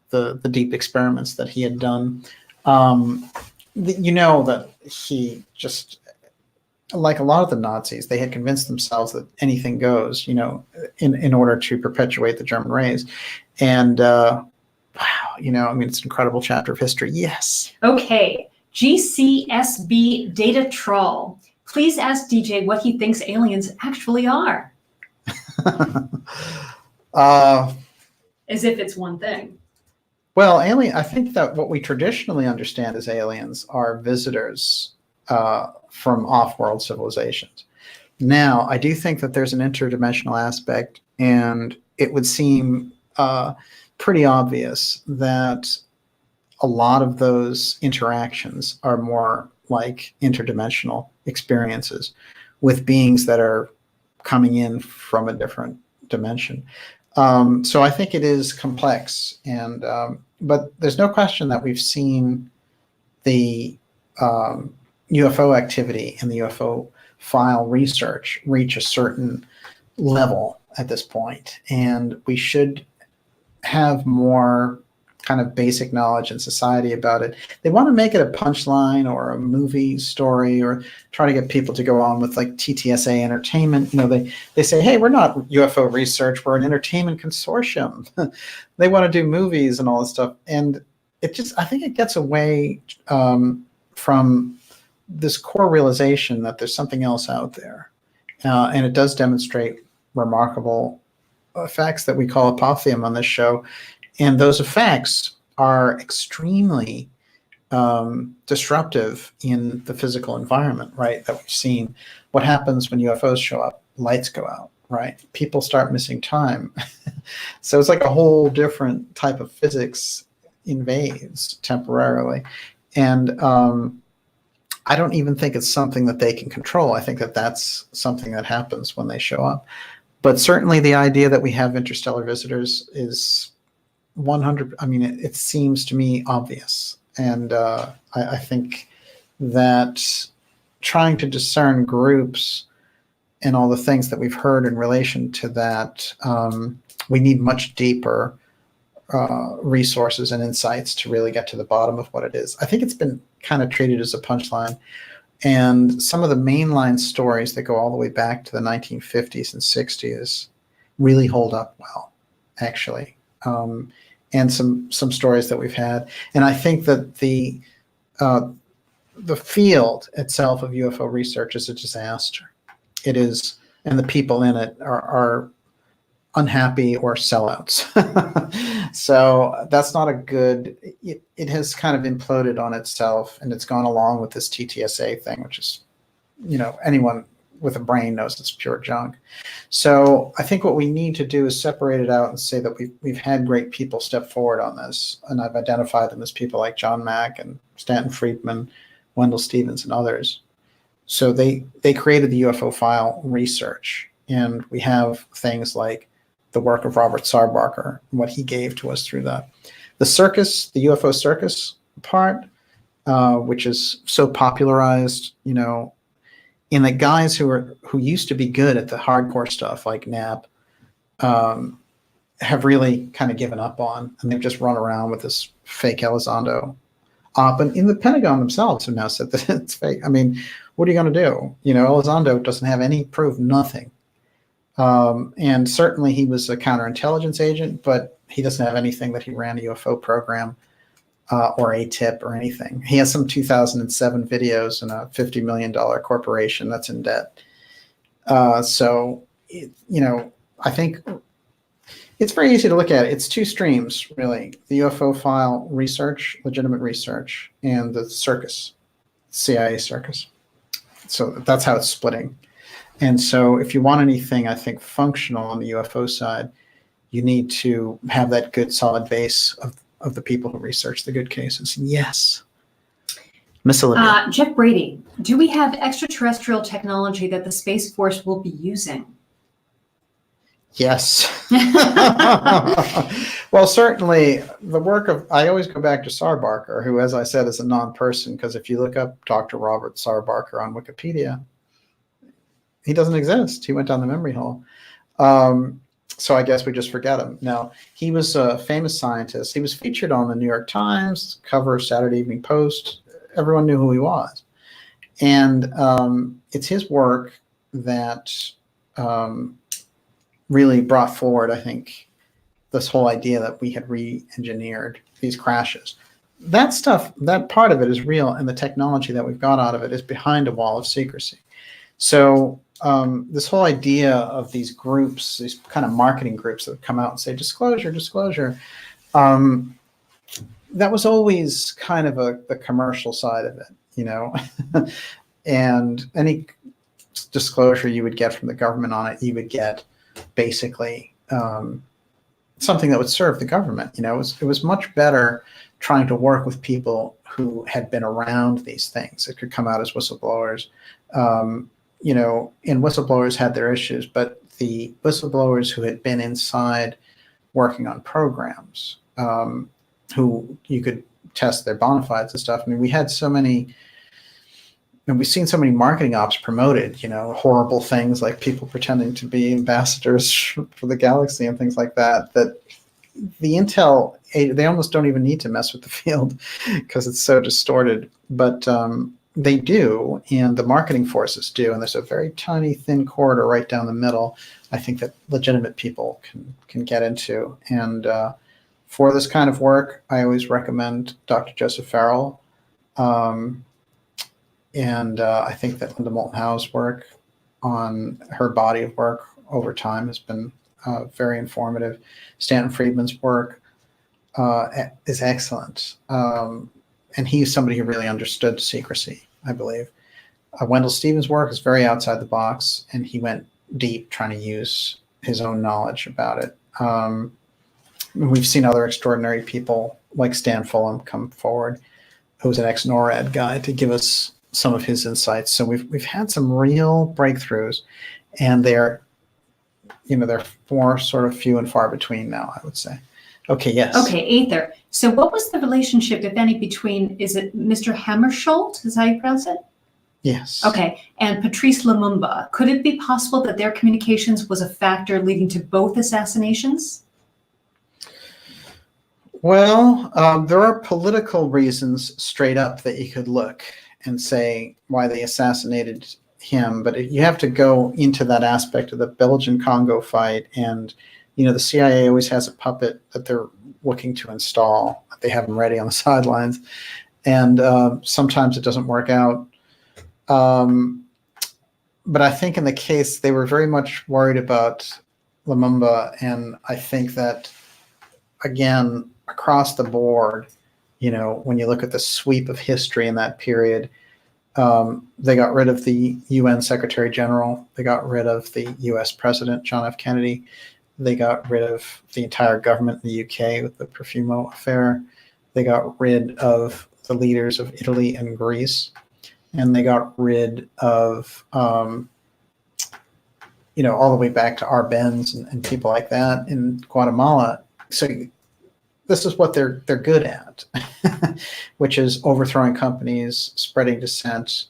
the deep experiments that he had done, that he just, like a lot of the Nazis, they had convinced themselves that anything goes, in order to perpetuate the German race. And, wow, it's an incredible chapter of history. Yes. Okay. GCSB Data Troll. Please ask DJ what he thinks aliens actually are. As if it's one thing. Well, I think that what we traditionally understand as aliens are visitors from off-world civilizations. Now, I do think that there's an interdimensional aspect, and it would seem pretty obvious that a lot of those interactions are more like interdimensional experiences with beings that are coming in from a different dimension. So I think it is complex, and but there's no question that we've seen the UFO activity and the UFO file research reach a certain level at this point, and we should have more kind of basic knowledge in society about it. They want to make it a punchline or a movie story, or try to get people to go on with like TTSA entertainment. They say, hey, we're not UFO research, we're an entertainment consortium. They want to do movies and all this stuff. And I think it gets away from this core realization that there's something else out there. And it does demonstrate remarkable effects that we call apotheum on this show. And those effects are extremely disruptive in the physical environment, right, that we've seen. What happens when UFOs show up? Lights go out, right? People start missing time. So it's like a whole different type of physics invades temporarily. And I don't even think it's something that they can control. I think that that's something that happens when they show up. But certainly the idea that we have interstellar visitors is 100. I mean, it seems to me obvious. And I think that trying to discern groups and all the things that we've heard in relation to that, we need much deeper resources and insights to really get to the bottom of what it is. I think it's been kind of treated as a punchline. And some of the mainline stories that go all the way back to the 1950s and 60s really hold up well, actually. And some stories that we've had. And I think that the field itself of UFO research is a disaster. It is, and the people in it are unhappy or sellouts. So that's not a good, it has kind of imploded on itself, and it's gone along with this TTSA thing, which is, anyone with a brain knows it's pure junk. So I think what we need to do is separate it out and say that we've had great people step forward on this, and I've identified them as people like John Mack and Stanton Friedman, Wendell Stevens, and others. So they created the UFO file research, and we have things like the work of Robert Sarbarker and what he gave to us through that. The circus, the UFO circus part, which is so popularized, in the guys who used to be good at the hardcore stuff like Knapp, have really kind of given up on, and they've just run around with this fake Elizondo op. And in the Pentagon themselves have now said that it's fake. I mean, what are you going to do? Elizondo doesn't have any proof, nothing. And certainly he was a counterintelligence agent, but he doesn't have anything that he ran a UFO program or a tip or anything. He has some 2007 videos in a $50 million corporation that's in debt. So, I think it's very easy to look at it. It's two streams, really. The UFO file research, legitimate research, and the circus, CIA circus. So that's how it's splitting. And so if you want anything, I think, functional on the UFO side, you need to have that good solid base of the people who research the good cases. Yes. Miss Olivia. Jeff Brady, do we have extraterrestrial technology that the Space Force will be using? Yes. Well, certainly the work of, I always go back to Sarbarker, who, as I said, is a non-person, because if you look up Dr. Robert Sarbarker on Wikipedia, he doesn't exist. He went down the memory hole. So I guess we just forget him. Now, he was a famous scientist. He was featured on the New York Times, cover of Saturday Evening Post. Everyone knew who he was. And it's his work that really brought forward, I think, this whole idea that we had re-engineered these crashes. That stuff, that part of it is real, and the technology that we've got out of it is behind a wall of secrecy. So this whole idea of these groups, these kind of marketing groups that come out and say, disclosure, disclosure, that was always kind of the commercial side of it, you know. And any disclosure you would get from the government on it, you would get basically something that would serve the government. You know, it was much better trying to work with people who had been around these things. It could come out as whistleblowers. You know, and whistleblowers had their issues, but the whistleblowers who had been inside working on programs, who you could test their bona fides and stuff. I mean, we had so many, and we've seen so many marketing ops promoted, you know, horrible things like people pretending to be ambassadors for the galaxy and things like that, that the intel, they almost don't even need to mess with the field because it's so distorted. But they do, and the marketing forces do, and there's a very tiny, thin corridor right down the middle, I think, that legitimate people can get into. And for this kind of work, I always recommend Dr. Joseph Farrell. And I think that Linda Moulton Howe's work on her body of work over time has been very informative. Stanton Friedman's work is excellent. And he's somebody who really understood secrecy, I believe. Wendell Stevens' work is very outside the box, and he went deep trying to use his own knowledge about it. We've seen other extraordinary people like Stan Fulham come forward, who's an ex-NORAD guy, to give us some of his insights. So we've had some real breakthroughs, and they're more sort of few and far between now, I would say. Okay, yes. Okay, Aether. So what was the relationship, if any, between, is it Mr. Hammarskjöld? Is that how you pronounce it? Yes. Okay, and Patrice Lumumba. Could it be possible that their communications was a factor leading to both assassinations? Well, there are political reasons straight up that you could look and say why they assassinated him, but you have to go into that aspect of the Belgian Congo fight, and the CIA always has a puppet that they're looking to install. They have them ready on the sidelines, and sometimes it doesn't work out. But I think in the case, they were very much worried about Lumumba, and I think that, again, across the board, when you look at the sweep of history in that period, they got rid of the UN Secretary General. They got rid of the US President, John F. Kennedy. They got rid of the entire government in the UK with the Profumo affair. They got rid of the leaders of Italy and Greece. And they got rid of, all the way back to Arbenz and people like that in Guatemala. So this is what they're good at, which is overthrowing companies, spreading dissent,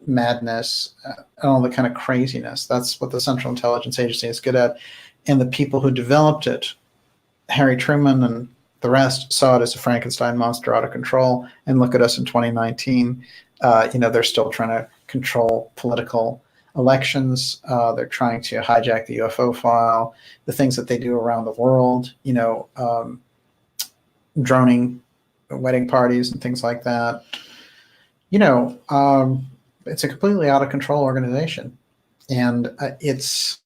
madness, and all the kind of craziness. That's what the Central Intelligence Agency is good at. And the people who developed it, Harry Truman and the rest, saw it as a Frankenstein monster out of control. And look at us in 2019. They're still trying to control political elections. They're trying to hijack the UFO file, the things that they do around the world, droning wedding parties and things like that. It's a completely out of control organization. And it's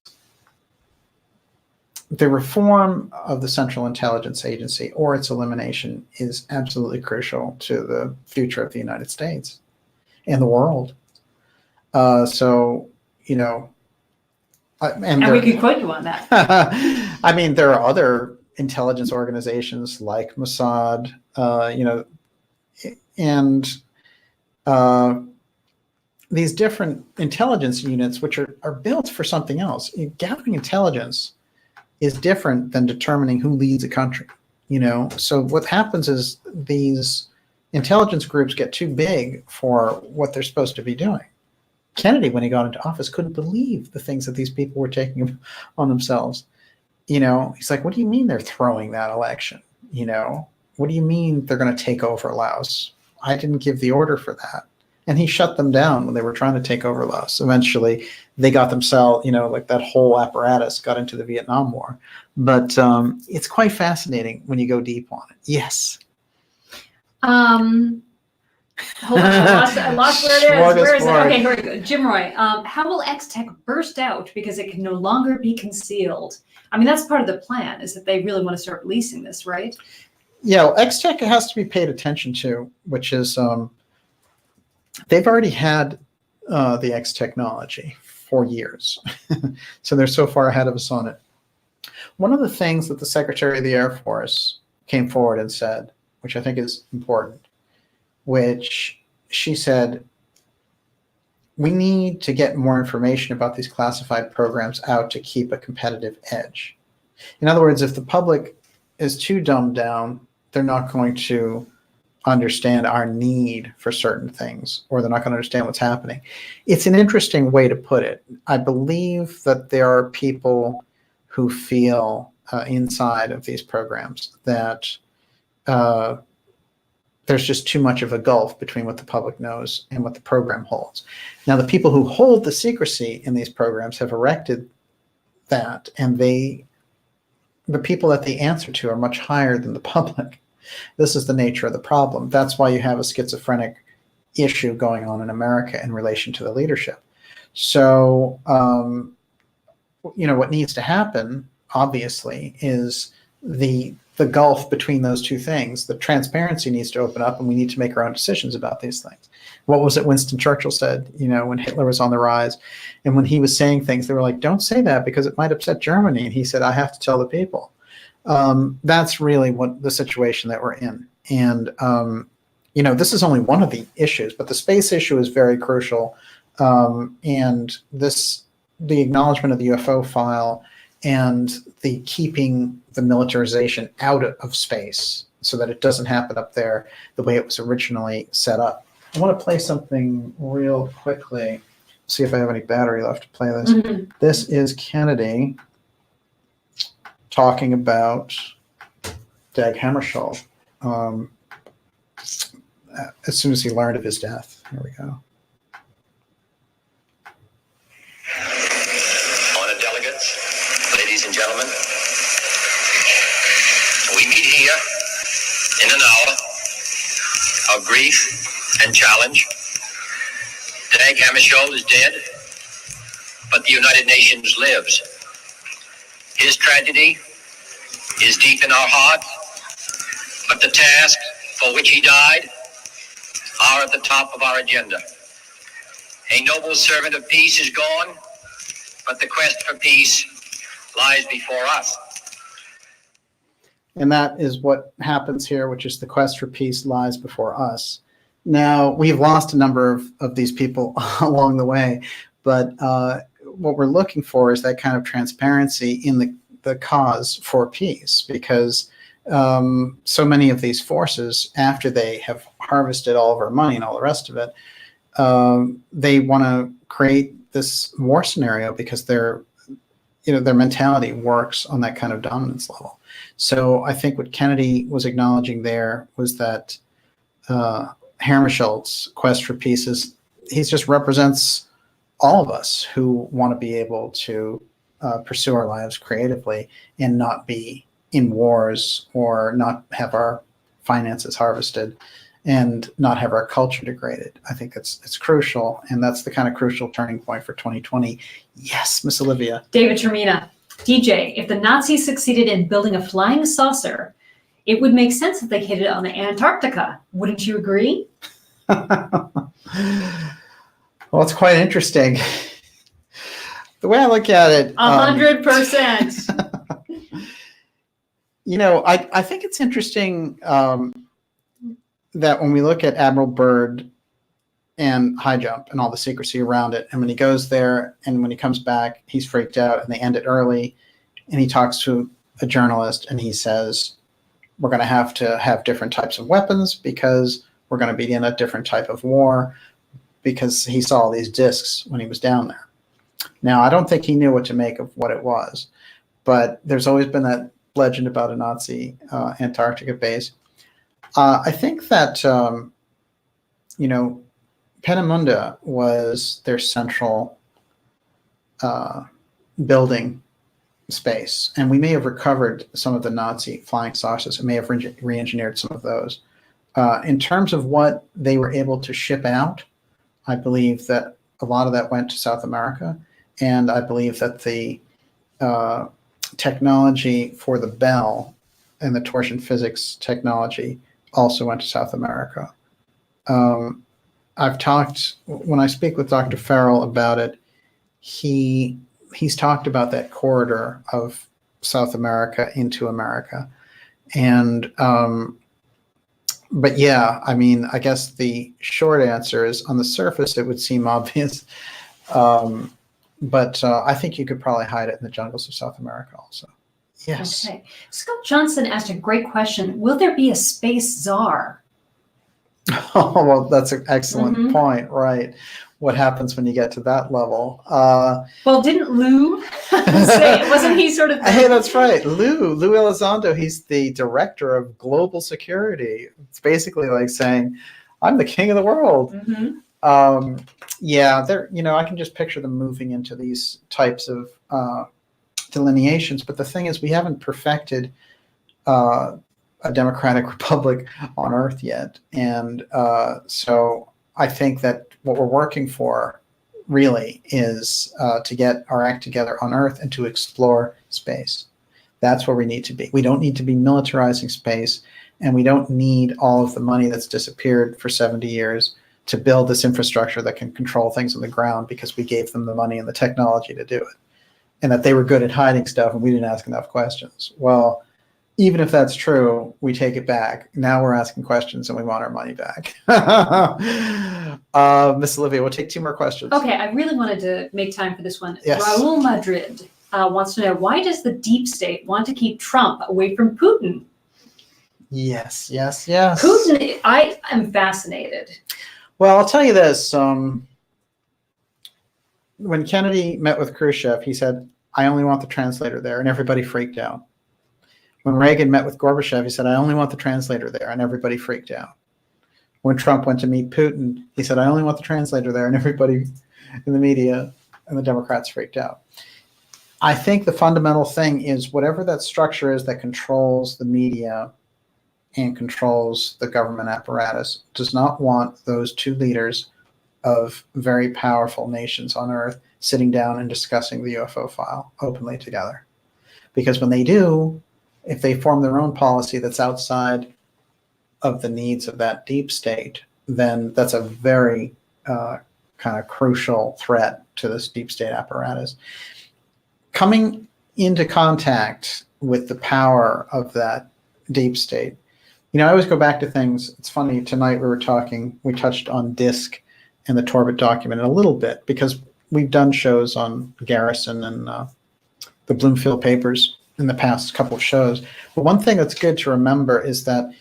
the reform of the Central Intelligence Agency, or its elimination, is absolutely crucial to the future of the United States and the world. So, you know, And we could quote you on that. I mean, there are other intelligence organizations like Mossad, you know, and these different intelligence units, which are built for something else. Gathering intelligence is different than determining who leads a country, you know? So what happens is these intelligence groups get too big for what they're supposed to be doing. Kennedy, when he got into office, couldn't believe the things that these people were taking on themselves. You know, he's like, what do you mean they're throwing that election? You know, what do you mean they're going to take over Laos? I didn't give the order for that. And he shut them down when they were trying to take over Laos. Eventually, they got themselves, you know, like that whole apparatus got into the Vietnam War. But it's quite fascinating when you go deep on it. Yes. Hold on, I lost where it is. Where is it? Okay, here we go. Jim Roy, how will X-Tech burst out because it can no longer be concealed? I mean, that's part of the plan, is that they really want to start releasing this, right? Yeah, well, X-Tech has to be paid attention to, which is they've already had the X technology for years. So they're so far ahead of us on it. One of the things that the Secretary of the Air Force came forward and said, which I think is important, which she said, we need to get more information about these classified programs out to keep a competitive edge. In other words, if the public is too dumbed down, they're not going to understand our need for certain things, or they're not going to understand what's happening. It's an interesting way to put it. I believe that there are people who feel inside of these programs that there's just too much of a gulf between what the public knows and what the program holds. Now, the people who hold the secrecy in these programs have erected that, and the people that they answer to are much higher than the public. This is the nature of the problem. That's why you have a schizophrenic issue going on in America in relation to the leadership. So, you know, what needs to happen, obviously, is the gulf between those two things. The transparency needs to open up, and we need to make our own decisions about these things. What was it Winston Churchill said, you know, when Hitler was on the rise, and when he was saying things, they were like, don't say that because it might upset Germany. And he said, I have to tell the people. That's really what the situation that we're in. And, you know, this is only one of the issues, but the space issue is very crucial. And the acknowledgement of the UFO file and the keeping the militarization out of space so that it doesn't happen up there the way it was originally set up. I want to play something real quickly, see if I have any battery left to play this. Mm-hmm. This is Kennedy talking about Dag Hammarskjöld as soon as he learned of his death. Here we go. Honored delegates, ladies and gentlemen, we meet here in an hour of grief and challenge. Dag Hammarskjöld is dead, but the United Nations lives. His tragedy is deep in our hearts, but the tasks for which he died are at the top of our agenda. A noble servant of peace is gone, but the quest for peace lies before us. And that is what happens here, which is the quest for peace lies before us. Now, we've lost a number of these people along the way, but what we're looking for is that kind of transparency in the cause for peace, because so many of these forces, after they have harvested all of our money and all the rest of it, they want to create this war scenario because their mentality works on that kind of dominance level. So I think what Kennedy was acknowledging there was that Hammarskjöld's quest for peace he just represents all of us who want to be able to pursue our lives creatively and not be in wars or not have our finances harvested and not have our culture degraded. I think it's crucial, and that's the kind of crucial turning point for 2020. Yes, Miss Olivia. David Termina, DJ, if the Nazis succeeded in building a flying saucer, it would make sense if they hit it on the Antarctica. Wouldn't you agree? Well, it's quite interesting. The way I look at it, 100%. I think it's interesting that when we look at Admiral Byrd and high jump and all the secrecy around it, and when he goes there and when he comes back, he's freaked out and they end it early, and he talks to a journalist and he says, we're going to have different types of weapons because we're going to be in a different type of war, because he saw these discs when he was down there. Now, I don't think he knew what to make of what it was, but there's always been that legend about a Nazi Antarctica base. I think that, Peenemünde was their central building space, and we may have recovered some of the Nazi flying saucers and may have re-engineered some of those. In terms of what they were able to ship out, I believe that a lot of that went to South America, and I believe that the technology for the Bell and the torsion physics technology also went to South America. When I speak with Dr. Farrell about it, he's talked about that corridor of South America into America. And, but yeah, I mean, I guess the short answer is, on the surface, it would seem obvious. But I think you could probably hide it in the jungles of South America also. Yes. Okay. Scott Johnson asked a great question. Will there be a space czar? Oh, well, that's an excellent point, right? What happens when you get to that level? Well, didn't Lou say it? Wasn't he sort of... Hey, that's right. Lou Elizondo, he's the director of global security. It's basically like saying, I'm the king of the world. Yeah, I can just picture them moving into these types of delineations. But the thing is, we haven't perfected a democratic republic on Earth yet. And so I think that what we're working for really is to get our act together on Earth and to explore space. That's where we need to be. We don't need to be militarizing space, and we don't need all of the money that's disappeared for 70 years to build this infrastructure that can control things on the ground, because we gave them the money and the technology to do it. And that they were good at hiding stuff and we didn't ask enough questions. Well, even if that's true, we take it back. Now we're asking questions and we want our money back. Miss Olivia, we'll take 2 more questions. Okay, I really wanted to make time for this one. Yes. Raul Madrid wants to know, why does the deep state want to keep Trump away from Putin? Yes. Putin, I am fascinated. Well, I'll tell you this. When Kennedy met with Khrushchev, he said, I only want the translator there, and everybody freaked out. When Reagan met with Gorbachev, he said, I only want the translator there, and everybody freaked out. When Trump went to meet Putin, he said, I only want the translator there, and everybody in the media and the Democrats freaked out. I think the fundamental thing is whatever that structure is that controls the media and controls the government apparatus does not want those 2 leaders of very powerful nations on Earth sitting down and discussing the UFO file openly together. Because when they do, if they form their own policy that's outside of the needs of that deep state, then that's a very kind of crucial threat to this deep state apparatus. Coming into contact with the power of that deep state, I always go back to things. It's funny, tonight we touched on DISC and the Torbit document a little bit, because we've done shows on Garrison and the Bloomfield papers in the past couple of shows. But one thing that's good to remember is that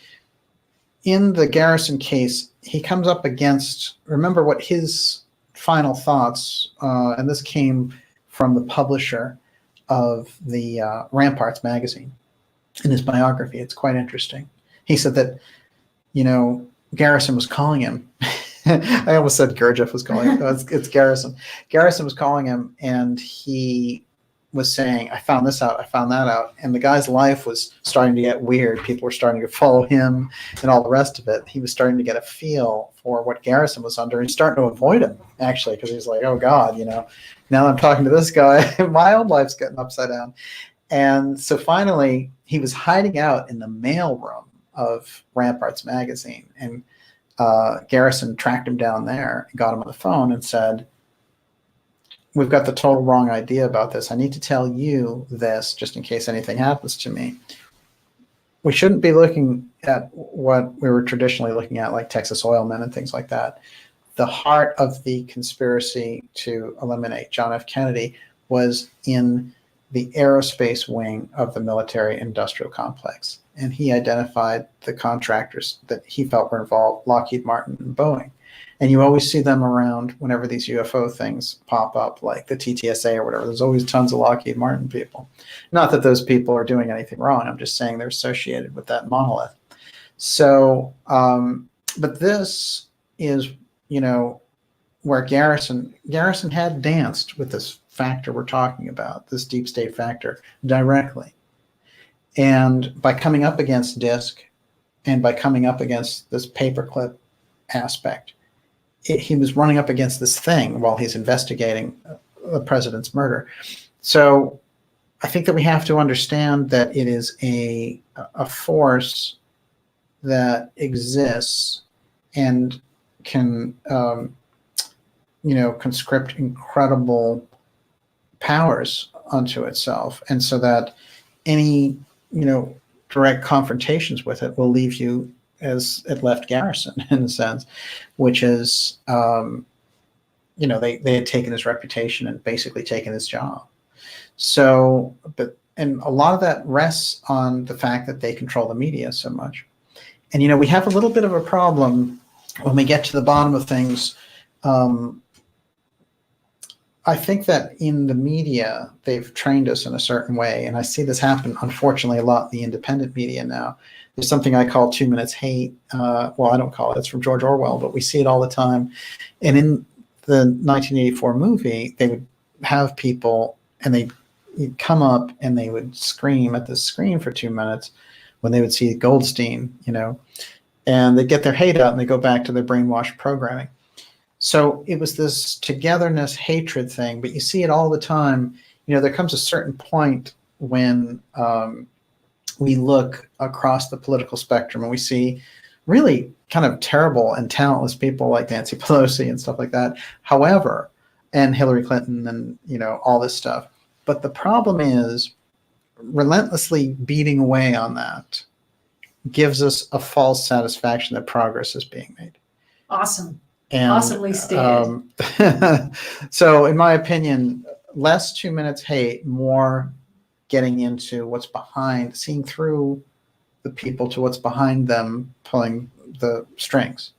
in the Garrison case, he comes up against, remember what his final thoughts, and this came from the publisher of the Ramparts magazine in his biography. It's quite interesting. He said that, Garrison was calling him. I almost said Gurdjieff was calling him. No, it's Garrison. Garrison was calling him, and he was saying, I found this out, I found that out. And the guy's life was starting to get weird. People were starting to follow him and all the rest of it. He was starting to get a feel for what Garrison was under and starting to avoid him, actually, because he's like, oh, God, now I'm talking to this guy, my own life's getting upside down. And so finally, he was hiding out in the mailroom of Ramparts magazine. And Garrison tracked him down there and got him on the phone and said, we've got the total wrong idea about this. I need to tell you this just in case anything happens to me. We shouldn't be looking at what we were traditionally looking at, like Texas oil men and things like that. The heart of the conspiracy to eliminate John F. Kennedy was in the aerospace wing of the military industrial complex. And he identified the contractors that he felt were involved, Lockheed Martin and Boeing. And you always see them around whenever these UFO things pop up, like the TTSA or whatever. There's always tons of Lockheed Martin people. Not that those people are doing anything wrong. I'm just saying they're associated with that monolith. So, but this is, where Garrison had danced with this factor we're talking about, this deep state factor, directly. And by coming up against DISC and by coming up against this paperclip aspect, he was running up against this thing while he's investigating the president's murder. So I think that we have to understand that it is a force that exists and can, conscript incredible powers onto itself. And so that any, direct confrontations with it will leave you as it left Garrison, in a sense, which is, they had taken his reputation and basically taken his job. So, and a lot of that rests on the fact that they control the media so much. And, we have a little bit of a problem when we get to the bottom of things. I think that in the media, they've trained us in a certain way. And I see this happen, unfortunately, a lot in the independent media now. There's something I call 2 minutes hate. Well, I don't call it. It's from George Orwell, but we see it all the time. And in the 1984 movie, they would have people and they'd come up and they would scream at the screen for 2 minutes when they would see Goldstein, and they get their hate out and they go back to their brainwashed programming. So it was this togetherness hatred thing, but you see it all the time. There comes a certain point when we look across the political spectrum and we see really kind of terrible and talentless people like Nancy Pelosi and stuff like that. However, and Hillary Clinton and, all this stuff. But the problem is relentlessly beating away on that gives us a false satisfaction that progress is being made. Awesome. And, awesomely stated. So in my opinion, less 2 minutes hate, more getting into what's behind, seeing through the people to what's behind them, pulling the strings.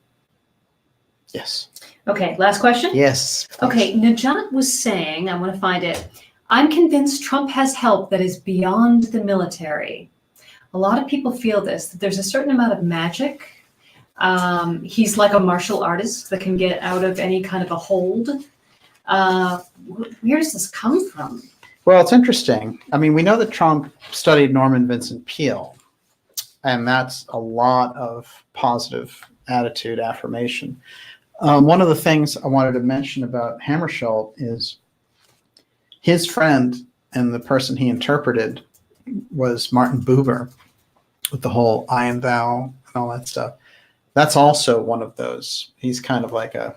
Yes. Okay, last question? Yes. Please. Okay, Najat was saying, I want to find it, I'm convinced Trump has help that is beyond the military. A lot of people feel this, that there's a certain amount of magic. He's like a martial artist that can get out of any kind of a hold. Where does this come from? Well, it's interesting. I mean, we know that Trump studied Norman Vincent Peale, and that's a lot of positive attitude affirmation. One of the things I wanted to mention about Hammarskjöld is his friend and the person he interpreted was Martin Buber with the whole I am thou and all that stuff. That's also one of those. He's kind of like a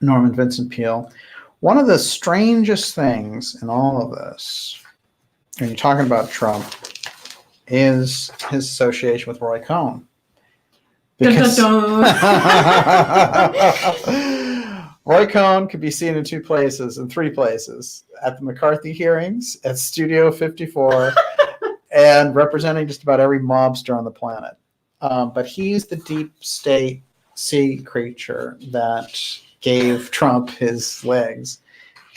Norman Vincent Peale. One of the strangest things in all of this, when you're talking about Trump, is his association with Roy Cohn. Because Roy Cohn could be seen in three places, at the McCarthy hearings, at Studio 54, and representing just about every mobster on the planet. But he's the deep state sea creature that gave Trump his legs.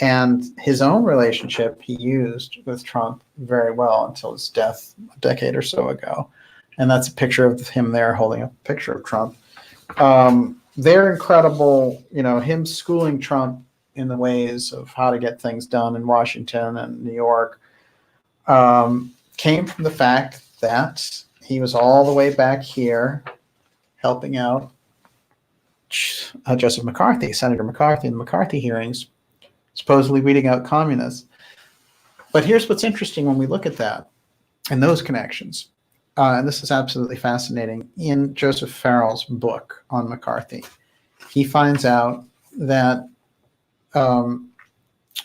And his own relationship he used with Trump very well until his death a decade or so ago. And that's a picture of him there holding up a picture of Trump. They're incredible, him schooling Trump in the ways of how to get things done in Washington and New York came from the fact that he was all the way back here helping out Joseph McCarthy, Senator McCarthy, in the McCarthy hearings, supposedly weeding out communists. But here's what's interesting when we look at that and those connections. And this is absolutely fascinating. In Joseph Farrell's book on McCarthy, he finds out that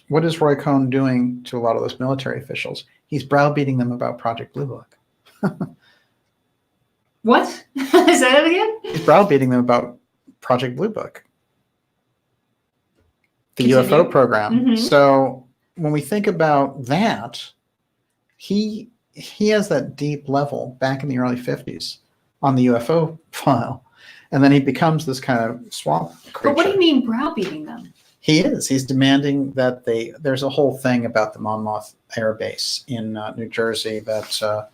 what is Roy Cohn doing to a lot of those military officials? He's browbeating them about Project Blue Book. What? Say that again? He's browbeating them about Project Blue Book, the Continue. UFO program. Mhm. So when we think about that, he has that deep level back in the early 50s on the UFO file. And then he becomes this kind of swamp creature. But what do you mean browbeating them? He is. He's demanding that there's a whole thing about the Monmouth Air Base in New Jersey that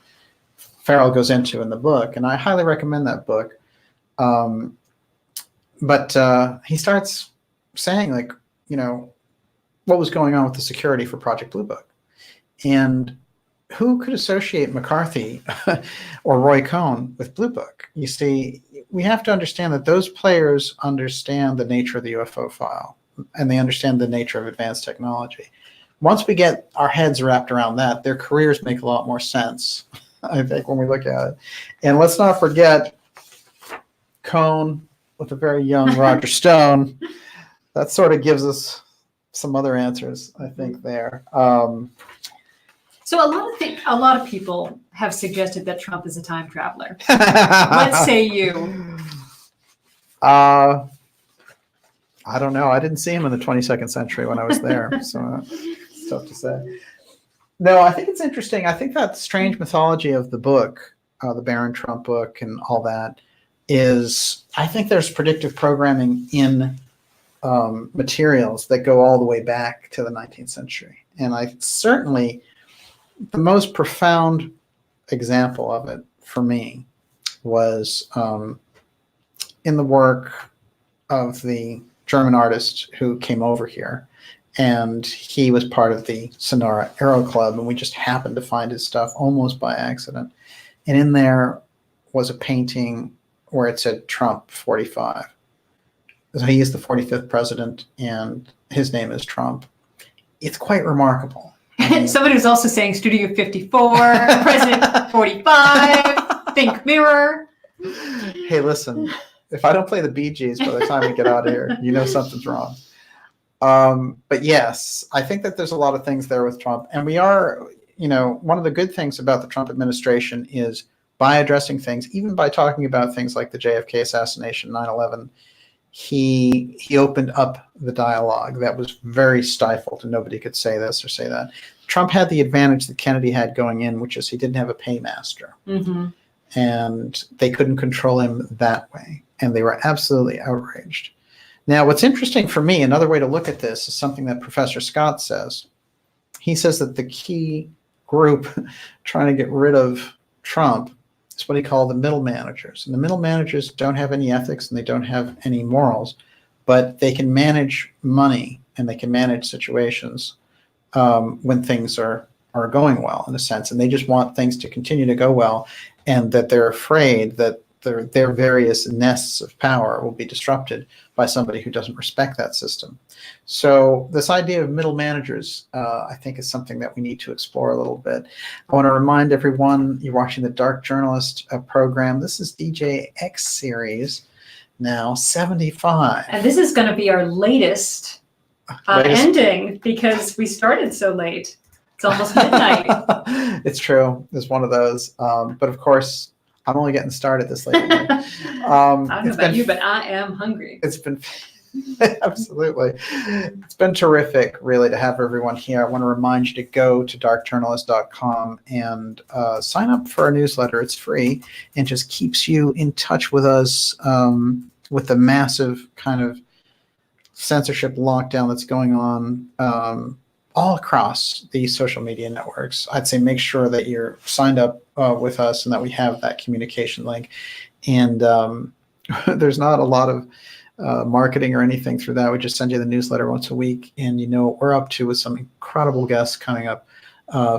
Farrell goes into in the book. And I highly recommend that book. But he starts saying, like, you know, what was going on with the security for Project Blue Book. And who could associate McCarthy or Roy Cohn with Blue Book? You see, we have to understand that those players understand the nature of the UFO file, and they understand the nature of advanced technology. Once we get our heads wrapped around that, their careers make a lot more sense, I think, when we look at it. And let's not forget Cohn with a very young Roger Stone. That sort of gives us some other answers, I think, there. So a lot of people have suggested that Trump is a time traveler. What say you? I don't know. I didn't see him in the 22nd century when I was there, so it's tough to say. No, I think it's interesting. I think that strange mythology of the book, the Barron Trump book and all that, is, I think there's predictive programming in materials that go all the way back to the 19th century. And I certainly, the most profound example of it for me was in the work of the German artist who came over here. And he was part of the Sonora Aero Club, and we just happened to find his stuff almost by accident. And in there was a painting where it said Trump 45. So he is the 45th president, and his name is Trump. It's quite remarkable. Somebody was also saying Studio 54, President 45, Think Mirror. Hey, listen, if I don't play the Bee Gees by the time we get out of here, you know something's wrong. But yes, I think that there's a lot of things there with Trump. And we are, you know, one of the good things about the Trump administration is by addressing things, even by talking about things like the JFK assassination, 9/11, he opened up the dialogue that was very stifled, and nobody could say this or say that. Trump had the advantage that Kennedy had going in, which is he didn't have a paymaster. Mm-hmm. And they couldn't control him that way. And they were absolutely outraged. Now, what's interesting for me, another way to look at this is something that Professor Scott says. He says that the key group trying to get rid of Trump is what he called the middle managers. And the middle managers don't have any ethics and they don't have any morals, but they can manage money and they can manage situations when things are going well, in a sense. And they just want things to continue to go well, and that they're afraid that their various nests of power will be disrupted by somebody who doesn't respect that system. So this idea of middle managers, I think, is something that we need to explore a little bit. I want to remind everyone, you're watching the Dark Journalist program. This is DJ X series, now 75. And this is going to be our latest ending because we started so late. It's almost midnight. It's true. It's one of those. But of course, I'm only getting started this late. I don't know about you, but I am hungry. It's been absolutely. It's been terrific, really, to have everyone here. I want to remind you to go to darkjournalist.com and sign up for our newsletter. It's free and just keeps you in touch with us with the massive kind of censorship lockdown that's going on all across the social media networks. I'd say make sure that you're signed up with us and that we have that communication link. And there's not a lot of marketing or anything through that. We just send you the newsletter once a week, and you know what we're up to with some incredible guests coming up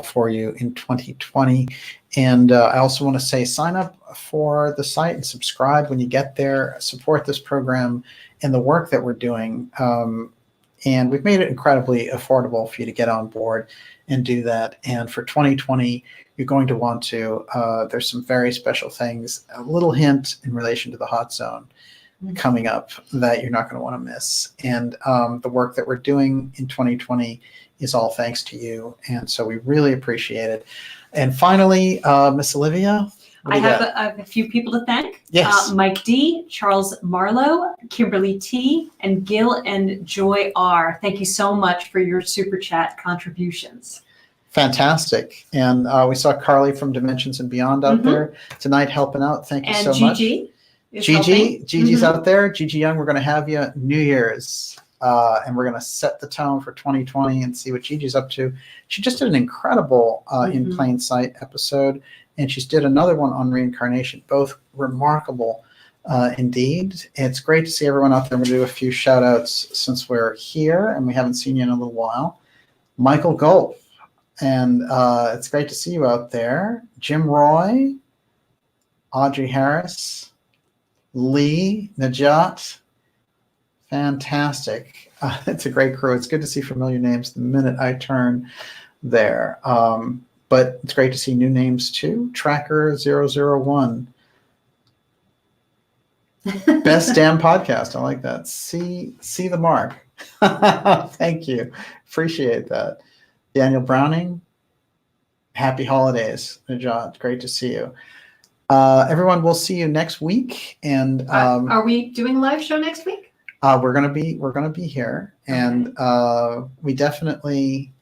for you in 2020. And I also want to say sign up for the site and subscribe when you get there. Support this program and the work that we're doing. And we've made it incredibly affordable for you to get on board and do that. And for 2020, you're going to want to, there's some very special things. A little hint in relation to the hot zone. coming up that you're not going to want to miss. And the work that we're doing in 2020 is all thanks to you. And so we really appreciate it. And finally, Miss Olivia. I have a few people to thank. Yes. Mike D, Charles Marlowe, Kimberly T, and Gil and Joy R. Thank you so much for your super chat contributions. Fantastic. And we saw Carly from Dimensions and Beyond out there tonight helping out. Thank you so much. And Gigi's out there. Gigi Young, we're going to have you New Year's. And we're going to set the tone for 2020 and see what Gigi's up to. She just did an incredible In Plain Sight episode, and she did another one on reincarnation, both remarkable indeed. It's great to see everyone out there. I'm going to do a few shout outs since we're here and we haven't seen you in a little while. Michael Gulp, and it's great to see you out there. Jim Roy, Audrey Harris, Lee, Najat. Fantastic. It's a great crew. It's good to see familiar names the minute I turn there. But it's great to see new names too. Tracker 001. Best damn podcast. I like that. See the mark. Thank you. Appreciate that. Daniel Browning. Happy holidays, Najat. Great to see you. Everyone, we'll see you next week. And are we doing a live show next week? We're gonna be here, and we definitely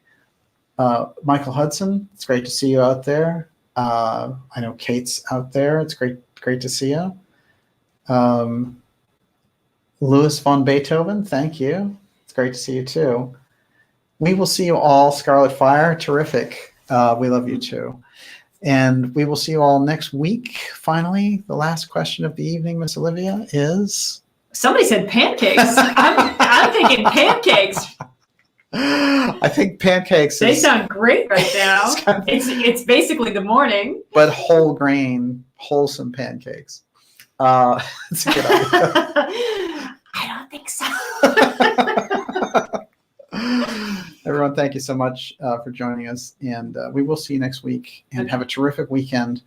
Michael Hudson. It's great to see you out there. I know Kate's out there. It's great to see you. Louis von Beethoven, thank you. It's great to see you too. We will see you all. Scarlet Fire, terrific. We love you too. And we will see you all next week. Finally, the last question of the evening, Miss Olivia, is... Somebody said pancakes. I'm thinking pancakes. I think pancakes. They sound great right now. It's basically the morning. But whole grain, wholesome pancakes. That's a good idea. I don't think so. Everyone, thank you so much for joining us. And we will see you next week. And have a terrific weekend.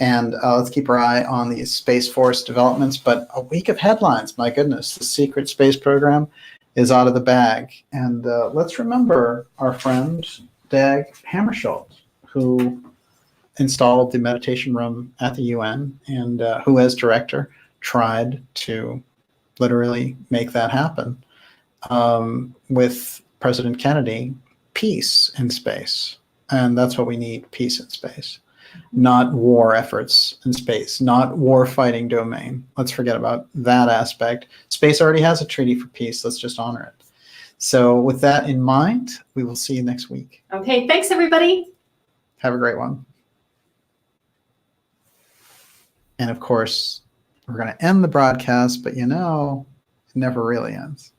And let's keep our eye on the Space Force developments. But a week of headlines, my goodness. The secret space program is out of the bag. And let's remember our friend Dag Hammarskjöld, who installed the meditation room at the UN and who, as director, tried to literally make that happen with President Kennedy, peace in space. And that's what we need, peace in space. Not war efforts in space, not war fighting domain. Let's forget about that aspect. Space already has a treaty for peace. Let's just honor it. So with that in mind, we will see you next week. Okay, thanks everybody. Have a great one. And of course, we're going to end the broadcast, but it never really ends.